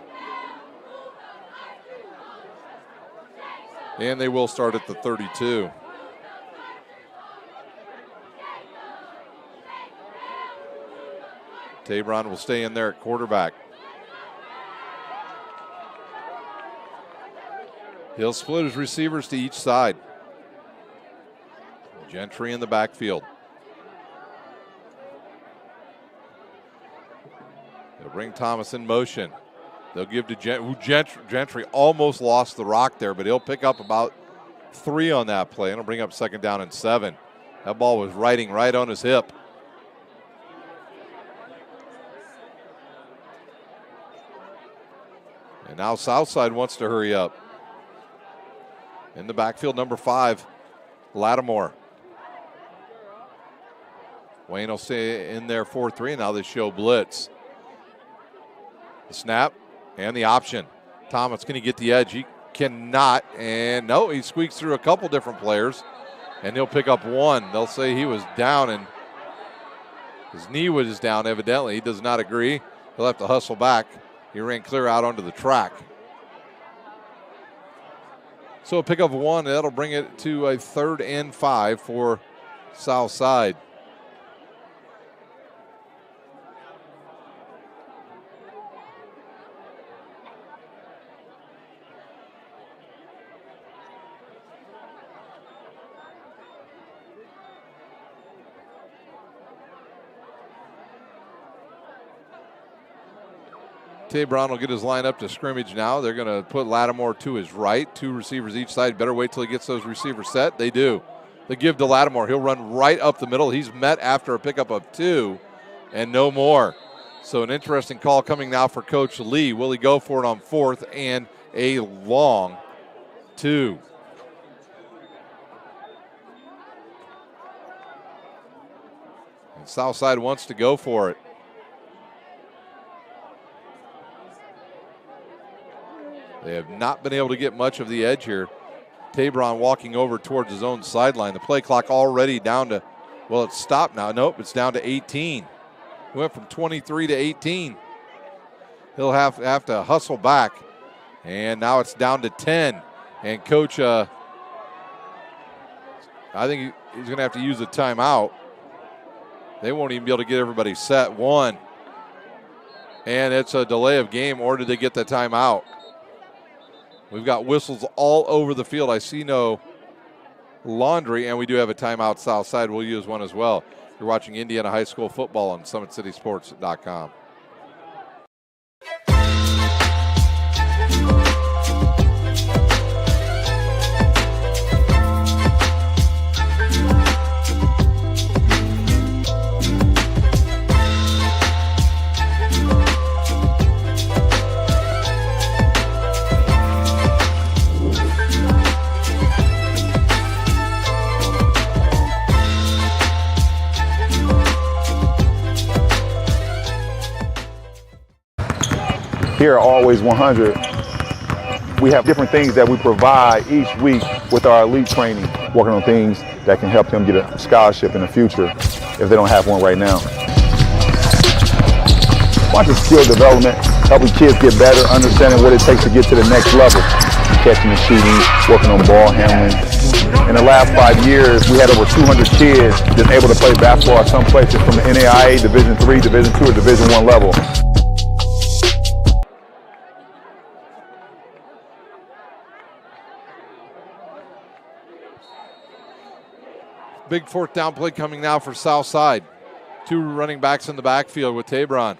And they will start at the 32. Tabron will stay in there at quarterback. He'll split his receivers to each side. Gentry in the backfield. They'll bring Thomas in motion. They'll give to Gentry almost lost the rock there, but he'll pick up about 3 on that play, and he'll bring up second down and 7. That ball was riding right on his hip. And now Southside wants to hurry up. In the backfield, number 5, Lattimore. Wayne will stay in there 4-3. Now they show blitz. The snap and the option. Thomas can he get the edge? He cannot. And no, he squeaks through a couple different players. And he'll pick up one. They'll say he was down and his knee was down evidently. He does not agree. He'll have to hustle back. He ran clear out onto the track. So a pick of 1. That'll bring it to a 3rd and 5 for Southside. Tay Brown will get his line up to scrimmage now. They're going to put Lattimore to his right. 2 receivers each side. Better wait till he gets those receivers set. They do. They give to Lattimore. He'll run right up the middle. He's met after a pickup of 2 and no more. So an interesting call coming now for Coach Lee. Will he go for it on 4th and a long 2? And Southside wants to go for it. They have not been able to get much of the edge here. Tabron walking over towards his own sideline. The play clock already down to, well, it's stopped now. Nope, it's down to 18. It went from 23 to 18. He'll have to hustle back. And now it's down to 10. And Coach, I think he's going to have to use a timeout. They won't even be able to get everybody set. 1. And it's a delay of game, or did they get the timeout? We've got whistles all over the field. I see no laundry, and we do have a timeout Southside. We'll use one as well. You're watching Indiana High School football on SummitCitySports.com. Here at Always 100, we have different things that we provide each week with our elite training, working on things that can help them get a scholarship in the future if they don't have one right now. Watching skill development, helping kids get better, understanding what it takes to get to the next level. Catching and shooting, working on ball handling. In the last 5 years, we had over 200 kids that's able to play basketball at some places from the NAIA Division III, Division II, or Division I level. Big 4th down play coming now for Southside. 2 running backs in the backfield with Tabron.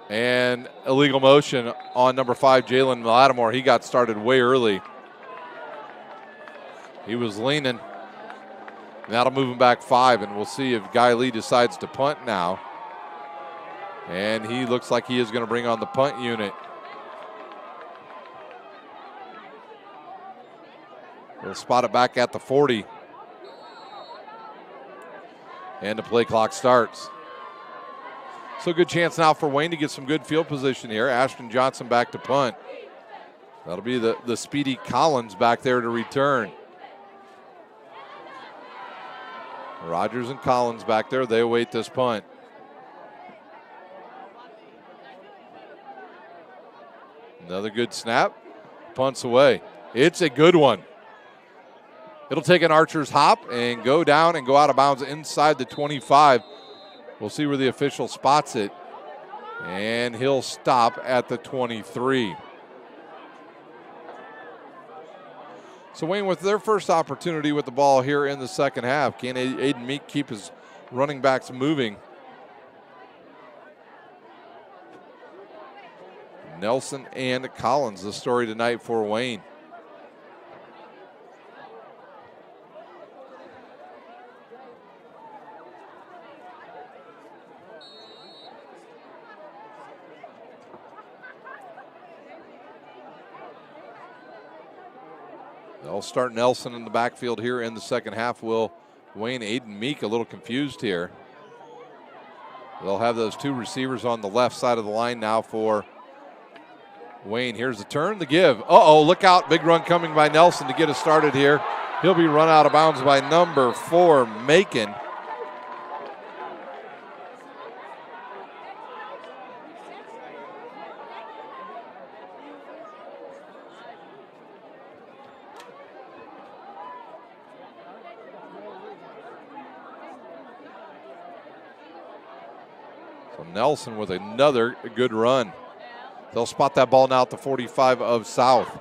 And illegal motion on number 5, Jalen Lattimore. He got started way early. He was leaning. That'll move him back 5, and we'll see if Guy Lee decides to punt now. And he looks like he is going to bring on the punt unit. We'll spot it back at the 40. And the play clock starts. So good chance now for Wayne to get some good field position here. Ashton Johnson back to punt. That'll be the speedy Collins back there to return. Rogers and Collins back there. They await this punt. Another good snap. Punts away. It's a good one. It'll take an archer's hop and go down and go out of bounds inside the 25. We'll see where the official spots it. And he'll stop at the 23. So Wayne, with their first opportunity with the ball here in the second half, can Aiden Meek keep his running backs moving? Nelson and Collins, the story tonight for Wayne. They'll start Nelson in the backfield here in the second half. Will Wayne? Aiden Meek a little confused here. They'll have those two receivers on the left side of the line now for Wayne. Here's the turn, the give. Uh-oh, look out. Big run coming by Nelson to get us started here. He'll be run out of bounds by number 4, Macon. So Nelson with another good run. They'll spot that ball now at the 45 of South.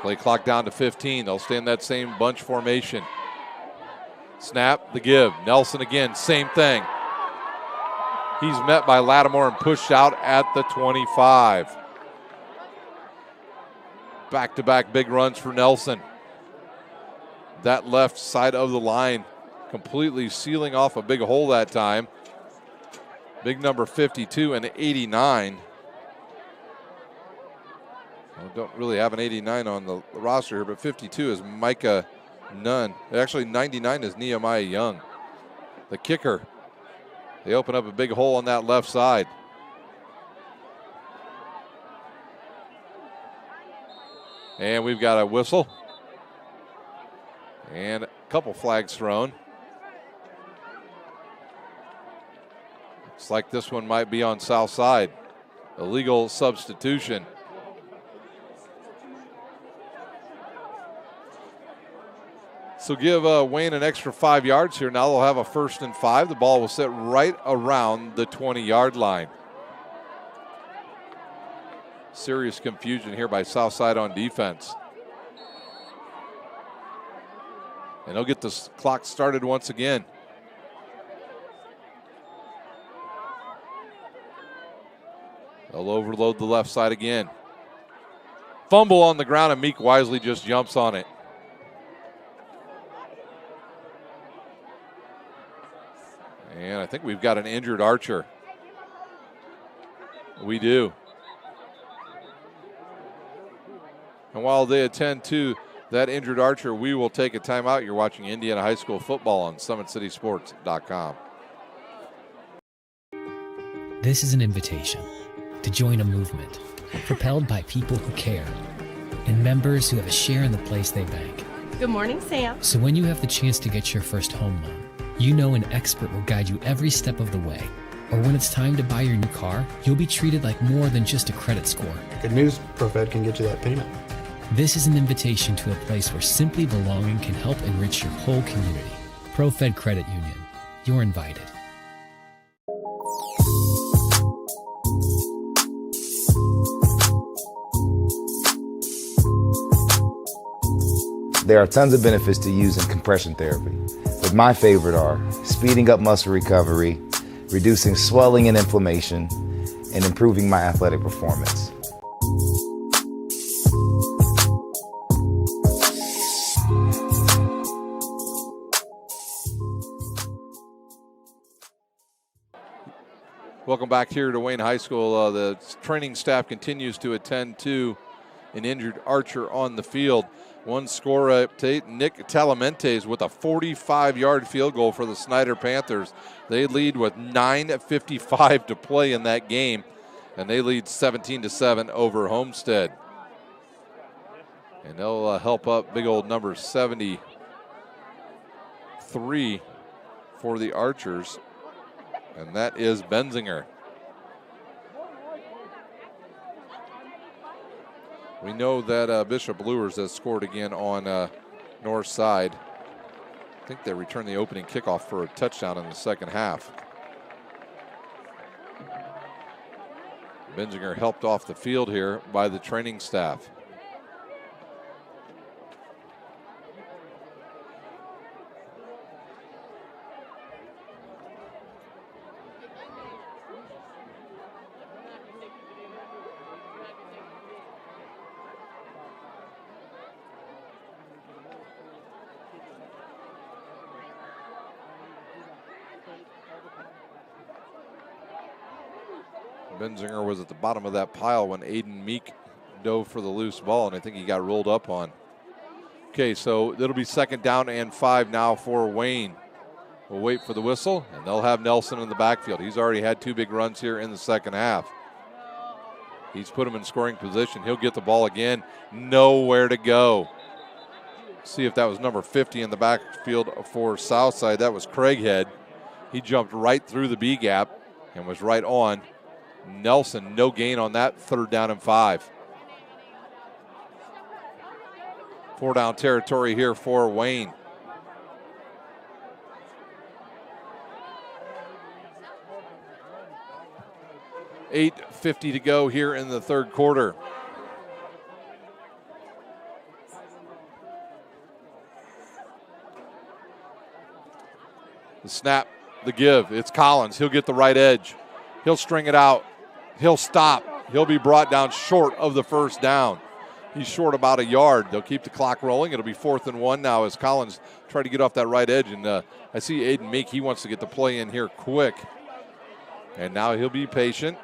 Play clock down to 15. They'll stay in that same bunch formation. Snap, the give. Nelson again, same thing. He's met by Lattimore and pushed out at the 25. Back-to-back big runs for Nelson. That left side of the line completely sealing off a big hole that time. Big number 52 and 89. Well, don't really have an 89 on the roster here, but 52 is Micah Nunn. Actually, 99 is Nehemiah Young. The kicker. They open up a big hole on that left side. And we've got a whistle. And a couple flags thrown. Looks like this one might be on South Side. Illegal substitution. So give Wayne an extra 5 yards here. Now they'll have a 1st and 5. The ball will sit right around the 20-yard line. Serious confusion here by Southside on defense. And they'll get the clock started once again. They'll overload the left side again. Fumble on the ground, and Meek wisely just jumps on it. And I think we've got an injured Archer. We do. And while they attend to that injured Archer, we will take a timeout. You're watching Indiana High School football on SummitCitySports.com. This is an invitation to join a movement propelled by people who care and members who have a share in the place they bank. Good morning, Sam. So when you have the chance to get your first home loan, you know an expert will guide you every step of the way. Or when it's time to buy your new car, you'll be treated like more than just a credit score. Good news, ProFed can get you that payment. This is an invitation to a place where simply belonging can help enrich your whole community. ProFed Credit Union. You're invited. There are tons of benefits to using compression therapy, but my favorite are speeding up muscle recovery, reducing swelling and inflammation, and improving my athletic performance. Welcome back here to Wayne High School. The training staff continues to attend to an injured Archer on the field. One score update, Nick Talamentes with a 45-yard field goal for the Snyder Panthers. They lead with 9:55 to play in that game, and they lead 17-7 over Homestead. And they'll help up big old number 73 for the Archers, and that is Benzinger. We know that Bishop Luers has scored again on North Side. I think they returned the opening kickoff for a touchdown in the second half. Benzinger helped off the field here by the training staff. Benzinger was at the bottom of that pile when Aiden Meek dove for the loose ball, and I think he got rolled up on. Okay, so it'll be 2nd down and 5 now for Wayne. We'll wait for the whistle, and they'll have Nelson in the backfield. He's already had 2 big runs here in the second half. He's put him in scoring position. He'll get the ball again. Nowhere to go. See if that was number 50 in the backfield for Southside. That was Craighead. He jumped right through the B gap and was right on. Nelson, no gain on that. 3rd down and 5. 4 down territory here for Wayne. $8:50 to go here in the 3rd quarter. The snap, the give. It's Collins. He'll get the right edge. He'll string it out. He'll stop. He'll be brought down short of the 1st down. He's short about a yard. They'll keep the clock rolling. It'll be 4th and 1 now as Collins try to get off that right edge. And I see Aiden Meek. He wants to get the play in here quick. And now he'll be patient.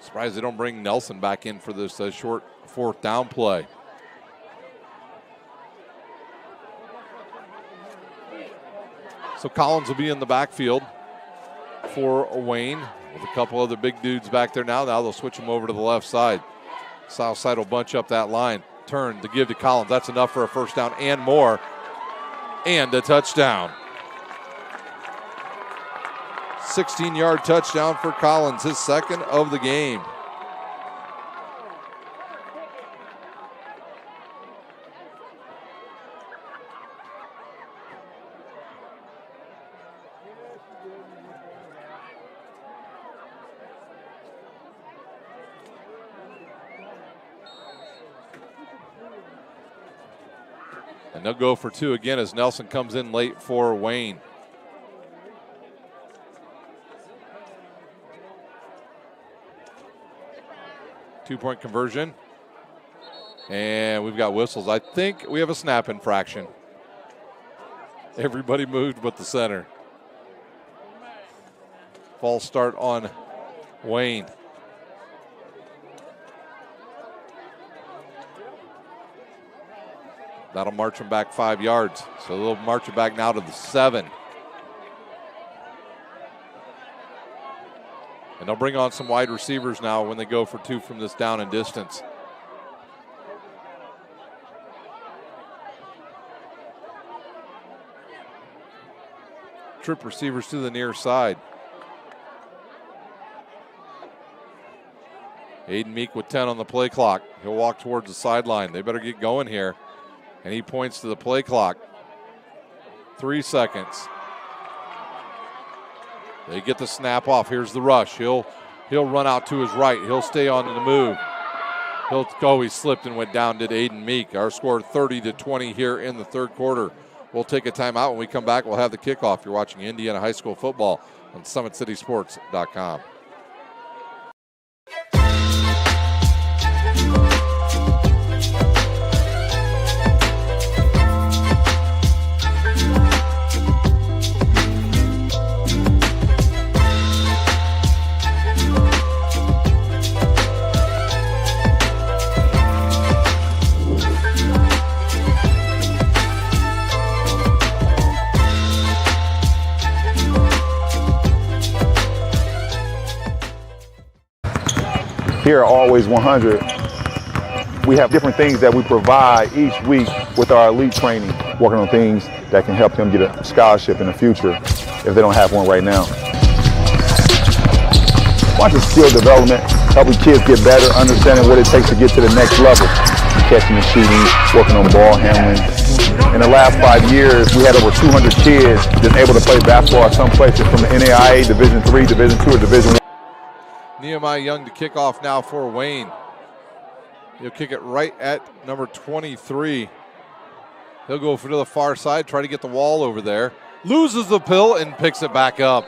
Surprised they don't bring Nelson back in for this short 4th down play. So Collins will be in the backfield for Wayne with a couple other big dudes back there now. Now they'll switch them over to the left side. Southside will bunch up that line. Turn to give to Collins. That's enough for a 1st down and more. And a touchdown. 16-yard touchdown for Collins, his 2nd of the game. And they'll go for 2 again as Nelson comes in late for Wayne. Two-point conversion. And we've got whistles. I think we have a snap infraction. Everybody moved but the center. False start on Wayne. That'll march them back 5 yards. So they'll march it back now to the 7. And they'll bring on some wide receivers now when they go for 2 from this down and distance. Trip receivers to the near side. Aiden Meek with 10 on the play clock. He'll walk towards the sideline. They better get going here. And he points to the play clock. 3 seconds. They get the snap off. Here's the rush. He'll run out to his right. He'll stay on the move. He slipped and went down, did Aiden Meek. Our score 30-20 here in the 3rd quarter. We'll take a timeout. When we come back, we'll have the kickoff. You're watching Indiana High School football on SummitCitySports.com. Here at Always 100, we have different things that we provide each week with our elite training, working on things that can help them get a scholarship in the future if they don't have one right now. Watching skill development, helping kids get better, understanding what it takes to get to the next level. Catching and shooting, working on ball handling. In the last 5 years, we had over 200 kids just able to play basketball at some places from the NAIA, Division III, Division II, or Division I. Nehemiah Young to kick off now for Wayne. He'll kick it right at number 23. He'll go to the far side, try to get the wall over there. Loses the pill and picks it back up.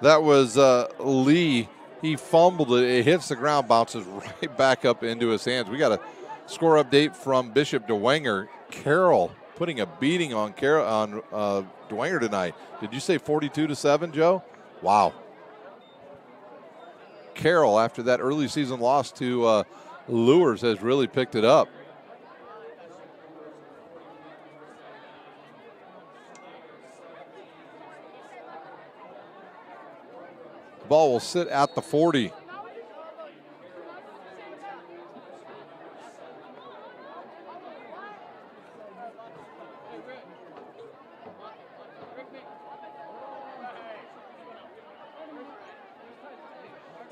That was Lee. He fumbled it. It hits the ground, bounces right back up into his hands. We got a score update from Bishop DeWanger. Carroll putting a beating on Dwenger tonight. Did you say 42-7, Joe? Wow. Carroll, after that early season loss to Lures, has really picked it up. The ball will sit at the 40.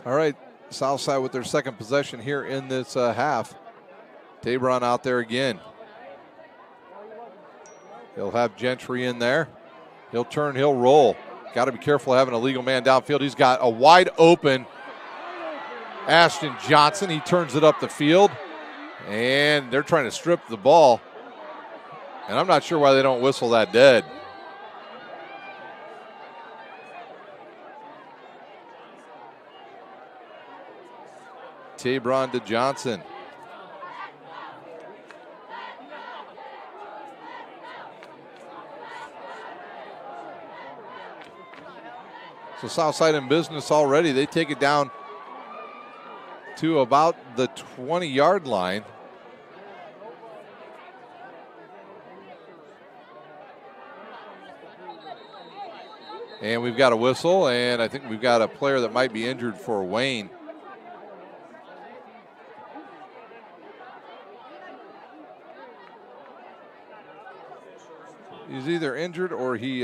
All right, Southside with their second possession here in this half. Tabron out there again. He'll have Gentry in there. He'll turn, he'll roll. Got to be careful having a legal man downfield. He's got a wide open Ashton Johnson. He turns it up the field, and they're trying to strip the ball. And I'm not sure why they don't whistle that dead. Tabron to Johnson. So Southside in business already. They take it down to about the 20-yard line. And we've got a whistle, and I think we've got a player that might be injured for Wayne. He's either injured or he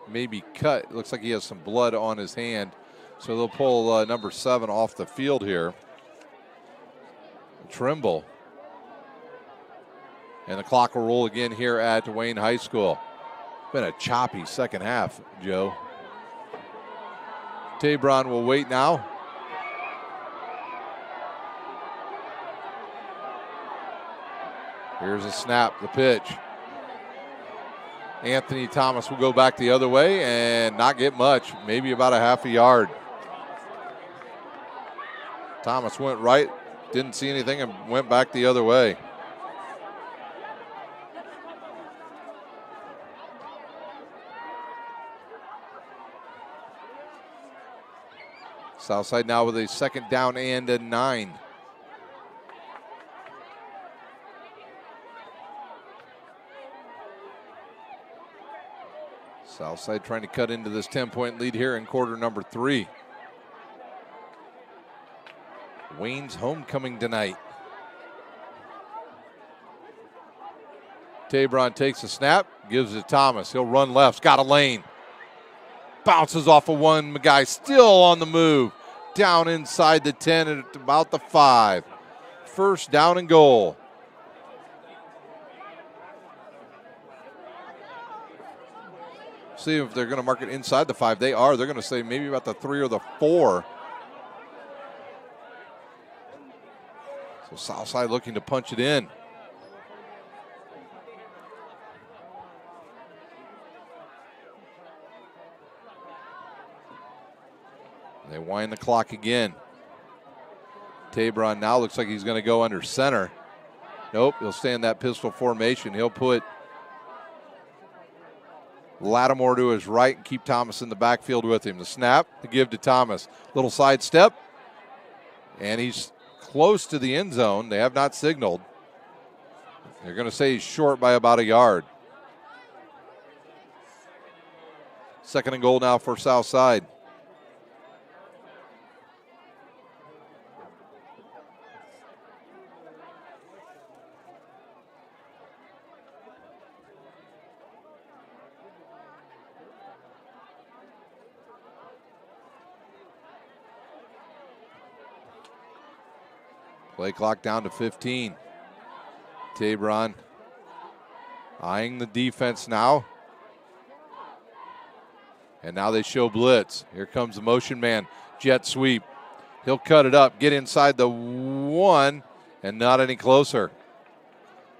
maybe cut. It looks like he has some blood on his hand. So they'll pull number 7 off the field here. Trimble. And the clock will roll again here at Wayne High School. Been a choppy second half, Joe. Tabron will wait now. Here's a snap, the pitch. Anthony Thomas will go back the other way and not get much, maybe about a half a yard. Thomas went right, didn't see anything, and went back the other way. Southside now with a second down and a 9. Southside trying to cut into this 10-point lead here in quarter number 3. Wayne's homecoming tonight. Tabron takes a snap, gives it to Thomas. He'll run left, got a lane. Bounces off of one guy, still on the move. Down inside the 10 at about the 5. First down and goal. See if they're going to mark it inside the 5. They are. They're going to say maybe about the 3 or the 4. So Southside looking to punch it in. They wind the clock again. Tabron now looks like he's going to go under center. Nope, he'll stay in that pistol formation. He'll put Lattimore to his right and keep Thomas in the backfield with him. The snap to give to Thomas. Little side step. And he's close to the end zone. They have not signaled. They're going to say he's short by about a yard. Second and goal now for Southside. Play clock down to 15. Tabron eyeing the defense now. And now they show blitz. Here comes the motion man. Jet sweep. He'll cut it up, get inside the 1, and not any closer.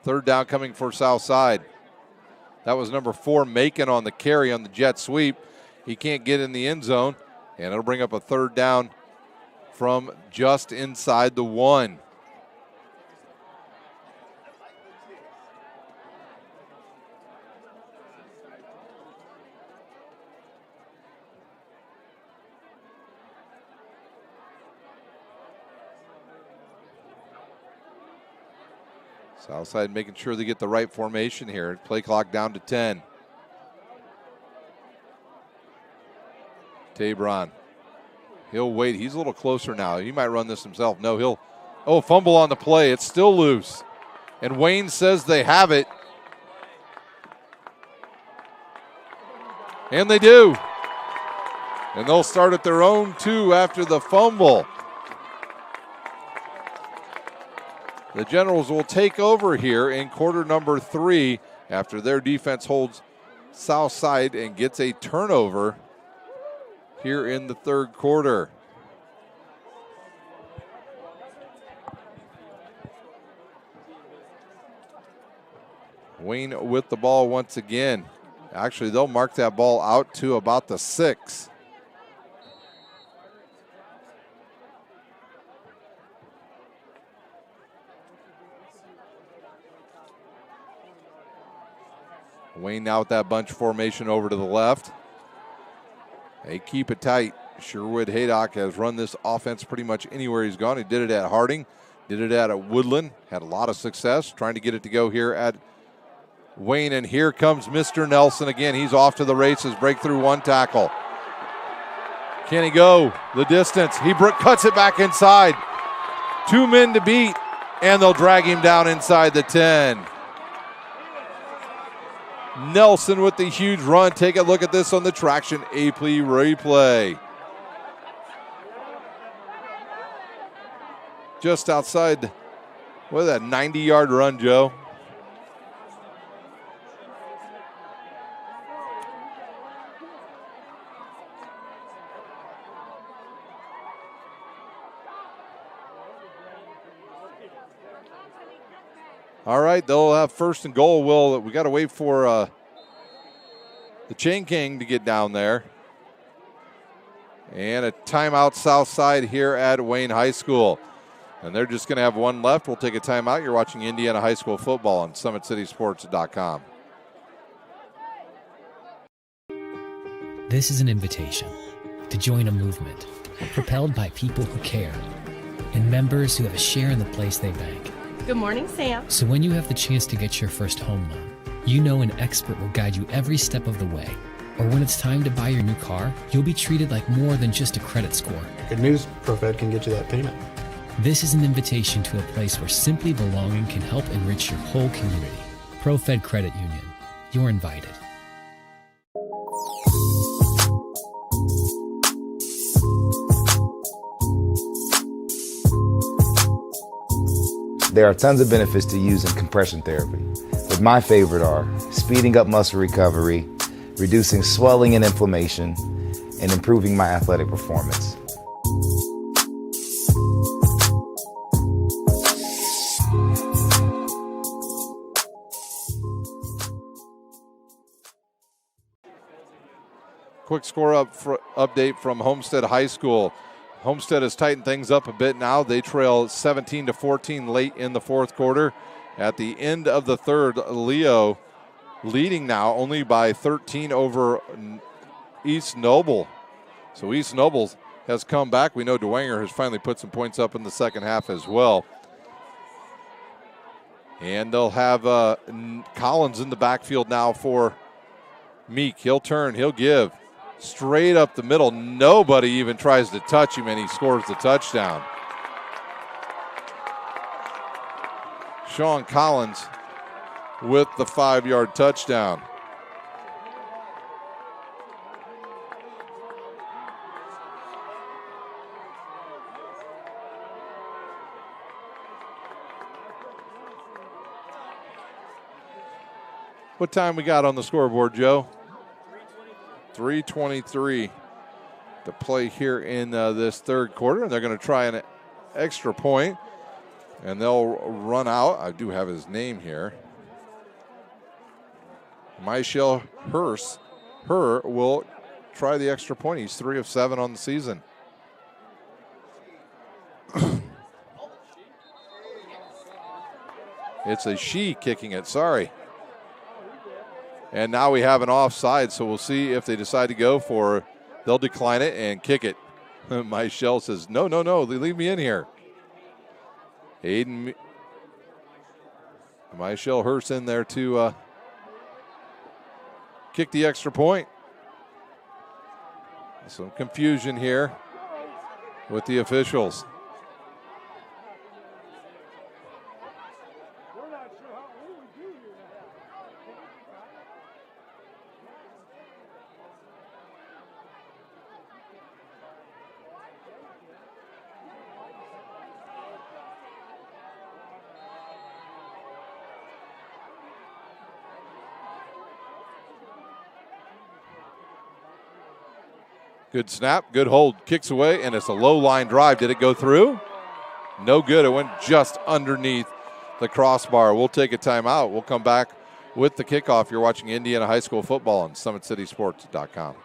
Third down coming for Southside. That was number 4, Macon on the carry on the jet sweep. He can't get in the end zone, and it'll bring up a third down from just inside the 1. Southside making sure they get the right formation here. Play clock down to 10. Tabron. He'll wait. He's a little closer now. He might run this himself. No, he'll. Oh, fumble on the play. It's still loose. And Wayne says they have it. And they do. And they'll start at their own 2 after the fumble. The Generals will take over here in quarter number 3 after their defense holds Southside and gets a turnover here in the third quarter. Wayne with the ball once again. Actually, they'll mark that ball out to about the 6. Wayne now with that bunch formation over to the left. They keep it tight. Sherwood Haydock has run this offense pretty much anywhere he's gone. He did it at Harding, did it at Woodland, had a lot of success trying to get it to go here at Wayne. And here comes Mr. Nelson again. He's off to the races. Breakthrough 1 tackle. Can he go the distance? He cuts it back inside. 2 men to beat, and they'll drag him down inside the 10. Nelson with the huge run. Take a look at this on the Traction AP replay. Just outside, what is that, 90-yard run, Joe? All right, they'll have first and goal. We got to wait for the Chain King to get down there. And a timeout Southside here at Wayne High School. And they're just going to have 1 left. We'll take a timeout. You're watching Indiana High School football on SummitCitySports.com. This is an invitation to join a movement propelled by people who care and members who have a share in the place they bank. Good morning, Sam. So when you have the chance to get your first home loan, you know an expert will guide you every step of the way. Or when it's time to buy your new car, you'll be treated like more than just a credit score. Good news, ProFed can get you that payment. This is an invitation to a place where simply belonging can help enrich your whole community. ProFed Credit Union. You're invited. There are tons of benefits to using compression therapy, but my favorite are speeding up muscle recovery, reducing swelling and inflammation, and improving my athletic performance. Quick score update from Homestead High School. Homestead has tightened things up a bit now. They trail 17-14 late in the fourth quarter. At the end of the third, Leo leading now only by 13 over East Noble. So East Noble has come back. We know DeWanger has finally put some points up in the second half as well. And they'll have Collins in the backfield now for Meek. He'll turn, he'll give. Straight up the middle. Nobody even tries to touch him, and he scores the touchdown. Sean Collins with the 5-yard touchdown. What time we got on the scoreboard, Joe? 3:23 to play here in this third quarter, and they're going to try an extra point, and they'll run out. I do have his name here. Michelle Her will try the extra point. He's 3 of 7 on the season. It's a she kicking it, sorry. And now we have an offside, so we'll see if they decide to go for it. They'll decline it and kick it. Michelle says, no, they leave me in here. Aiden Michelle Hurst in there to kick the extra point. Some confusion here with the officials. Good snap, good hold, kicks away, and it's a low line drive. Did it go through? No good. It went just underneath the crossbar. We'll take a timeout. We'll come back with the kickoff. You're watching Indiana High School football on SummitCitySports.com.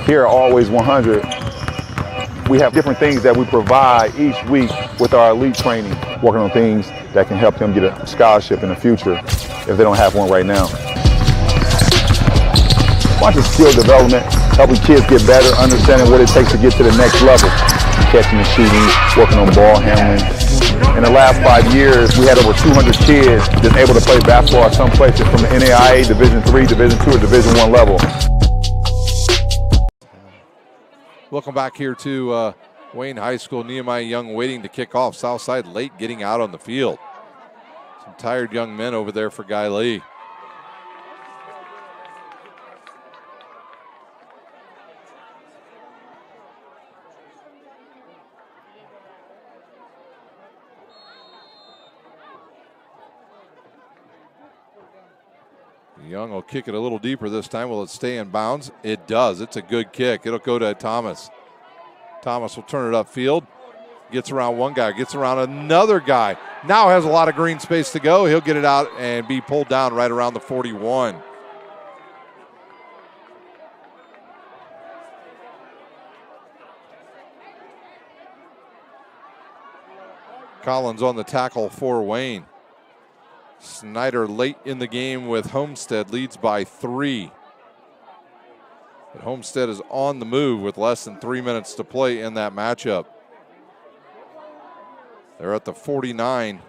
Here at Always 100, we have different things that we provide each week with our elite training, working on things that can help them get a scholarship in the future if they don't have one right now. Bunch of skill development, helping kids get better, understanding what it takes to get to the next level. Catching and shooting, working on ball handling. In the last 5 years, we had over 200 kids that's able to play basketball at some places from the NAIA Division III, Division II, or Division I level. Welcome back here to Wayne High School. Nehemiah Young waiting to kick off. Southside late getting out on the field. Some tired young men over there for Guy Lee. Young will kick it a little deeper this time. Will it stay in bounds? It does. It's a good kick. It'll go to Thomas. Thomas will turn it upfield. Gets around one guy, gets around another guy. Now has a lot of green space to go. He'll get it out and be pulled down right around the 41. Collins on the tackle for Wayne. Snyder late in the game with Homestead, leads by 3. But Homestead is on the move with less than 3 minutes to play in that matchup. They're at the 49,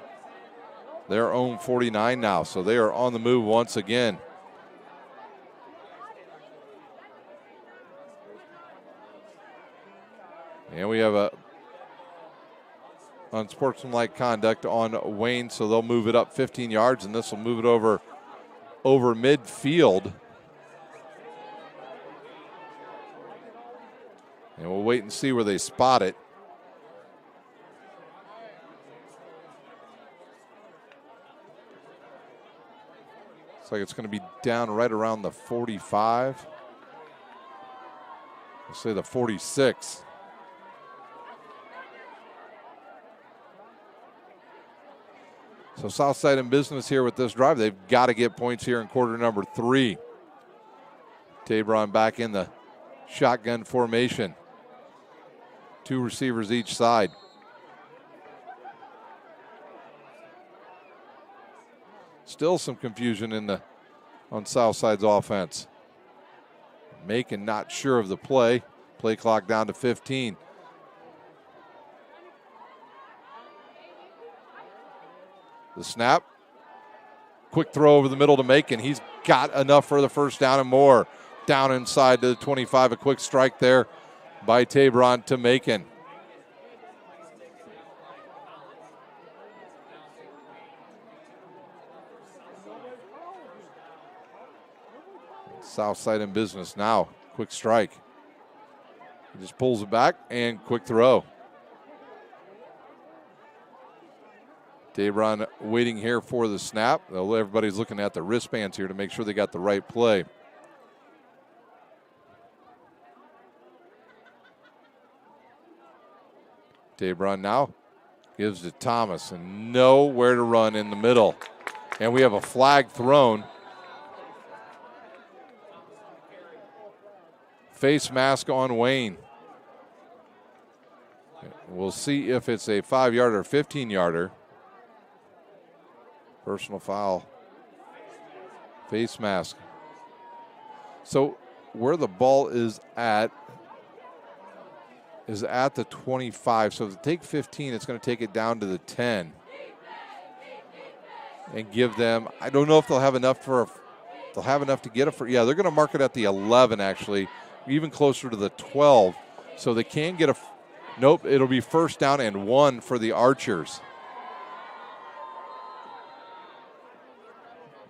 their own 49 now, so they are on the move once again. And we have a unsportsmanlike conduct on Wayne, so they'll move it up 15 yards, and this will move it over midfield. And we'll wait and see where they spot it. Looks like it's going to be down right around the 45. We'll say the 46. So Southside in business here with this drive. They've got to get points here in quarter number 3. Tabron back in the shotgun formation. 2 receivers each side. Still some confusion on Southside's offense. Macon not sure of the play. Play clock down to 15. The snap. Quick throw over the middle to Macon. He's got enough for the first down and more. Down inside to the 25. A quick strike there by Tabron to Macon. Southside in business now. Quick strike. He just pulls it back and quick throw. Tabron waiting here for the snap. Everybody's looking at the wristbands here to make sure they got the right play. Tabron now Gives to Thomas and nowhere to run in the middle. And we have a flag thrown. Face mask on Wayne. We'll see if it's a 5-yarder or 15-yarder. Personal foul. Face mask. So where the ball is at the 25. So to take 15, it's going to take it down to the 10. And give them, I don't know if they'll have enough to get it for, yeah, they're going to mark it at the 11 actually, even closer to the 12. So they can get nope, it'll be first down and 1 for the Archers.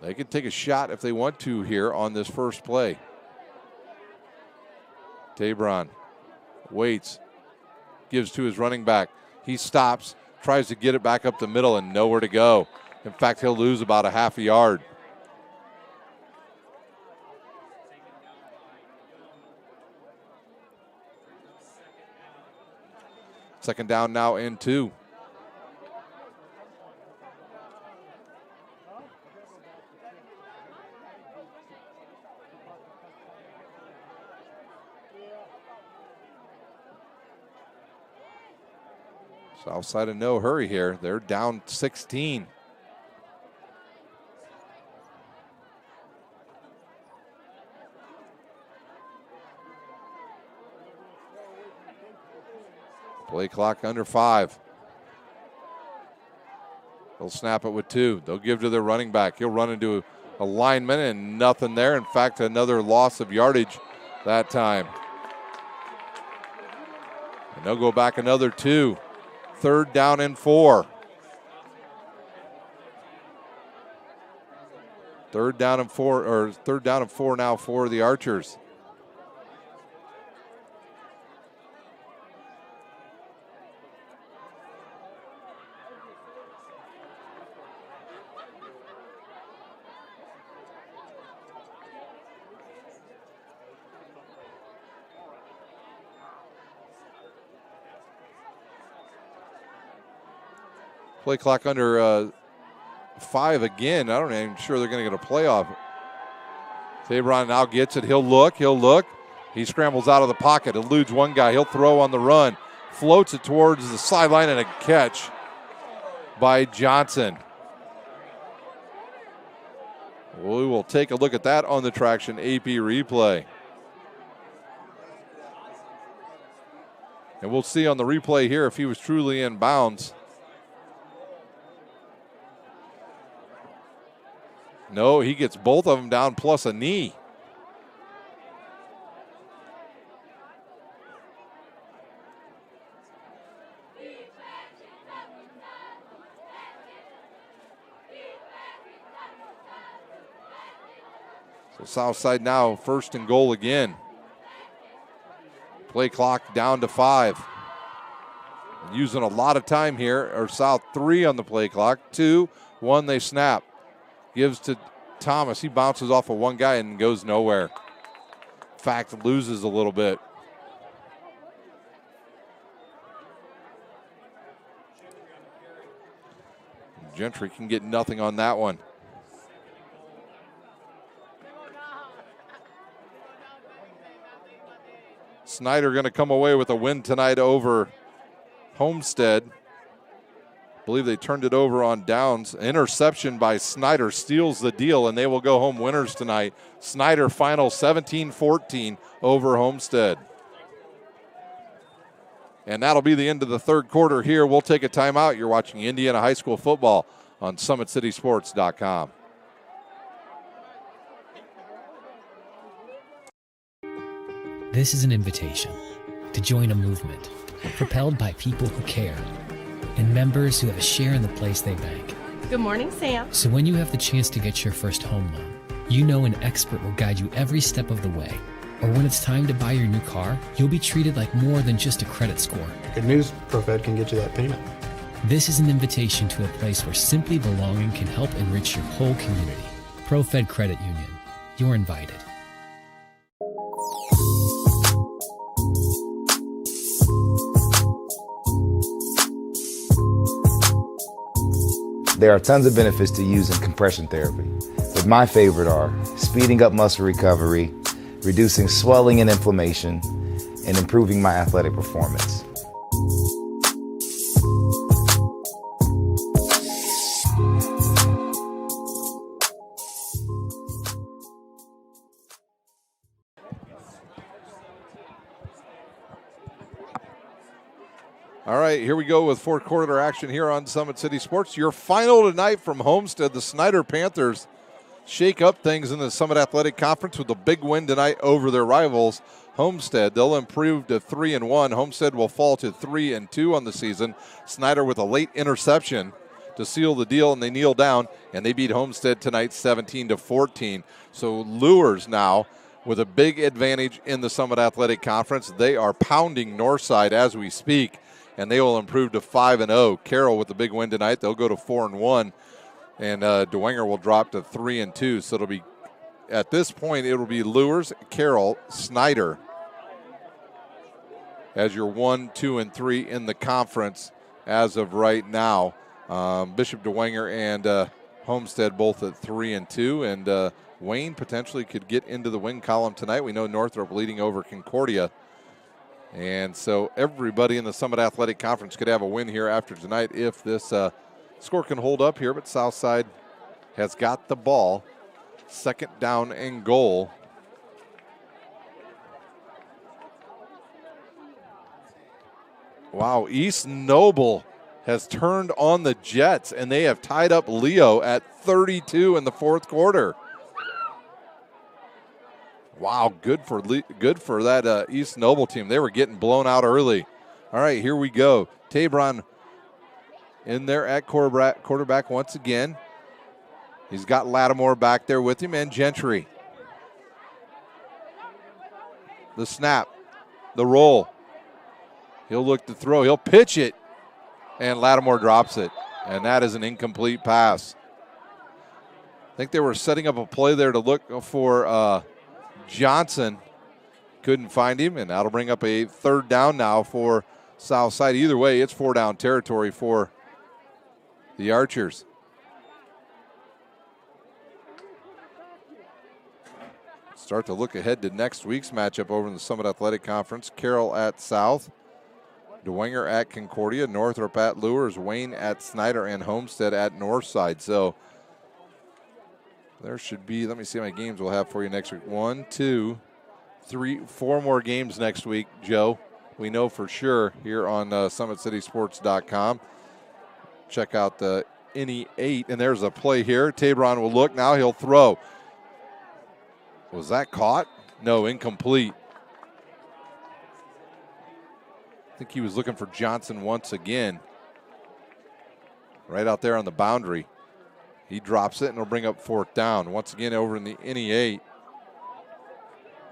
They can take a shot if they want to here on this first play. Tabron waits, gives to his running back. He stops, tries to get it back up the middle and nowhere to go. In fact, he'll lose about a half a yard. Second down now and 2. Southside in no hurry here. They're down 16. Play clock under 5. They'll snap it with 2. They'll give to their running back. He'll run into a lineman and nothing there. In fact, another loss of yardage that time. And they'll go back another 2. 3rd down and 4. 3rd down and 4 now for the Archers. Play clock under 5 again. I'm not even sure they're going to get a playoff. Tabron now gets it. He'll look. He scrambles out of the pocket, eludes one guy. He'll throw on the run. Floats it towards the sideline and a catch by Johnson. We will take a look at that on the Traction AP replay. And we'll see on the replay here if he was truly in bounds. No, he gets both of them down plus a knee. So Southside now 1st and goal again. Play clock down to 5. Using a lot of time here. Or South 3 on the play clock. 2, 1, they snap. Gives to Thomas. He bounces off of one guy and goes nowhere. In fact, loses a little bit. Gentry can get nothing on that one. Snyder going to come away with a win tonight over Homestead. I believe they turned it over on downs. Interception by Snyder steals the deal, and they will go home winners tonight. Snyder final 17-14 over Homestead. And that'll be the end of the 3rd quarter here. We'll take a timeout. You're watching Indiana High School football on SummitCitySports.com. This is an invitation to join a movement propelled by people who care and members who have a share in the place they bank. Good morning, Sam. So when you have the chance to get your first home loan, you know an expert will guide you every step of the way. Or when it's time to buy your new car, you'll be treated like more than just a credit score. Good news, ProFed can get you that payment. This is an invitation to a place where simply belonging can help enrich your whole community. ProFed Credit Union. You're invited. There are tons of benefits to using compression therapy, but my favorite are speeding up muscle recovery, reducing swelling and inflammation, and improving my athletic performance. All right, here we go with fourth quarter action here on Summit City Sports. Your final tonight from Homestead. The Snyder Panthers shake up things in the Summit Athletic Conference with a big win tonight over their rivals, Homestead. They'll improve to 3-1. Homestead will fall to 3-2 on the season. Snyder with a late interception to seal the deal, and they kneel down, and they beat Homestead tonight 17-14. So Lures now with a big advantage in the Summit Athletic Conference. They are pounding Northside as we speak, and they will improve to 5-0. Carroll with the big win tonight. They'll go to 4-1, and Dwenger will drop to 3-2. So it'll be, at this point, it'll be Lures, Carroll, Snyder as your 1, 2, and 3 in the conference as of right now. Bishop Dwenger and Homestead both at 3-2, and Wayne potentially could get into the win column tonight. We know Northrop leading over Concordia. And so everybody in the Summit Athletic Conference could have a win here after tonight if this score can hold up here. But Southside has got the ball. Second down and goal. Wow, East Noble has turned on the Jets, and they have tied up Leo at 32 in the fourth quarter. Wow, good for that East Noble team. They were getting blown out early. All right, here we go. Tabron in there at quarterback once again. He's got Lattimore back there with him and Gentry. The snap, the roll. He'll look to throw. He'll pitch it, and Lattimore drops it, and that is an incomplete pass. I think they were setting up a play there to look for Johnson. Couldn't find him, and that'll bring up a third down now for Southside. Either way, it's 4-down territory for the Archers. Start to look ahead to next week's matchup over in the Summit Athletic Conference. Carroll at South, Dwenger at Concordia, Northrop at Lures, Wayne at Snyder, and Homestead at Northside. So there should be, let me see how many games we'll have for you next week. 1, 2, 3, 4 more games next week, Joe. We know for sure here on SummitCitySports.com. Check out the NE8, and there's a play here. Tabron will look now. He'll throw. Was that caught? No, incomplete. I think he was looking for Johnson once again. Right out there on the boundary. He drops it, and it'll bring up fourth down. Once again over in the NE8.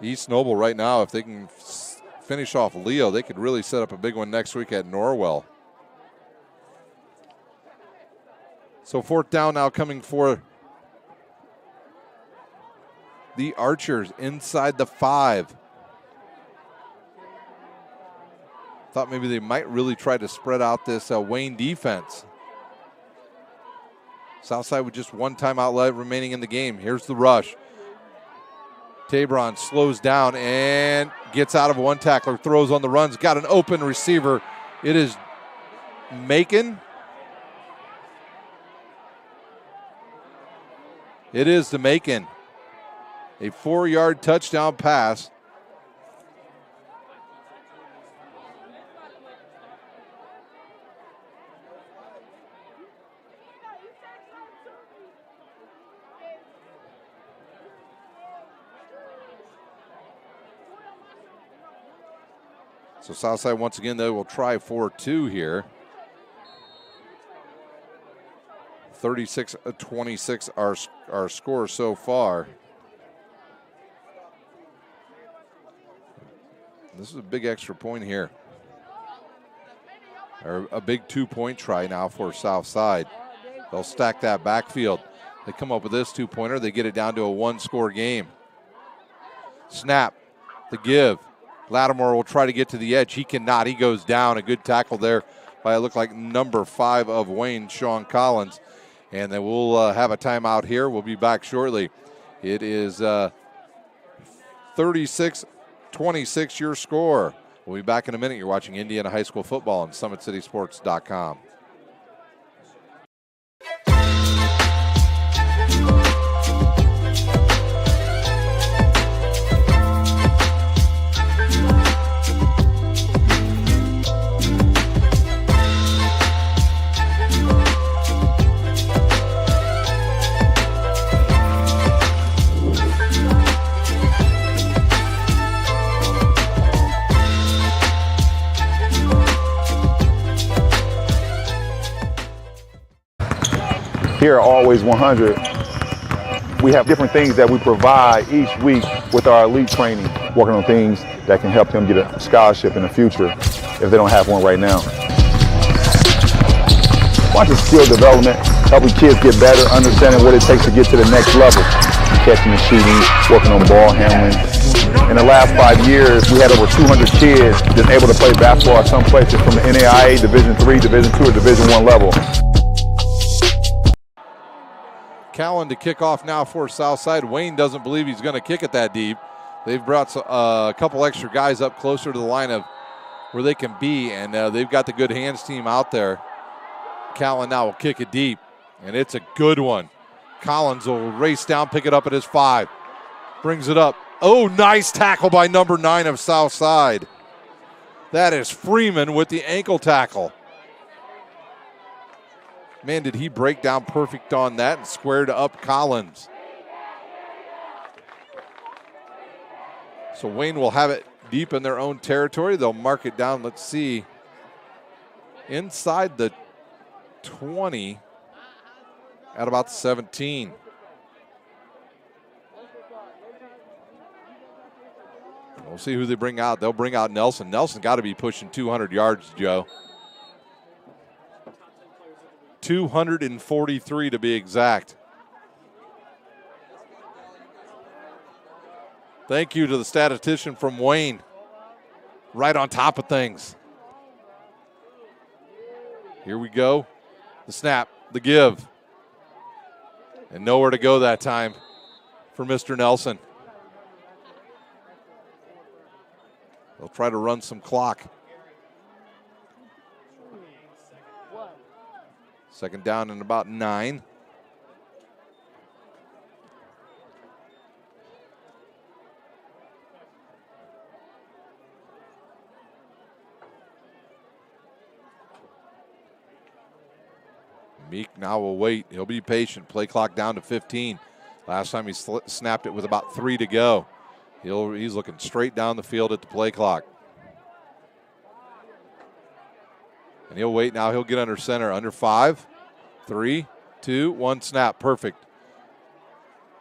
East Noble right now, if they can finish off Leo, they could really set up a big one next week at Norwell. So fourth down now coming for the Archers inside the 5. Thought maybe they might really try to spread out this Wayne defense. Southside with just one timeout left remaining in the game. Here's the rush. Tabron slows down and gets out of one tackler, throws on the runs, got an open receiver. It is Macon. It is to Macon. A 4-yard touchdown pass. So Southside once again, they will try 4-2 here. 36-26 our score so far. This is a big extra point here. Or a big 2-point try now for Southside. They'll stack that backfield. They come up with this 2-pointer. They get it down to a 1-score game. Snap. The give. Lattimore will try to get to the edge. He cannot. He goes down. A good tackle there by, it looked like, number 5 of Wayne, Sean Collins. And then we'll have a timeout here. We'll be back shortly. It is 36-26 your score. We'll be back in a minute. You're watching Indiana High School football on SummitCitySports.com. Here at Always 100, we have different things that we provide each week with our elite training, working on things that can help them get a scholarship in the future if they don't have one right now. Watching skill development, helping kids get better, understanding what it takes to get to the next level, catching and shooting, working on ball handling. In the last 5 years, we had over 200 kids that's able to play basketball at some places from the NAIA, Division III, Division II, or Division I level. Callan to kick off now for Southside. Wayne doesn't believe he's going to kick it that deep. They've brought a couple extra guys up closer to the line of where they can be, and they've got the good hands team out there. Callan now will kick it deep, and it's a good one. Collins will race down, pick it up at his 5. Brings it up. Oh, nice tackle by number 9 of Southside. That is Freeman with the ankle tackle. Man, did he break down perfect on that and squared up Collins. So Wayne will have it deep in their own territory. They'll mark it down, let's see, inside the 20 at about 17. We'll see who they bring out. They'll bring out Nelson. Nelson got to be pushing 200 yards, Joe. 243 to be exact. Thank you to the statistician from Wayne. Right on top of things. Here we go. The snap, the give. And nowhere to go that time for Mr. Nelson. They'll try to run some clock. Second down and about 9. Meek now will wait. He'll be patient. Play clock down to 15. Last time he snapped it with about 3 to go. He's looking straight down the field at the play clock. And he'll wait now. He'll get under center. Under 5, 3, 2, 1, snap. Perfect.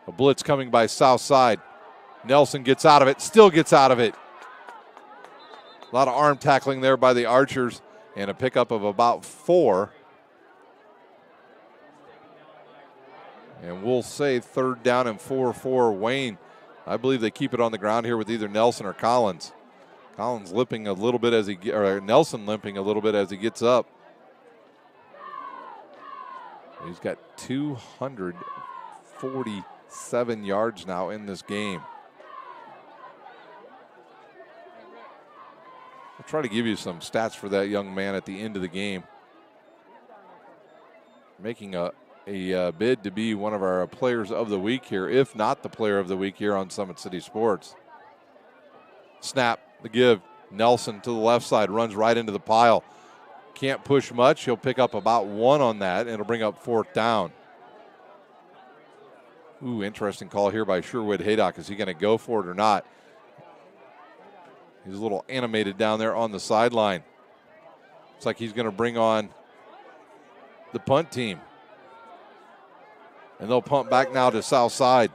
A blitz coming by Southside. Nelson gets out of it. Still gets out of it. A lot of arm tackling there by the Archers. And a pickup of about 4. And we'll say 3rd down and 4 for Wayne. I believe they keep it on the ground here with either Nelson or Collins. Collins limping a little bit or Nelson limping a little bit as he gets up. He's got 247 yards now in this game. I'll try to give you some stats for that young man at the end of the game. Making a bid to be one of our players of the week here, if not the player of the week here on Summit City Sports. Snap, the give. Nelson to the left side, runs right into the pile. Can't push much. He'll pick up about 1 on that, and it'll bring up 4th down. Ooh, interesting call here by Sherwood Haydock. Is he going to go for it or not? He's a little animated down there on the sideline. Looks like he's going to bring on the punt team. And they'll punt back now to Southside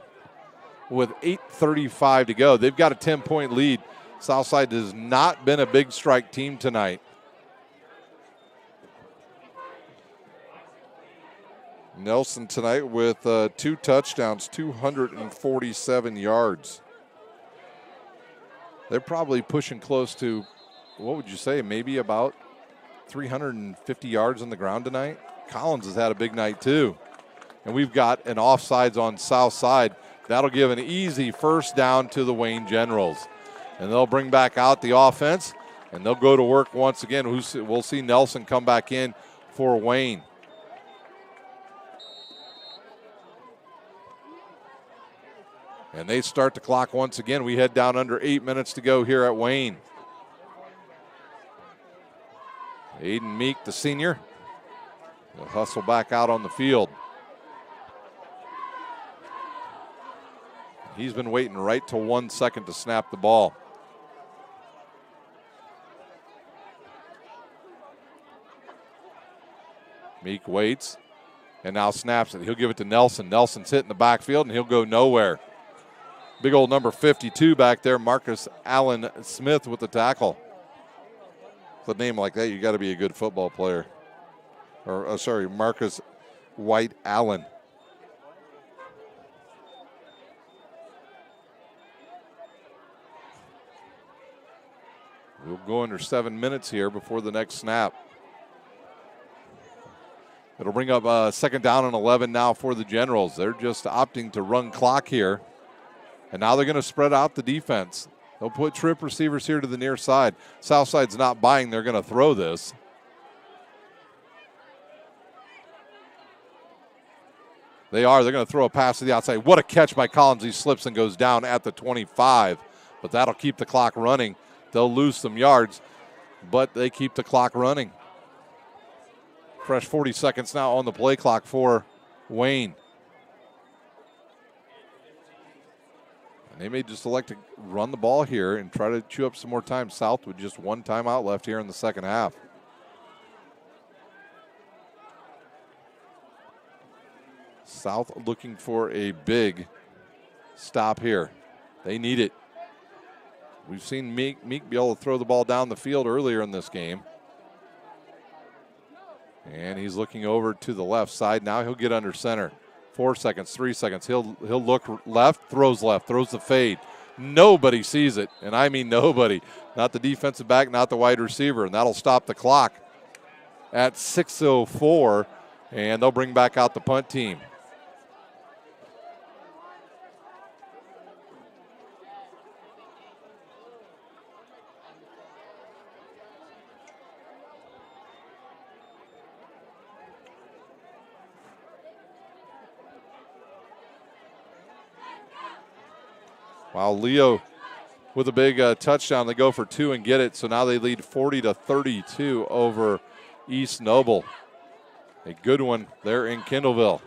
with 8:35 to go. They've got a 10-point lead. Southside has not been a big strike team tonight. Nelson tonight with 2 touchdowns, 247 yards. They're probably pushing close to, what would you say, maybe about 350 yards on the ground tonight? Collins has had a big night too. and we've got an offsides on south side. That'll give an easy first down to the Wayne Generals. And they'll bring back out the offense, and they'll go to work once again. We'll see Nelson come back in for Wayne. And they start the clock once again. We head down under 8 minutes to go here at Wayne. Aiden Meek, the senior, will hustle back out on the field. He's been waiting right till 1 second to snap the ball. Meek waits and now snaps it. He'll give it to Nelson. Nelson's hitting the backfield and he'll go nowhere. Big old number 52 back there, Marcus Allen Smith with the tackle. With a name like that, you got to be a good football player. Marcus White Allen. We'll go under 7 minutes here before the next snap. It'll bring up second down and 11 now for the Generals. They're just opting to run clock here. And now they're going to spread out the defense. They'll put trip receivers here to the near side. Southside's not buying. They're going to throw this. They are. They're going to throw a pass to the outside. What a catch by Collins. He slips and goes down at the 25. But that'll keep the clock running. They'll lose some yards, but they keep the clock running. Fresh 40 seconds now on the play clock for Wayne. And they may just elect to run the ball here and try to chew up some more time. South with just one timeout left here in the second half. South looking for a big stop here. They need it. We've seen Meek be able to throw the ball down the field earlier in this game. And he's looking over to the left side. Now he'll get under center. 4 seconds, 3 seconds. He'll look left, throws the fade. Nobody sees it, and I mean nobody. Not the defensive back, not the wide receiver, and that'll stop the clock at 6:04, and they'll bring back out the punt team. While Leo with a big touchdown, they go for 2 and get it. So now they lead 40-32 over East Noble. A good one there in Kendallville.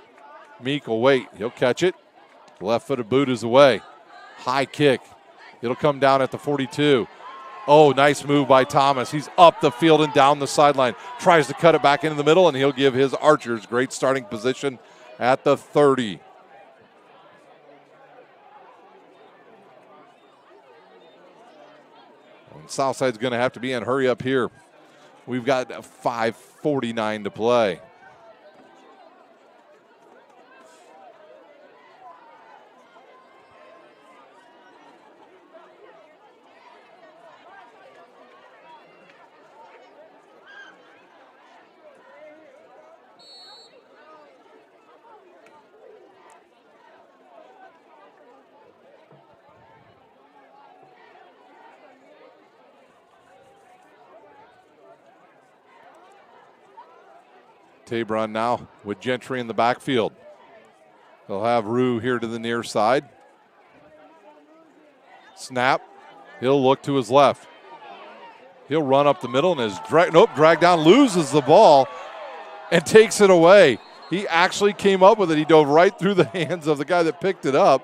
Meek will wait. He'll catch it. The left-footed boot is away. High kick. It'll come down at the 42. Oh, nice move by Thomas. He's up the field and down the sideline. Tries to cut it back into the middle, and he'll give his Archers great starting position at the 30. Southside's going to have to be in hurry up here. We've got 5:49 to play. Tabron now with Gentry in the backfield. They'll have Rue here to the near side. Snap. He'll look to his left. He'll run up the middle and is dragged down, loses the ball and takes it away. He actually came up with it. He dove right through the hands of the guy that picked it up,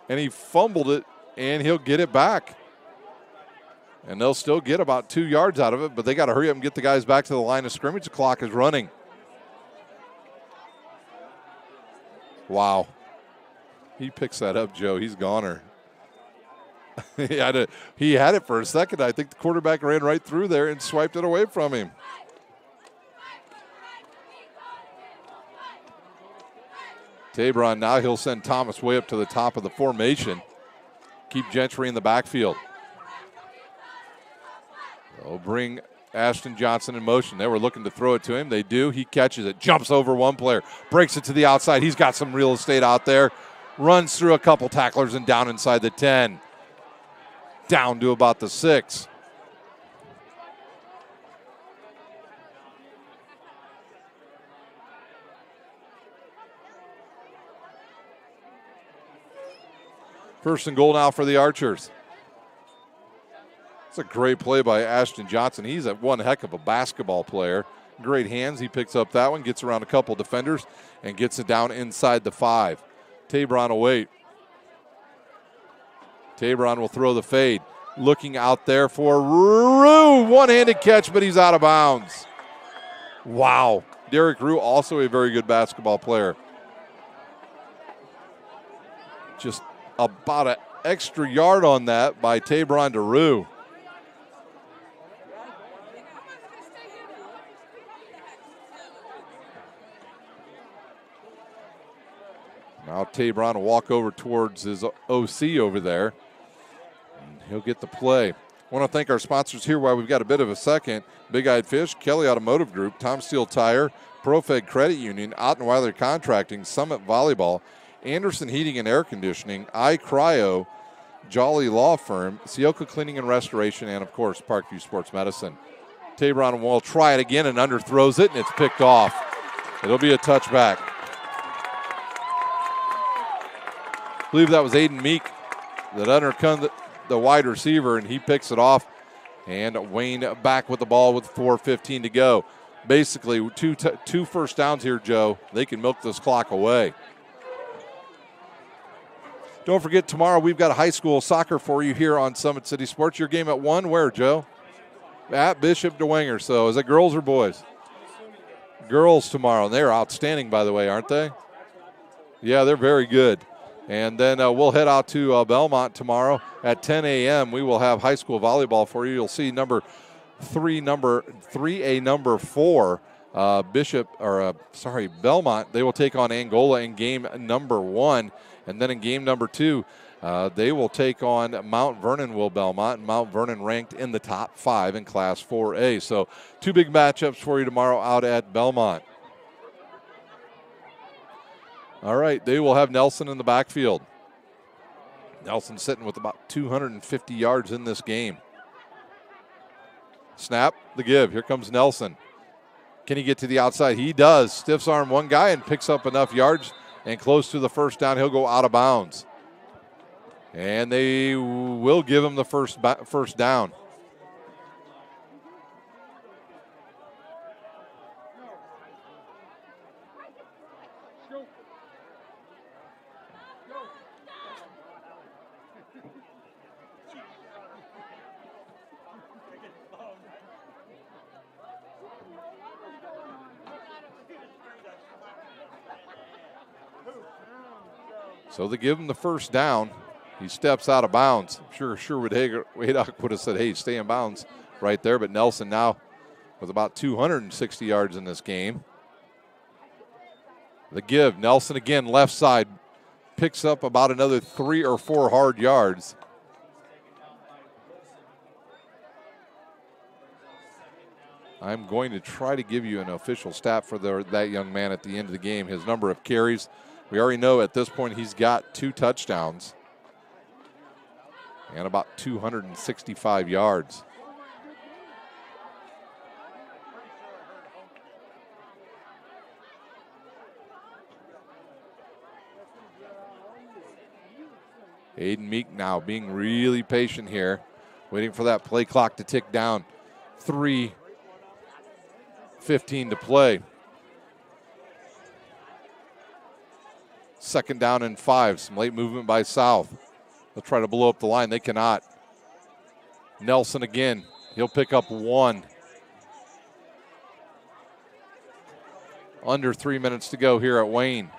and he fumbled it, and he'll get it back. And they'll still get about 2 yards out of it, but they got to hurry up and get the guys back to the line of scrimmage. The clock is running. Wow. He picks that up, Joe. He's goner. He had it for a second. I think the quarterback ran right through there and swiped it away from him. Tabron now, he'll send Thomas way up to the top of the formation. Keep Gentry in the backfield. They'll bring Ashton Johnson in motion. They were looking to throw it to him. They do. He catches it, jumps over one player, breaks it to the outside. He's got some real estate out there, runs through a couple tacklers and down inside the 10. Down to about the 6. First and goal now for the Archers. It's a great play by Ashton Johnson. He's one heck of a basketball player. Great hands. He picks up that one, gets around a couple defenders, and gets it down inside the 5. Tabron will wait. Tabron will throw the fade. Looking out there for Rue. One-handed catch, but he's out of bounds. Wow. Derek Rue, also a very good basketball player. Just about an extra yard on that by Tabron to Rue. Now Tabron will walk over towards his OC over there. And he'll get the play. I want to thank our sponsors here while we've got a bit of a second. Big Eyed Fish, Kelly Automotive Group, Tom Steele Tire, ProFed Credit Union, Ottenweiler Contracting, Summit Volleyball, Anderson Heating and Air Conditioning, iCryo, Jolly Law Firm, Sioka Cleaning and Restoration, and, of course, Parkview Sports Medicine. Tabron will try it again and underthrows it, and it's picked off. It'll be a touchback. I believe that was Aiden Meek that undercut the wide receiver, and he picks it off. And Wayne back with the ball with 4:15 to go. Basically, two first downs here, Joe. They can milk this clock away. Don't forget, tomorrow we've got a high school soccer for you here on Summit City Sports. Your game at 1, where, Joe? At Bishop DeWinger. So is it girls or boys? Girls tomorrow. And they're outstanding, by the way, aren't they? Yeah, they're very good. And then we'll head out to Belmont tomorrow at 10 a.m. We will have high school volleyball for you. You'll see number 3A, number 4, Belmont. They will take on Angola in game number 1. And then in game number 2, they will take on Mount Vernon will Belmont. And Mount Vernon ranked in the top 5 in Class 4A. So 2 big matchups for you tomorrow out at Belmont. All right, they will have Nelson in the backfield. Nelson sitting with about 250 yards in this game. Snap, the give. Here comes Nelson. Can he get to the outside? He does. Stiffs arm one guy and picks up enough yards and close to the first down. He'll go out of bounds. And they will give him the first down. So they give him the first down. He steps out of bounds. I'm sure Haydock would have said, hey, stay in bounds right there. But Nelson now with about 260 yards in this game. The give. Nelson again, left side. Picks up about another 3 or 4 hard yards. I'm going to try to give you an official stat for that young man at the end of the game. His number of carries. We already know at this point he's got 2 touchdowns and about 265 yards. Aiden Meek now being really patient here, waiting for that play clock to tick down. 3:15 to play. Second down and 5. Some late movement by South. They'll try to blow up the line. They cannot. Nelson again. He'll pick up 1. Under 3 minutes to go here at Wayne.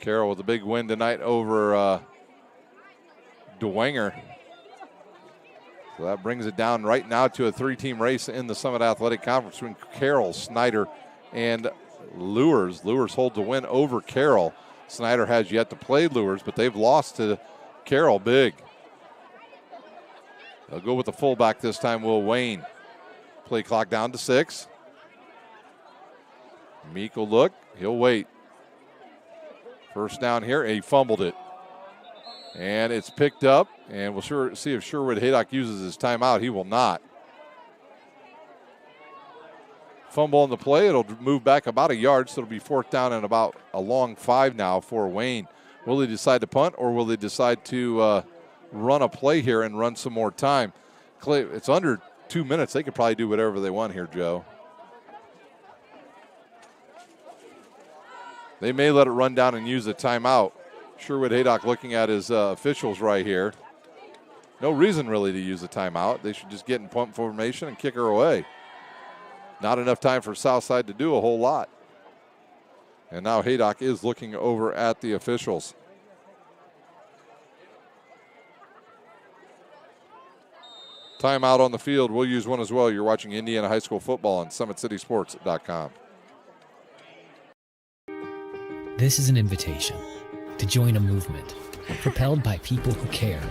Carroll with a big win tonight over DeWinger. So that brings it down right now to a 3-team race in the Summit Athletic Conference between Carroll, Snyder, and Lures. Lures holds a win over Carroll. Snyder has yet to play Lures, but they've lost to Carroll big. They'll go with the fullback this time, Will Wayne. Play clock down to 6. Meek will look. He'll wait. First down here. He fumbled it. And it's picked up. And we'll see if Sherwood Haydock uses his timeout. He will not. Fumble on the play. It'll move back about a yard, so it'll be 4th down and about a long 5 now for Wayne. Will they decide to punt, or will they decide to run a play here and run some more time? Clay, it's under 2 minutes. They could probably do whatever they want here, Joe. They may let it run down and use a timeout. Sherwood Haydock looking at his officials right here. No reason really to use a timeout. They should just get in punt formation and kick her away. Not enough time for Southside to do a whole lot. And now Haydock is looking over at the officials. Timeout on the field. We'll use one as well. You're watching Indiana High School football on SummitCitySports.com. This is an invitation to join a movement propelled by people who care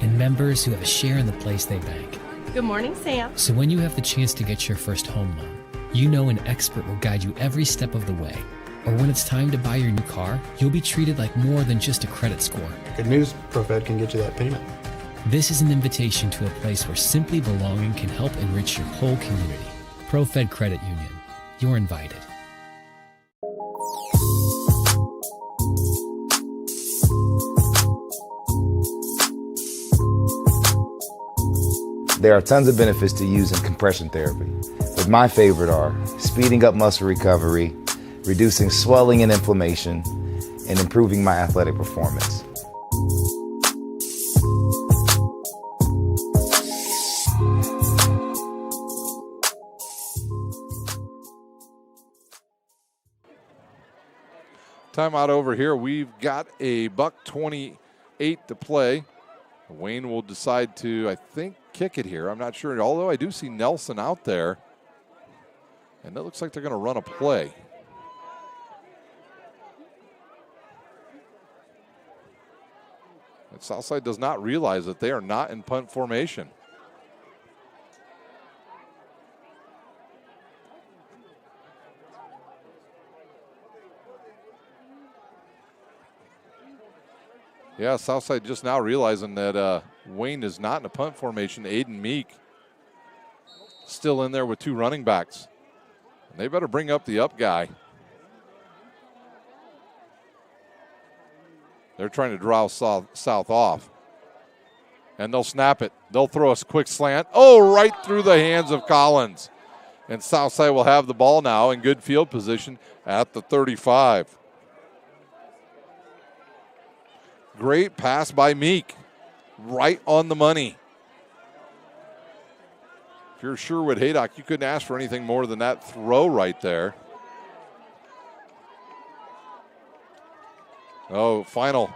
and members who have a share in the place they bank. Good morning, Sam. So when you have the chance to get your first home loan, you know an expert will guide you every step of the way. Or when it's time to buy your new car, you'll be treated like more than just a credit score. Good news, ProFed can get you that payment. This is an invitation to a place where simply belonging can help enrich your whole community. ProFed Credit Union. You're invited. There are tons of benefits to using compression therapy, but my favorite are speeding up muscle recovery, reducing swelling and inflammation, and improving my athletic performance. Timeout over here. We've got a $1:28 to play. Wayne will decide to, I think, kick it here. I'm not sure, although I do see Nelson out there. And it looks like they're going to run a play. And Southside does not realize that they are not in punt formation. Yeah, Southside just now realizing that Wayne is not in a punt formation. Aiden Meek still in there with 2 running backs. And they better bring up the up guy. They're trying to draw South off. And they'll snap it. They'll throw a quick slant. Oh, right through the hands of Collins. And Southside will have the ball now in good field position at the 35. Great pass by Meek. Right on the money. If you're Sherwood Haydock, you couldn't ask for anything more than that throw right there. Oh, final.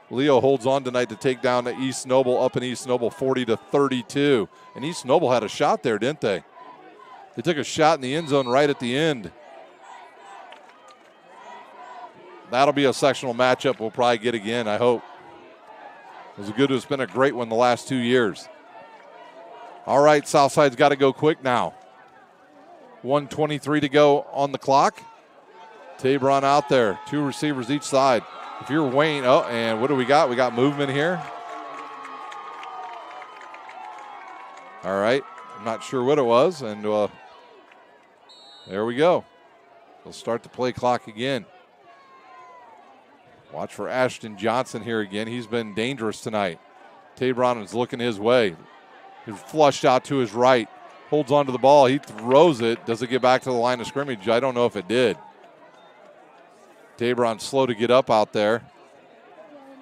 Leo holds on tonight to take down the East Noble, up in East Noble 40-32. And East Noble had a shot there, didn't they? They took a shot in the end zone right at the end. That'll be a sectional matchup we'll probably get again, I hope. It's been a great one the last 2 years. All right, Southside's got to go quick now. 1:23 to go on the clock. Tabron out there, 2 receivers each side. If you're Wayne, and what do we got? We got movement here. All right, I'm not sure what it was, and there we go. They'll start the play clock again. Watch for Ashton Johnson here again. He's been dangerous tonight. Tabron is looking his way. He's flushed out to his right. Holds onto the ball. He throws it. Does it get back to the line of scrimmage? I don't know if it did. Tabron slow to get up out there.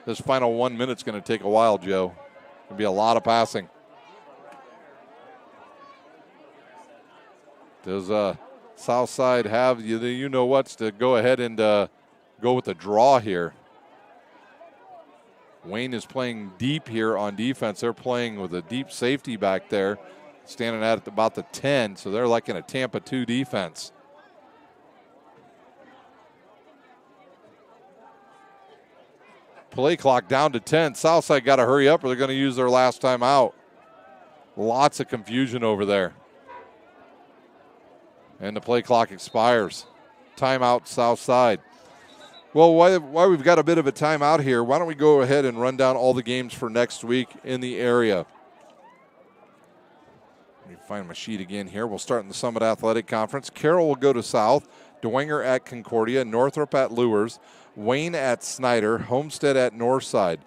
This final 1 minute's going to take a while, Joe. Going to be a lot of passing. Does Southside have you know what's to go ahead and go with the draw here? Wayne is playing deep here on defense. They're playing with a deep safety back there, standing at about the 10, so they're like in a Tampa 2 defense. Play clock down to 10. Southside got to hurry up or they're going to use their last time out. Lots of confusion over there. And the play clock expires. Timeout, Southside. Well, why we've got a bit of a timeout here, why don't we go ahead and run down all the games for next week in the area. Let me find my sheet again here. We'll start in the Summit Athletic Conference. Carroll will go to South. Dwenger at Concordia. Northrop at Lewers. Wayne at Snyder. Homestead at Northside.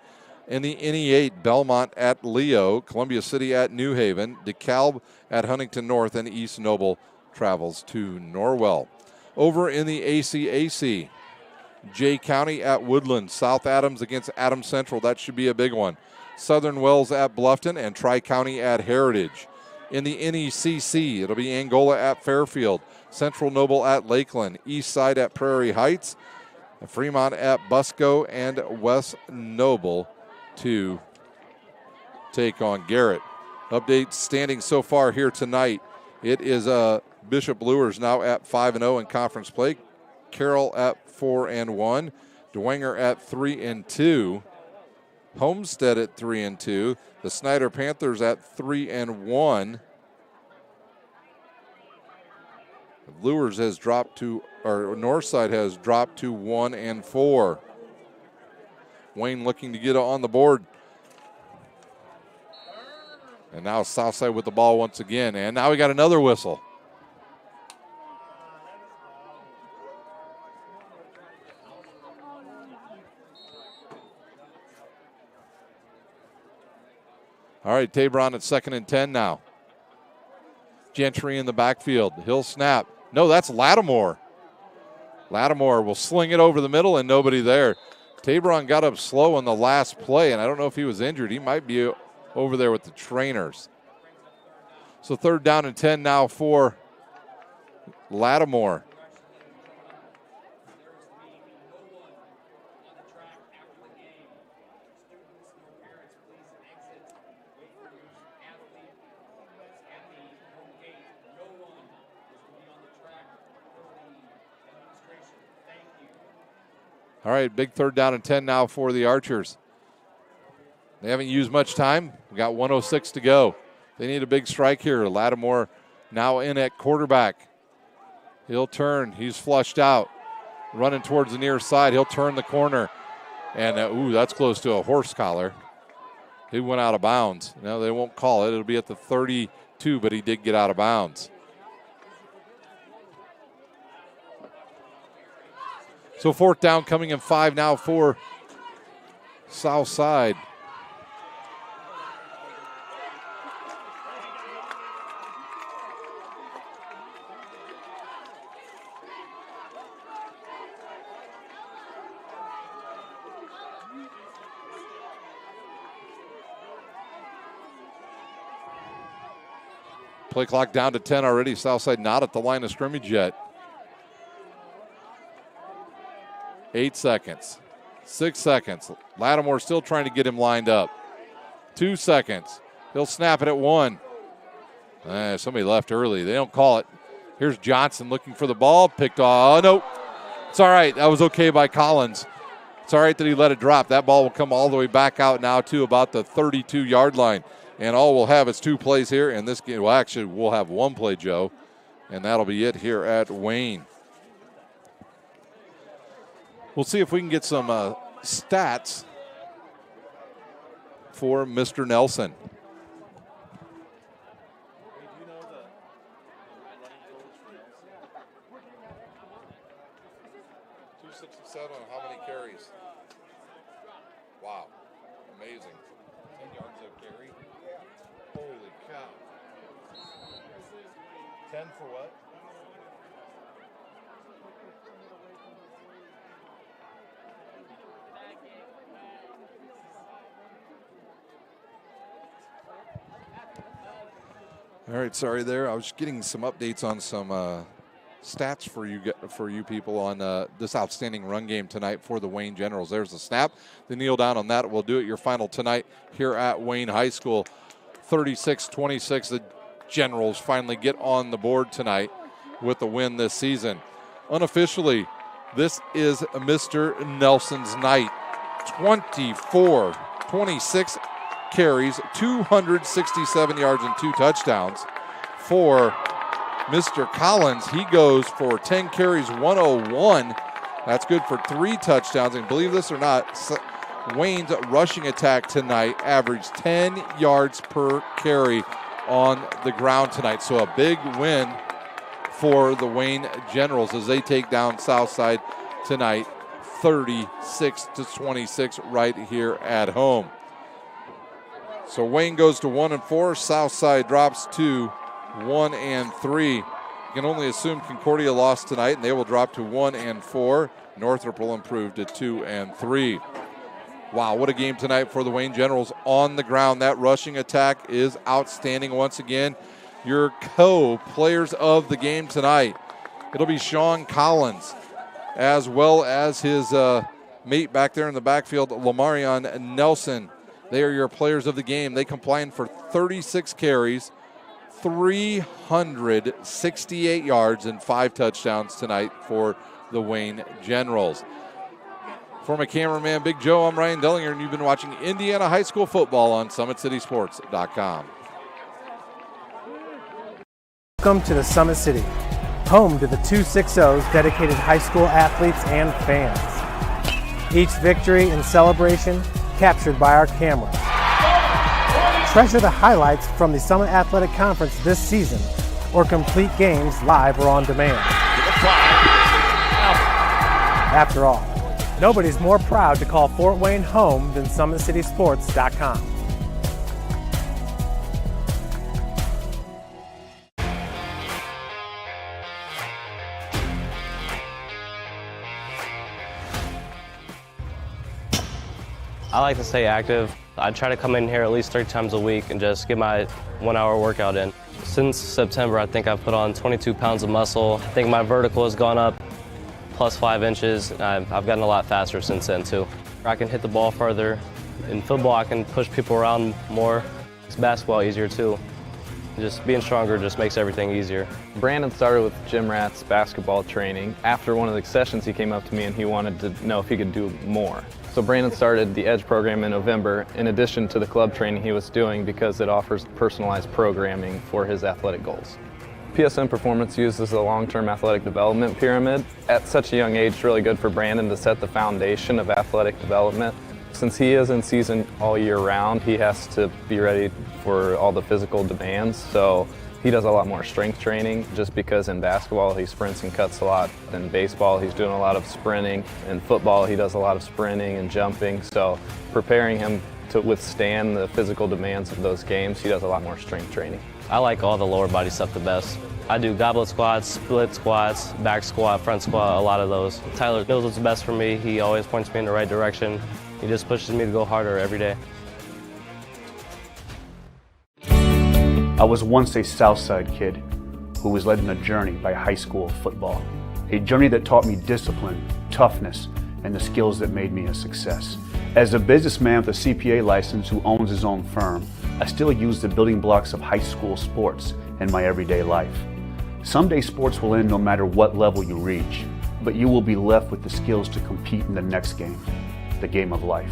In the NE8, Belmont at Leo. Columbia City at New Haven. DeKalb at Huntington North. And East Noble travels to Norwell. Over in the ACAC, Jay County at Woodland. South Adams against Adams Central. That should be a big one. Southern Wells at Bluffton and Tri-County at Heritage. In the NECC, it'll be Angola at Fairfield. Central Noble at Lakeland. East Side at Prairie Heights. Fremont at Busco and West Noble to take on Garrett. Update standing so far here tonight. It is Bishop Luers now at 5-0 in conference play. Carroll at 4-1. Dwenger at 3-2. Homestead at 3-2. The Snyder Panthers at 3-1. Luers has dropped to, or Northside has dropped to 1-4. Wayne looking to get on the board. And now Southside with the ball once again. And now we got another whistle. All right, Tabron at 2nd and 10 now. Gentry in the backfield. He'll snap. No, that's Lattimore. Lattimore will sling it over the middle and nobody there. Tabron got up slow on the last play, and I don't know if he was injured. He might be over there with the trainers. So 3rd down and 10 now for Lattimore. All right, big 3rd down and 10 now for the Archers. They haven't used much time. We got 1:06 to go. They need a big strike here. Lattimore now in at quarterback. He'll turn. He's flushed out. Running towards the near side. He'll turn the corner. And, that's close to a horse collar. He went out of bounds. No, they won't call it. It'll be at the 32, but he did get out of bounds. So 4th down coming in 5 now for Southside. Play clock down to 10 already. Southside not at the line of scrimmage yet. 8 seconds. 6 seconds. Lattimore still trying to get him lined up. 2 seconds. He'll snap it at 1. Somebody left early. They don't call it. Here's Johnson looking for the ball. Picked off. Oh, no. It's all right. That was okay by Collins. It's all right that he let it drop. That ball will come all the way back out now to about the 32-yard line. And all we'll have is 2 plays here. And this game, well, actually, we'll have 1 play, Joe. And that'll be it here at Wayne. We'll see if we can get some stats for Mr. Nelson. On how many carries? Wow, amazing. 10 yards of carry. Holy cow. 10 for what? All right, sorry there. I was getting some updates on some stats for you people on this outstanding run game tonight for the Wayne Generals. There's the snap. The kneel down on that will do it. Your final tonight here at Wayne High School, 36-26. The Generals finally get on the board tonight with the win this season. Unofficially, this is Mr. Nelson's night. 24, 26 carries, 267 yards and 2 touchdowns. For Mr. Collins, he goes for 10 carries, 101. That's good for 3 touchdowns. And believe this or not, Wayne's rushing attack tonight averaged 10 yards per carry on the ground tonight. So a big win for the Wayne Generals as they take down Southside tonight, 36-26 right here at home. So Wayne goes to 1-4. Southside drops to 1-3. You can only assume Concordia lost tonight, and they will drop to 1-4. Northrop will improve to 2-3. Wow, what a game tonight for the Wayne Generals on the ground. That rushing attack is outstanding once again. Your co-players of the game tonight, it'll be Sean Collins, as well as his mate back there in the backfield, Lamarion Nelson. They are your players of the game. They combined for 36 carries, 368 yards, and 5 touchdowns tonight for the Wayne Generals. For my cameraman, Big Joe, I'm Ryan Dellinger, and you've been watching Indiana High School football on SummitCitySports.com. Welcome to the Summit City, home to the 260's dedicated high school athletes and fans. Each victory and celebration captured by our camera. Treasure the highlights from the Summit Athletic Conference this season, or complete games live or on demand. After all, nobody's more proud to call Fort Wayne home than SummitCitySports.com. I like to stay active. I try to come in here at least 3 times a week and just get my 1-hour workout in. Since September, I think I've put on 22 pounds of muscle. I think my vertical has gone up plus 5 inches. I've gotten a lot faster since then too. I can hit the ball further. In football, I can push people around more. It's basketball easier too. Just being stronger just makes everything easier. Brandon started with Jim Rath's basketball training. After one of the sessions, he came up to me and he wanted to know if he could do more. So Brandon started the EDGE program in November, in addition to the club training he was doing, because it offers personalized programming for his athletic goals. PSN Performance uses a long-term athletic development pyramid. At such a young age, it's really good for Brandon to set the foundation of athletic development. Since he is in season all year round, he has to be ready for all the physical demands. So he does a lot more strength training, just because in basketball he sprints and cuts a lot. In baseball he's doing a lot of sprinting. In football he does a lot of sprinting and jumping. So preparing him to withstand the physical demands of those games, he does a lot more strength training. I like all the lower body stuff the best. I do goblet squats, split squats, back squat, front squat, a lot of those. Tyler knows what's best for me. He always points me in the right direction. He just pushes me to go harder every day. I was once a Southside kid who was led on a journey by high school football. A journey that taught me discipline, toughness, and the skills that made me a success. As a businessman with a CPA license who owns his own firm, I still use the building blocks of high school sports in my everyday life. Someday sports will end no matter what level you reach, but you will be left with the skills to compete in the next game, the game of life.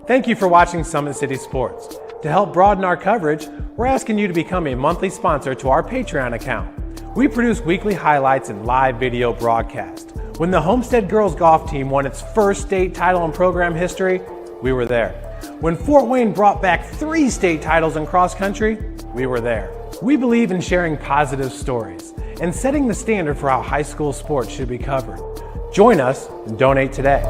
Thank you for watching Summit City Sports. To help broaden our coverage, we're asking you to become a monthly sponsor to our Patreon account. We produce weekly highlights and live video broadcast. When the Homestead girls golf team won its first state title in program history, we were there. When Fort Wayne brought back 3 state titles in cross country, we were there. We believe in sharing positive stories and setting the standard for how high school sports should be covered. Join us and donate today.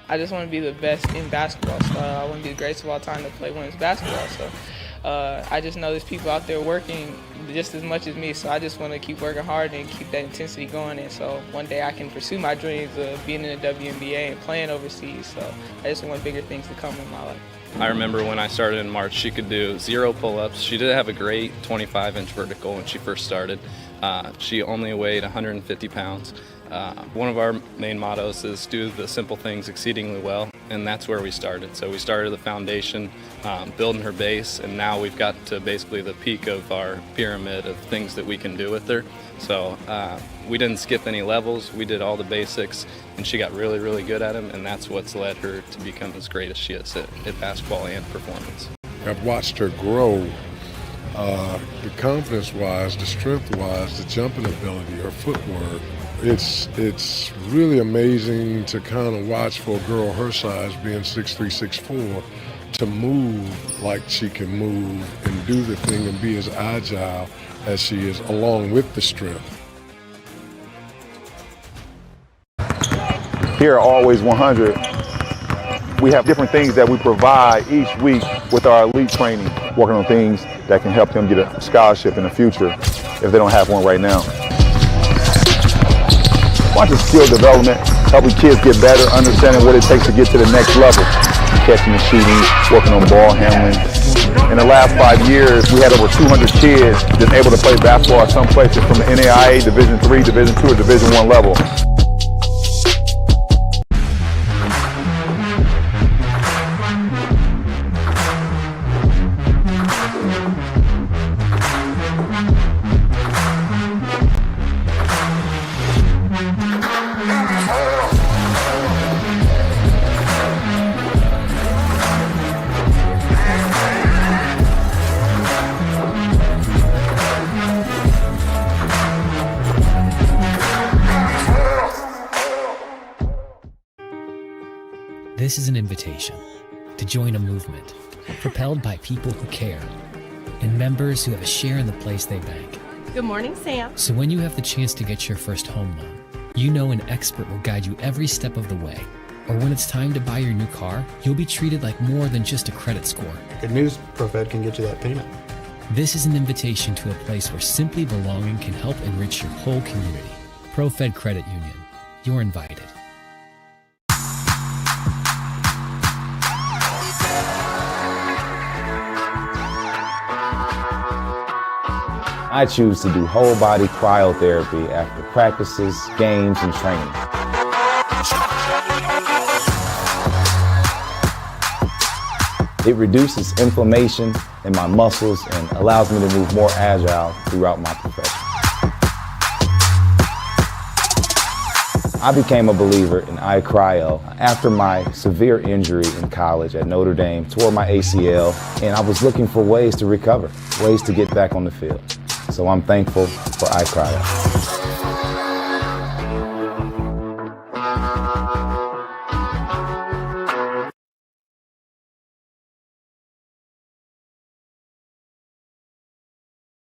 I just want to be the best in basketball. So I want to be the greatest of all time to play women's basketball. So I just know there's people out there working just as much as me. So I just want to keep working hard and keep that intensity going. And so one day I can pursue my dreams of being in the WNBA and playing overseas. So I just want bigger things to come in my life. I remember when I started in March, she could do 0 pull-ups. She did have a great 25-inch vertical when she first started. She only weighed 150 pounds. One of our main mottos is do the simple things exceedingly well, and that's where we started. So we started the foundation, building her base, and now we've got to basically the peak of our pyramid of things that we can do with her. So we didn't skip any levels, we did all the basics, and she got really, really good at them, and that's what's led her to become as great as she is at basketball and performance. I've watched her grow, the confidence-wise, the strength-wise, the jumping ability, her footwork. It's really amazing to kind of watch for a girl her size, being 6'3", 6'4", to move like she can move and do the thing and be as agile as she is, along with the strength. Here at Always 100, we have different things that we provide each week with our elite training, working on things that can help them get a scholarship in the future if they don't have one right now. Watching skill development, helping kids get better, understanding what it takes to get to the next level. Catching and shooting, working on ball handling. In the last 5 years, we had over 200 kids just able to play basketball at some places from the NAIA, Division III, Division II, or Division I level. This is an invitation to join a movement propelled by people who care and members who have a share in the place they bank. Good morning, Sam. So when you have the chance to get your first home loan, you know an expert will guide you every step of the way. Or when it's time to buy your new car, you'll be treated like more than just a credit score. Good news, ProFed can get you that payment. This is an invitation to a place where simply belonging can help enrich your whole community. ProFed Credit Union. You're invited. I choose to do whole body cryotherapy after practices, games, and training. It reduces inflammation in my muscles and allows me to move more agile throughout my profession. I became a believer in iCryo after my severe injury in college at Notre Dame, tore my ACL, and I was looking for ways to recover, ways to get back on the field. So I'm thankful for iCryo.